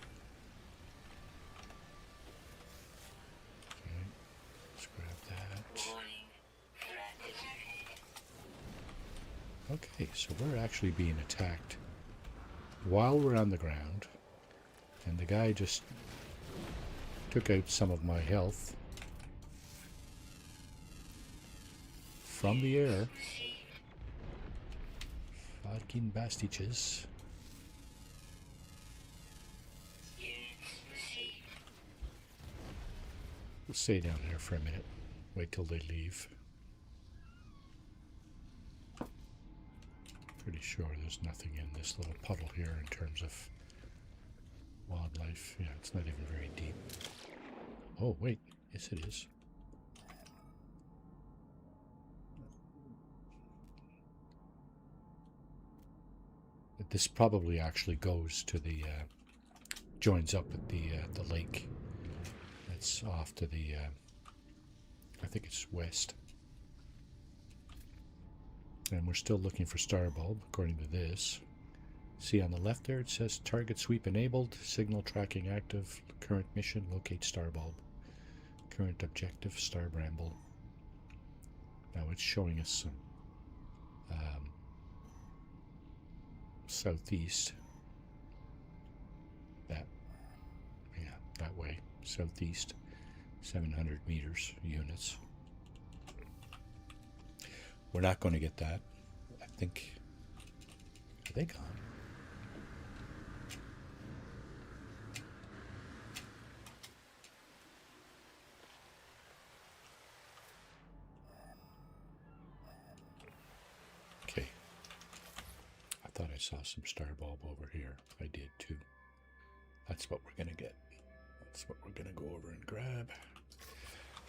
Okay, let's grab that. Okay, so we're actually being attacked while we're on the ground, and the guy just took out some of my health from the air. Fucking bastiches. We'll stay down there for a minute. Wait till they leave. Pretty sure there's nothing in this little puddle here in terms of wildlife. Yeah, it's not even very deep. Oh, wait. Yes, it is. This probably actually goes to the, joins up with the lake. That's off to the, I think it's west. And we're still looking for Starbulb, according to this. See on the left there, it says target sweep enabled, signal tracking active, current mission, locate Starbulb. Current objective, Star Bramble. Now it's showing us some southeast. That way, southeast, 700 meters units. We're not going to get that. I think. Are they gone? Okay. I thought I saw some Starbulb over here. I did too. That's what we're going to get. That's what we're going to go over and grab.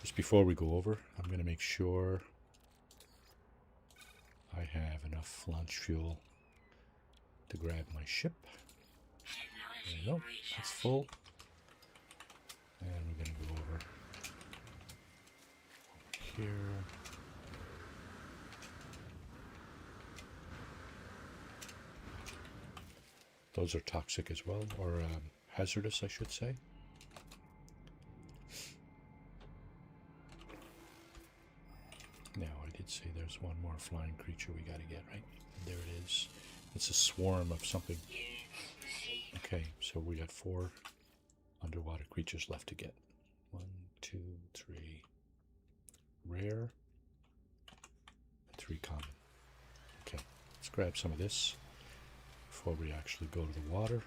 Just before we go over, I'm going to make sure I have enough launch fuel to grab my ship. There we go. It's full. And we're going to go over here. Those are toxic as well, or hazardous, I should say. Now, I did say there's one more flying creature we got to get, right? And there it is. It's a swarm of something. Okay, so we got 4 underwater creatures left to get. 1, 2, 3 rare, and 3 common. Okay, let's grab some of this before we actually go to the water.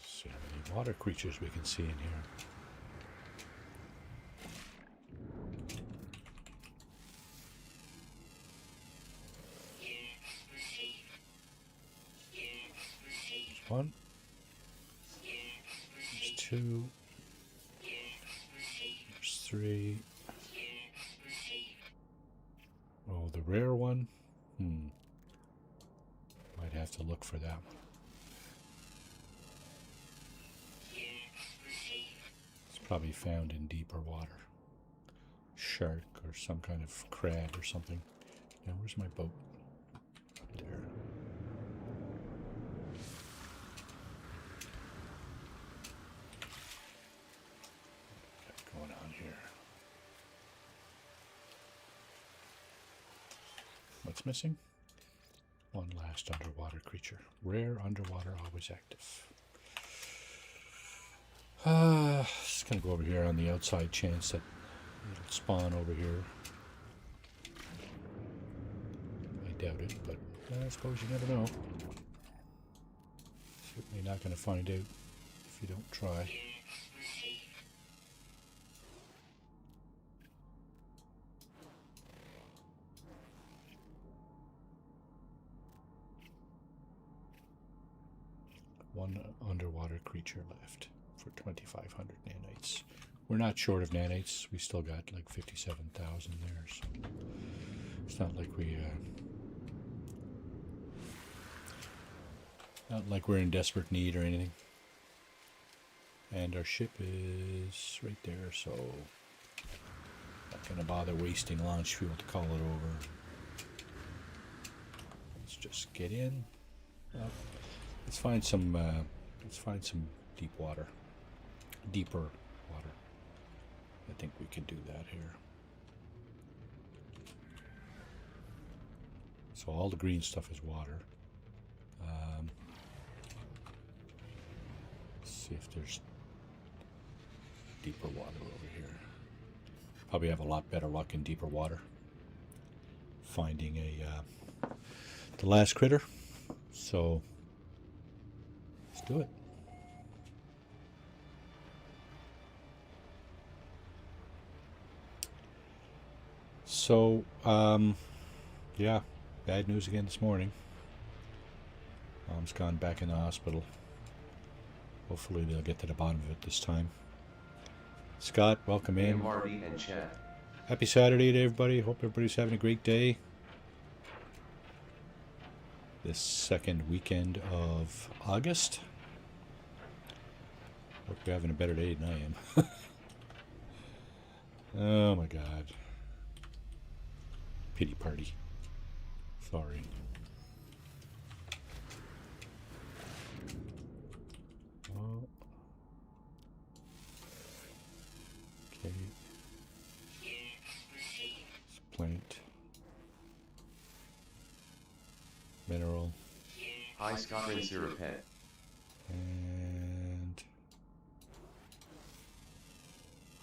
See how many water creatures we can see in here. There's 1. There's 2. There's 3. Oh, the rare one? Might have to look for that one. It's probably found in deeper water. Shark or some kind of crab or something. Now, where's my boat? There. What's going on here? What's missing? One last underwater creature. Rare underwater, always active. Just gonna go over here on the outside chance that it'll spawn over here. I doubt it, but I suppose you never know. Certainly not gonna find out if you don't try. One underwater creature left for 2,500 nanites. We're not short of nanites. We still got like 57,000 there, so it's not like we're in desperate need or anything. And our ship is right there, so not gonna bother wasting launch fuel to call it over. Let's just get in. Let's find some deeper water. I think we can do that here. So all the green stuff is water. Let's see if there's deeper water over here. probably have a lot better luck in deeper water finding the last critter. So let's do it. So, yeah, bad news again this morning. Mom's gone back in the hospital. Hopefully they'll get to the bottom of it this time. Scott, welcome Hey, in. Marty and Chad. Happy Saturday to everybody. Hope everybody's having a great day. This second weekend of August. Hope you're having a better day than I am. Oh my God. Pity party. Sorry. Oh. Okay. Plant. Mineral. Hi Scott and Sirapet. And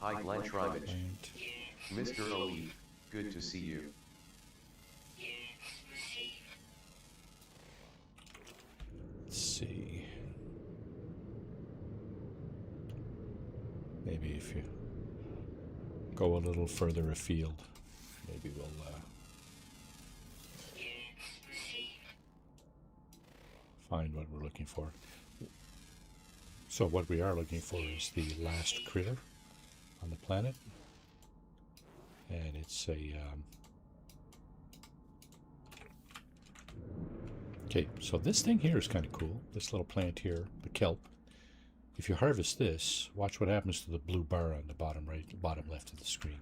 Hi Glenn Shrimage. plant. Mr. OE, good to see you. Let's see. Maybe if you go a little further afield, maybe we'll find what we're looking for. So what we are looking for is the last critter on the planet, and it's a okay, so this thing here is kind of cool, this little plant here, the kelp. If you harvest this, watch what happens to the blue bar on the bottom right, bottom left of the screen.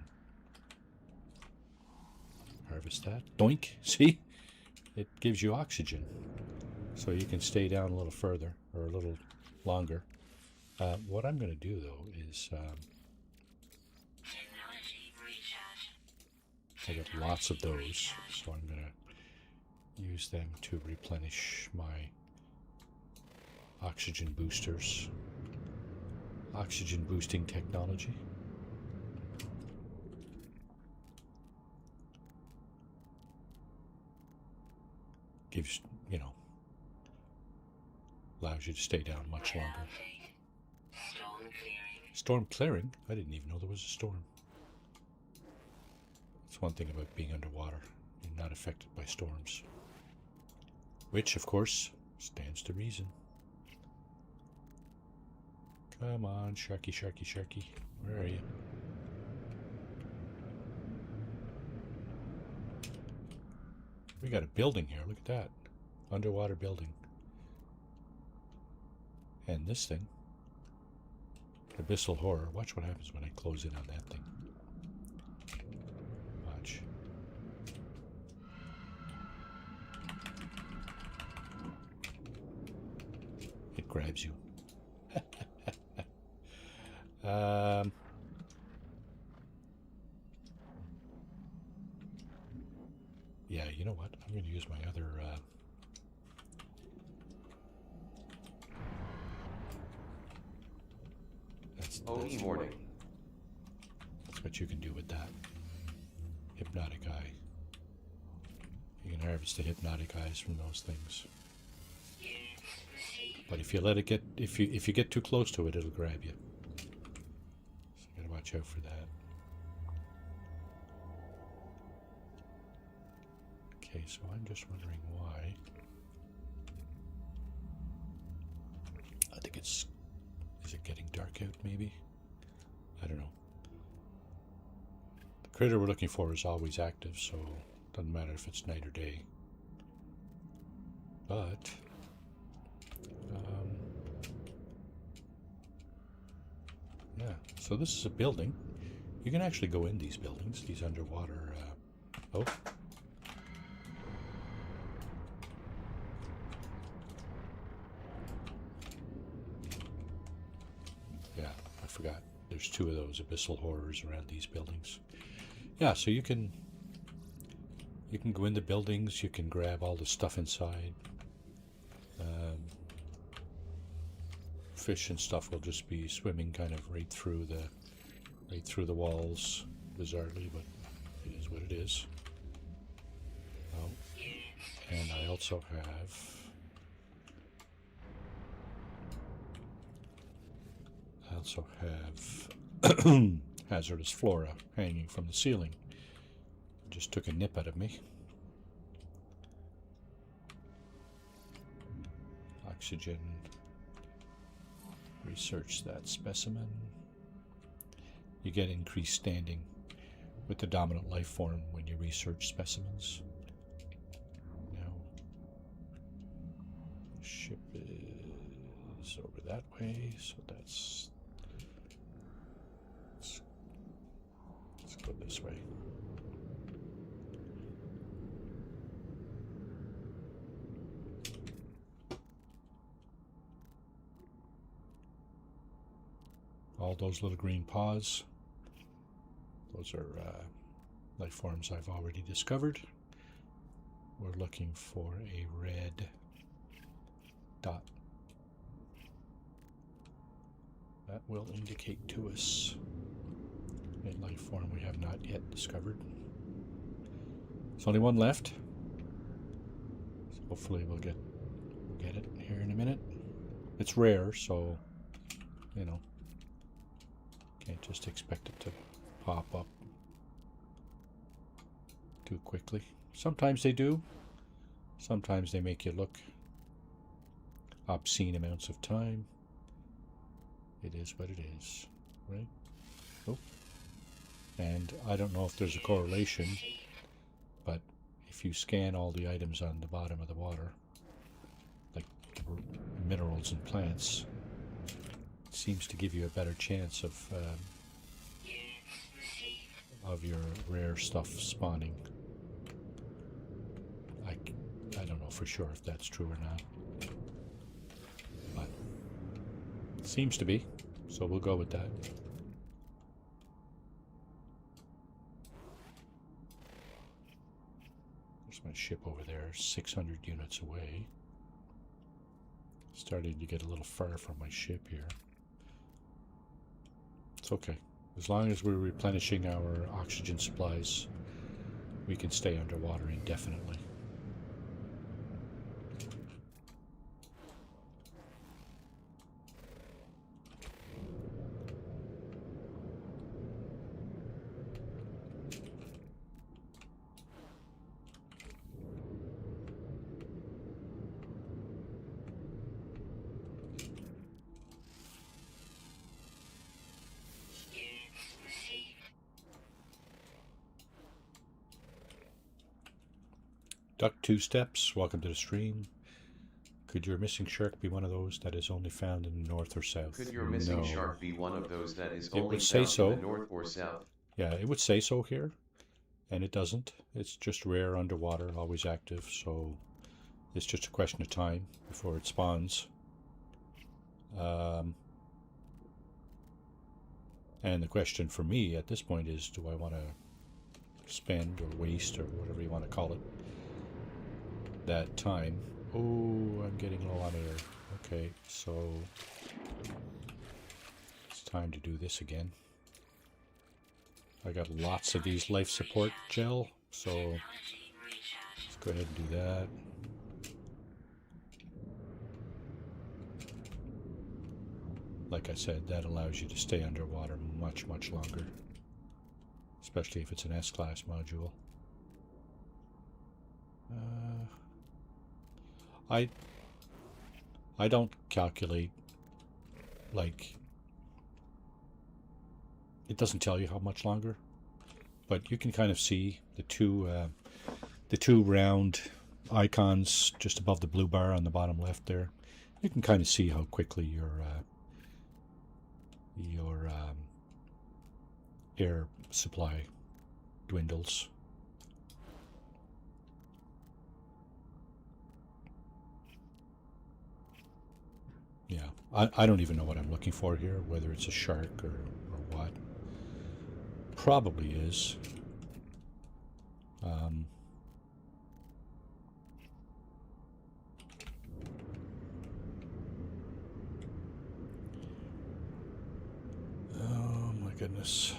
Harvest that. Doink! See? It gives you oxygen. So you can stay down a little further, or a little longer. What I'm going to do, though, is I got lots of those, so I'm going to use them to replenish my oxygen boosters. Oxygen boosting technology. Gives, allows you to stay down much longer. Storm clearing? I didn't even know there was a storm. That's one thing about being underwater. You're not affected by storms. Which, of course, stands to reason. Come on, Sharky, Sharky, Sharky. Where are you? We got a building here. Look at that. Underwater building. And this thing. Abyssal horror. Watch what happens when I close in on that thing. Watch. It grabs you. Yeah, you know what? I'm going to use my other OE morning. That's what you can do with that. Hypnotic eye. You can harvest the hypnotic eyes from those things. But if you let it get, if you get too close to it, it'll grab you. So you gotta watch out for that. Okay, so I'm just wondering why. I think it's, is it getting dark out maybe? I don't know. The critter we're looking for is always active, so it doesn't matter if it's night or day. But yeah, so this is a building. You can actually go in these buildings, these underwater. Oh. Yeah, I forgot. There's two of those abyssal horrors around these buildings. Yeah, so you can go in the buildings. You can grab all the stuff inside. Fish and stuff will just be swimming kind of right through the walls. bizarrely, but it is what it is. Oh, and I also have hazardous flora hanging from the ceiling. It just took a nip out of me. Oxygen. Research that specimen. You get increased standing with the dominant life form when you research specimens. Now, ship is over that way, so let's go this way. All those little green paws, those are life forms I've already discovered. We're looking for a red dot. That will indicate to us a life form we have not yet discovered. There's only one left. So hopefully we'll get it here in a minute. It's rare, so you know, can't just expect it to pop up too quickly. Sometimes they do. Sometimes they make you look obscene amounts of time. It is what it is, right? Oh. And I don't know if there's a correlation, but if you scan all the items on the bottom of the water, like minerals and plants, it seems to give you a better chance of your rare stuff spawning. I don't know for sure if that's true or not, but it seems to be, so we'll go with that. There's my ship over there, 600 units away. Starting to get a little far from my ship here. It's okay. As long as we're replenishing our oxygen supplies, we can stay underwater indefinitely. Duck 2 steps, welcome to the stream. Could your missing shark be one of those that is only found in the north or south? Could your missing shark be one of those that is It only would say found so. in the north or south? Yeah, it would say so here, and it doesn't. It's just rare underwater, always active, so it's just a question of time before it spawns. And the question for me at this point is, do I want to spend or waste or whatever you want to call it that time? Oh, I'm getting low on air. Okay, so it's time to do this again. I got lots of these life support gel, so let's go ahead and do that. Like I said, that allows you to stay underwater much, much longer, especially if it's an S-class module. I don't calculate, like, it doesn't tell you how much longer, but you can kind of see the two round icons just above the blue bar on the bottom left there. You can kind of see how quickly your air supply dwindles. Yeah, I don't even know what I'm looking for here, whether it's a shark or what. Probably is. Oh my goodness.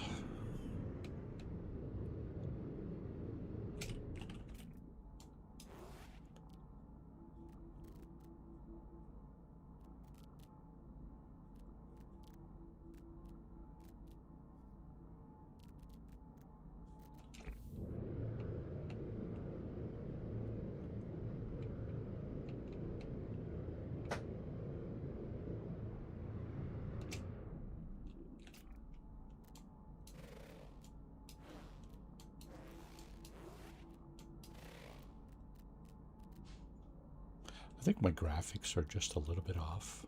I think my graphics are just a little bit off.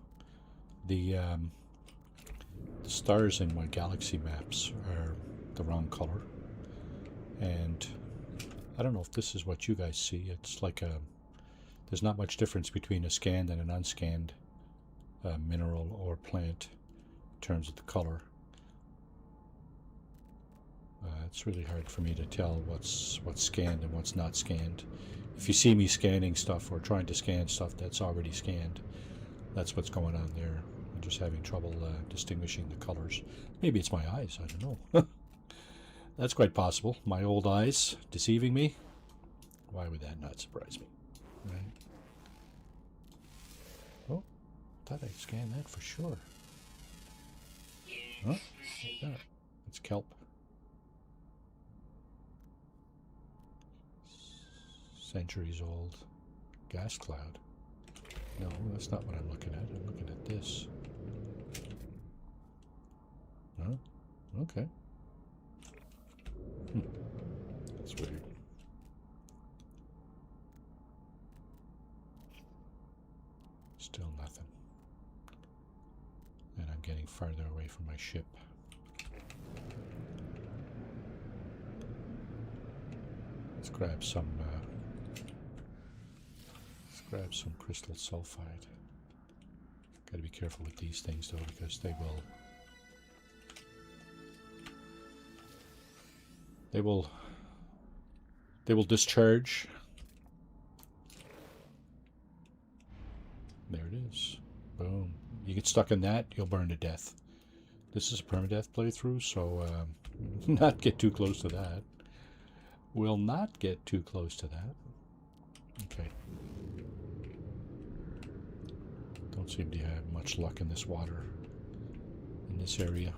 The stars in my galaxy maps are the wrong color, and I don't know if this is what you guys see. It's like there's not much difference between a scanned and an unscanned mineral or plant in terms of the color. It's really hard for me to tell what's scanned and what's not scanned. If you see me scanning stuff or trying to scan stuff that's already scanned, that's what's going on there. I'm just having trouble distinguishing the colors. Maybe it's my eyes, I don't know. That's quite possible. My old eyes deceiving me. Why would that not surprise me? Right? Oh, thought I'd scan that for sure. Huh? Yeah, it's kelp. Centuries old gas cloud. No, that's not what I'm looking at. I'm looking at this. Huh? Okay. That's weird. Still nothing. And I'm getting farther away from my ship. Let's grab some crystal sulfide. Got to be careful with these things though, because they will discharge. There it is. Boom. You get stuck in that, you'll burn to death. This is a permadeath playthrough, so not get too close to that. Will not get too close to that. Okay. Don't seem to have much luck in this water, in this area.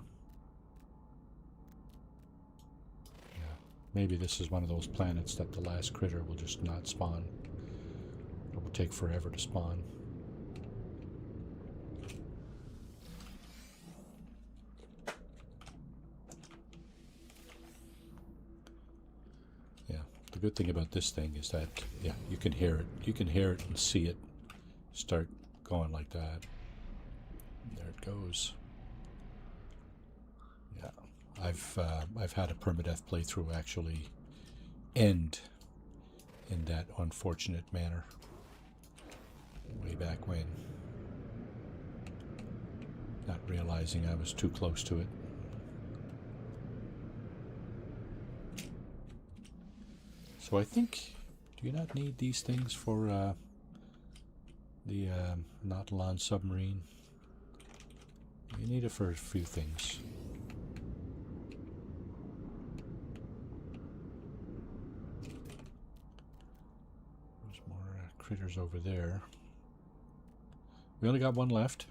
Yeah, maybe this is one of those planets that the last critter will just not spawn. It will take forever to spawn. Yeah, the good thing about this thing is that, yeah, you can hear it. You can hear it and see it start going like that. There it goes. Yeah, I've had a permadeath playthrough actually end in that unfortunate manner way back when, not realizing I was too close to it. So I think, do you not need these things for the Nautilon submarine? You need it for a few things. There's more critters over there. We only got one left.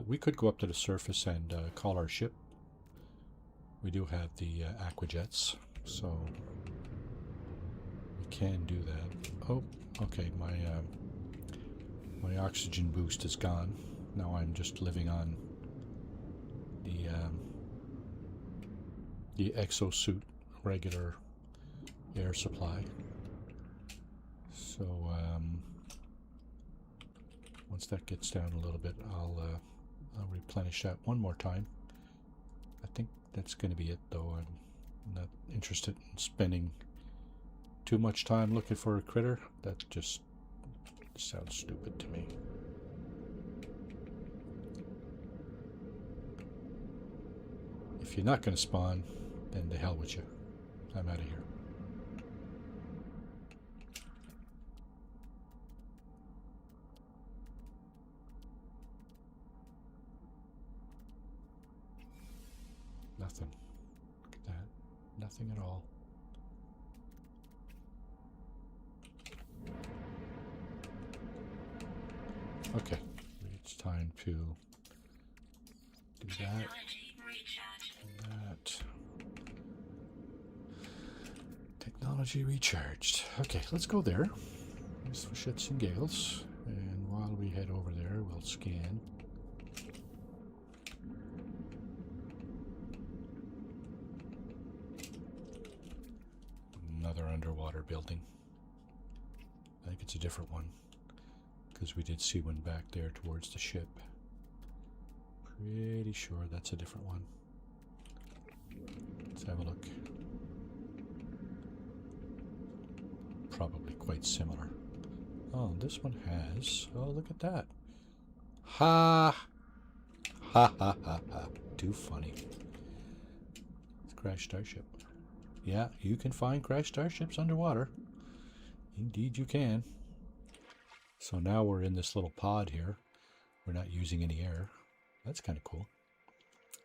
We could go up to the surface and call our ship. We do have the aquajets, so we can do that. Oh, okay, my oxygen boost is gone. Now I'm just living on the exosuit regular air supply. So once that gets down a little bit, I'll replenish that one more time. I think that's going to be it, though. I'm not interested in spending too much time looking for a critter. That just sounds stupid to me. If you're not going to spawn, then the hell with you. I'm out of here. Nothing. Look at that. Nothing at all. Okay. It's time to do that. That. Technology recharged. Okay, let's go there. Just for shits and giggles. And while we head over there, we'll scan. Another underwater building. I like it's a different one, because we did see one back there towards the ship. Pretty sure that's a different one. Let's have a look. Probably quite similar. Oh, this one has... Oh, look at that. Ha! Ha ha ha ha. Too funny. It's a crashed starship. Yeah, you can find crashed starships underwater. Indeed you can. So now we're in this little pod here. We're not using any air. That's kind of cool.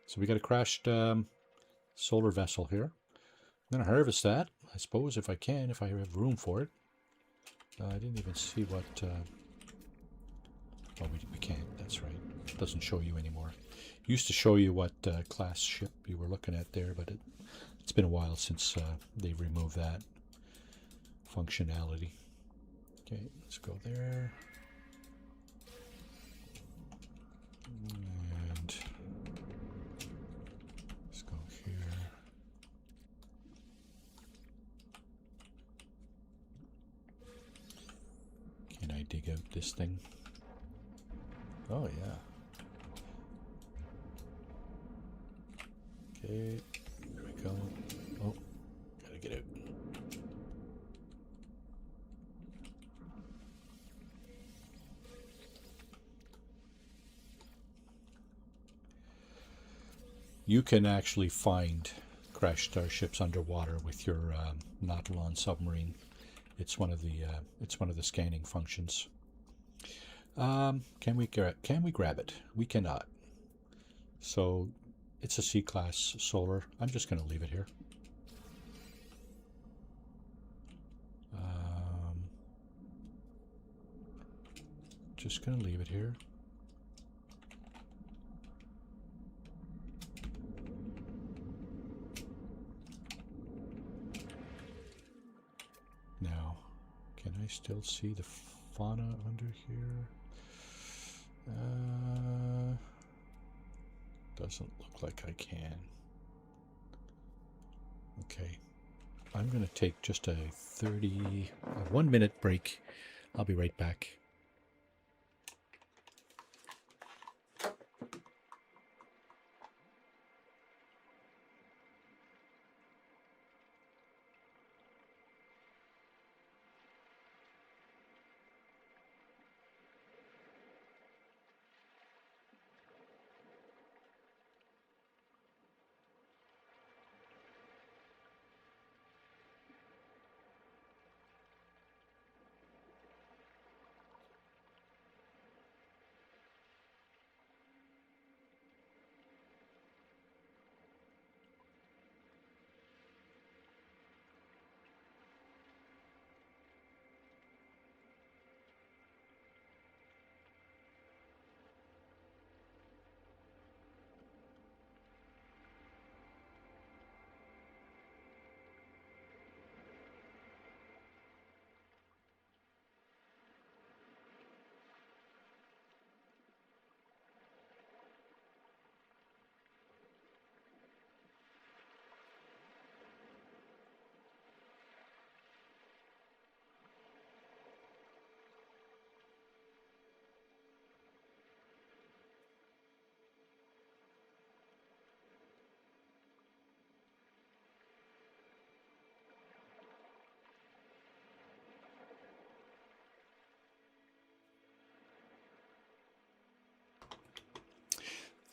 So we got a crashed solar vessel here. I'm going to harvest that, I suppose, if I can, if I have room for it. I didn't even see what... Oh, we can't, that's right. It doesn't show you anymore. It used to show you what class ship you were looking at there, but it's been a while since they've removed that functionality. Okay, let's go there. And let's go here. Can I dig out this thing? Oh, yeah. Okay, there we go. Oh, gotta get out. You can actually find crashed starships underwater with your Nautilon submarine. It's one of the scanning functions. Can we grab it? We cannot. So it's a C-class solar. I'm just going to leave it here. Just going to leave it here. Now, can I still see the fauna under here? Doesn't look like I can. Okay, I'm going to take just a 1-minute break. I'll be right back.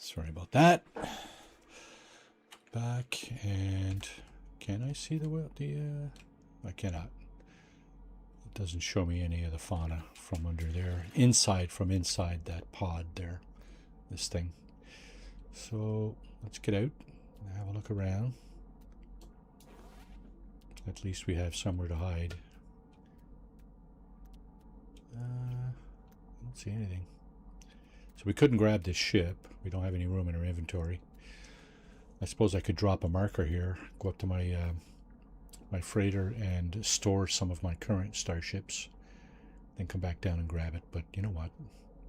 Sorry about that. Back, and can I see the I cannot. It doesn't show me any of the fauna from under there. From inside that pod there. This thing. So let's get out and have a look around. At least we have somewhere to hide. I don't see anything. So we couldn't grab this ship. We don't have any room in our inventory. I suppose I could drop a marker here, go up to my my freighter and store some of my current starships, then come back down and grab it. But you know what?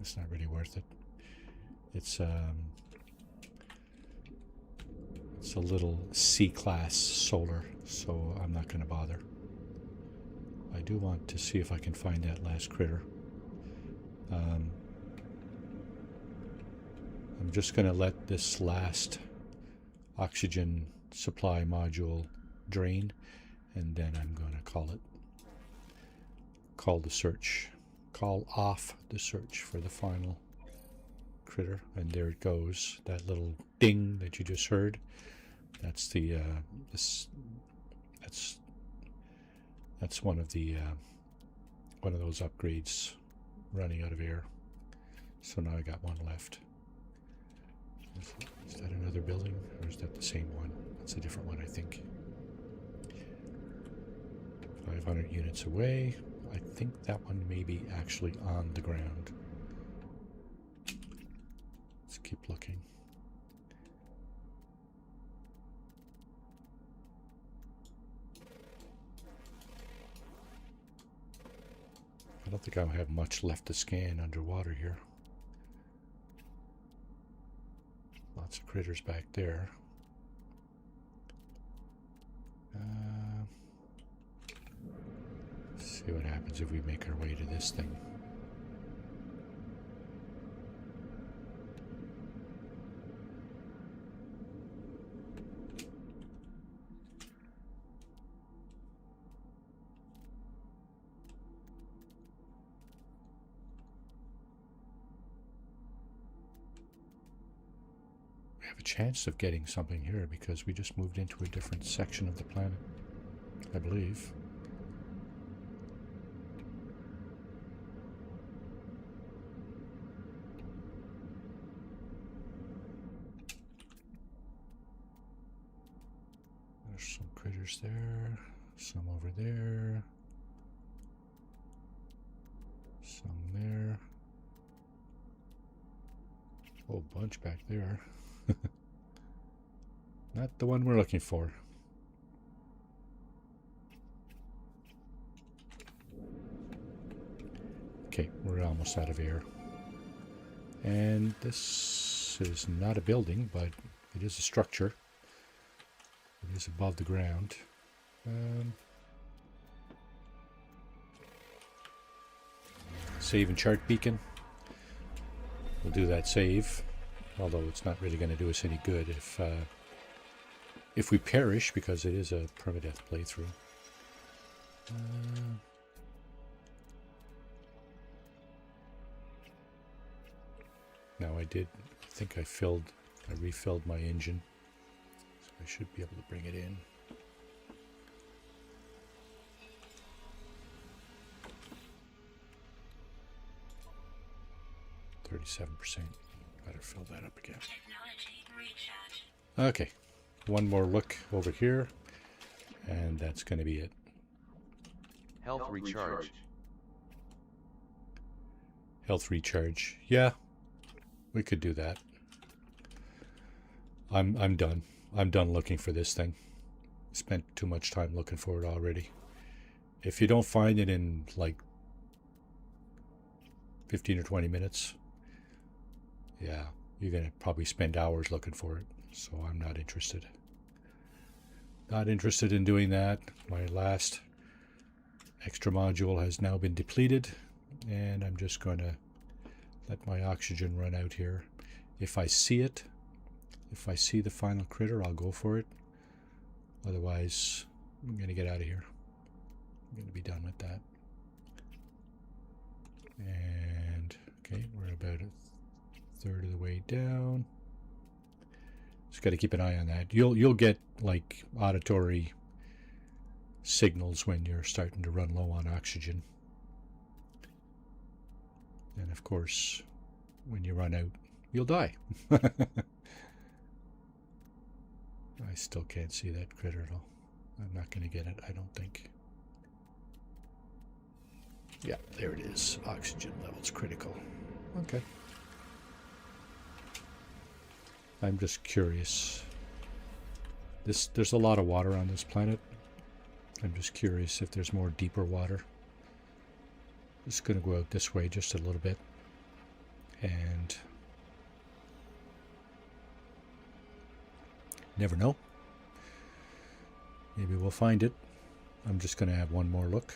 It's not really worth it. It's a little C-class solar, so I'm not going to bother. I do want to see if I can find that last critter. I'm just going to let this last oxygen supply module drain, and then I'm going to call the search, call off the search for the final critter. And there it goes, that little ding that you just heard. That's the that's one of those upgrades running out of air. So now I got one left. Is that another building, or is that the same one? That's a different one, I think. 500 units away. I think that one may be actually on the ground. Let's keep looking. I don't think I have much left to scan underwater here. Lots of critters back there. Let's see what happens if we make our way to this thing. We have a chance of getting something here because we just moved into a different section of the planet, I believe. There's some critters there, some over there, some there. Whole bunch back there. Not the one we're looking for. Okay, we're almost out of air. And this is not a building, but it is a structure. It is above the ground. Save and chart beacon. We'll do that save, although it's not really going to do us any good if we perish, because it is a permadeath playthrough. Now I think I refilled my engine, so I should be able to bring it in. %. Better fill that up again. Okay, one more look over here, and that's going to be it. Health recharge. Health recharge. Yeah, we could do that. I'm done. I'm done looking for this thing. Spent too much time looking for it already. If you don't find it in like 15 or 20 minutes, yeah, you're going to probably spend hours looking for it. So I'm not interested. Not interested in doing that. My last extra module has now been depleted, and I'm just going to let my oxygen run out here. If I see it, if I see the final critter, I'll go for it. Otherwise, I'm going to get out of here. I'm going to be done with that. And, okay, we're about a third of the way down. Just got to keep an eye on that. You'll get like auditory signals when you're starting to run low on oxygen. And of course, when you run out, you'll die. I still can't see that critter at all. I'm not going to get it, I don't think. Yeah, there it is. Oxygen levels critical. Okay. I'm just curious. There's a lot of water on this planet. I'm just curious if there's more deeper water. Just going to go out this way just a little bit. And never know. Maybe we'll find it. I'm just going to have one more look.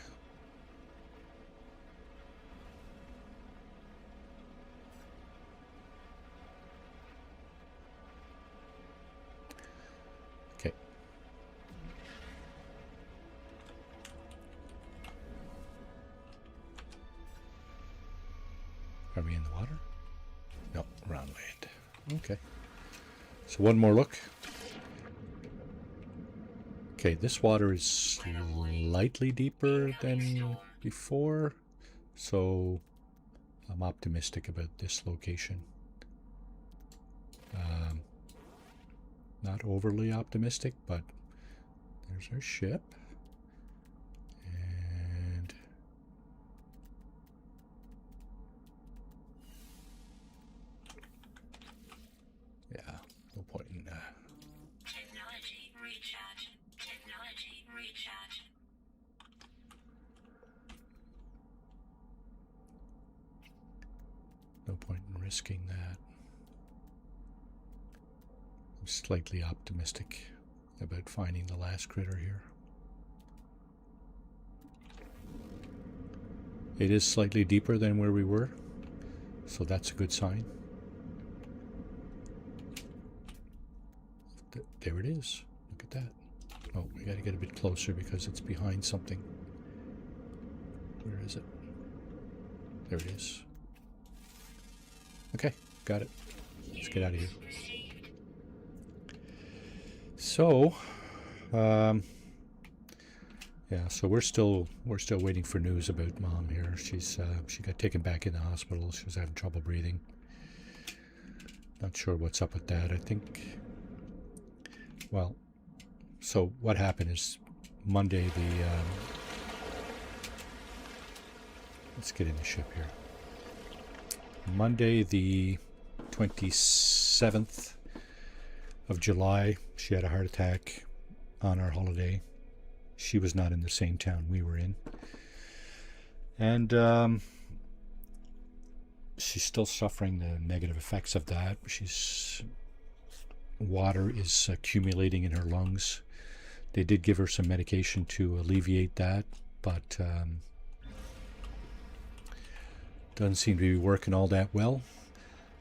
Are we in the water? No, we're on land. Okay. So one more look. Okay, this water is slightly deeper than before, so I'm optimistic about this location. Not overly optimistic, but there's our ship. And yeah, no point in Technology recharge. Technology recharge. no point in risking that. I'm slightly optimistic about finding the last critter here. It is slightly deeper than where we were, so that's a good sign. There it is. Look at that. Oh, we got to get a bit closer because it's behind something. Where is it? There it is. Okay, got it. Let's get out of here. So, yeah, so we're still waiting for news about Mom here. She got taken back in the hospital. She was having trouble breathing. Not sure what's up with that. I think, well, so what happened is Monday let's get in the ship here. Monday the 27th of July, she had a heart attack on our holiday. She was not in the same town we were in. And she's still suffering the negative effects of that. Water is accumulating in her lungs. They did give her some medication to alleviate that, but doesn't seem to be working all that well.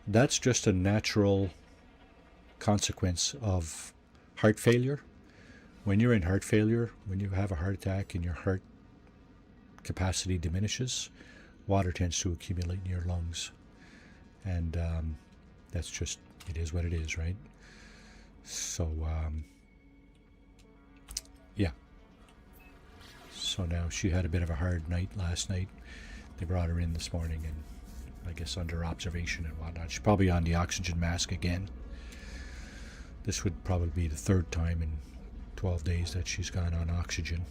That's just a natural consequence of heart failure. When you're in heart failure, when you have a heart attack and your heart capacity diminishes, water tends to accumulate in your lungs. And that's just, it is what it is, right? So, yeah. So now she had a bit of a hard night last night. They brought her in this morning and I guess under observation and whatnot. She's probably on the oxygen mask again. This would probably be the third time in 12 days that she's gone on oxygen.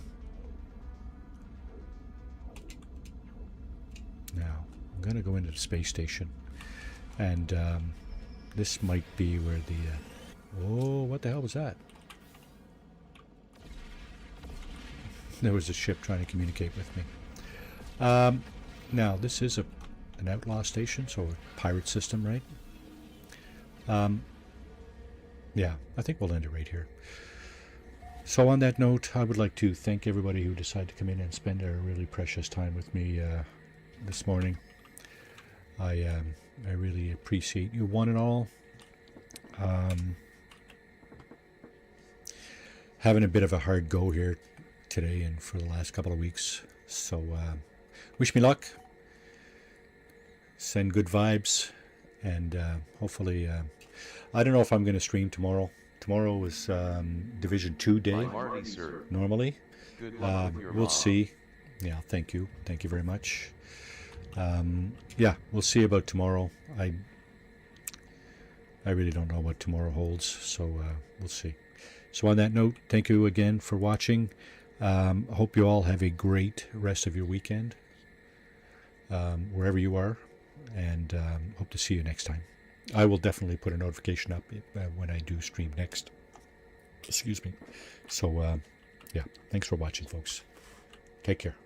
Now, I'm going to go into the space station. And this might be where the... oh, what the hell was that? There was a ship trying to communicate with me. Now, this is an outlaw station, so a pirate system, right? Yeah, I think we'll end it right here. So on that note, I would like to thank everybody who decided to come in and spend their really precious time with me this morning. I really appreciate you one and all. Having a bit of a hard go here today and for the last couple of weeks. So wish me luck. Send good vibes. And hopefully, I don't know if I'm going to stream tomorrow. Tomorrow is Division 2 day, Marty, sir. normally. Good luck with your We'll mom. see. Yeah, thank you. Thank you very much. Yeah, we'll see about tomorrow. I really don't know what tomorrow holds, so we'll see. So on that note, thank you again for watching. I hope you all have a great rest of your weekend, wherever you are, and hope to see you next time. I will definitely put a notification up when I do stream next. Excuse me. So, yeah, thanks for watching, folks. Take care.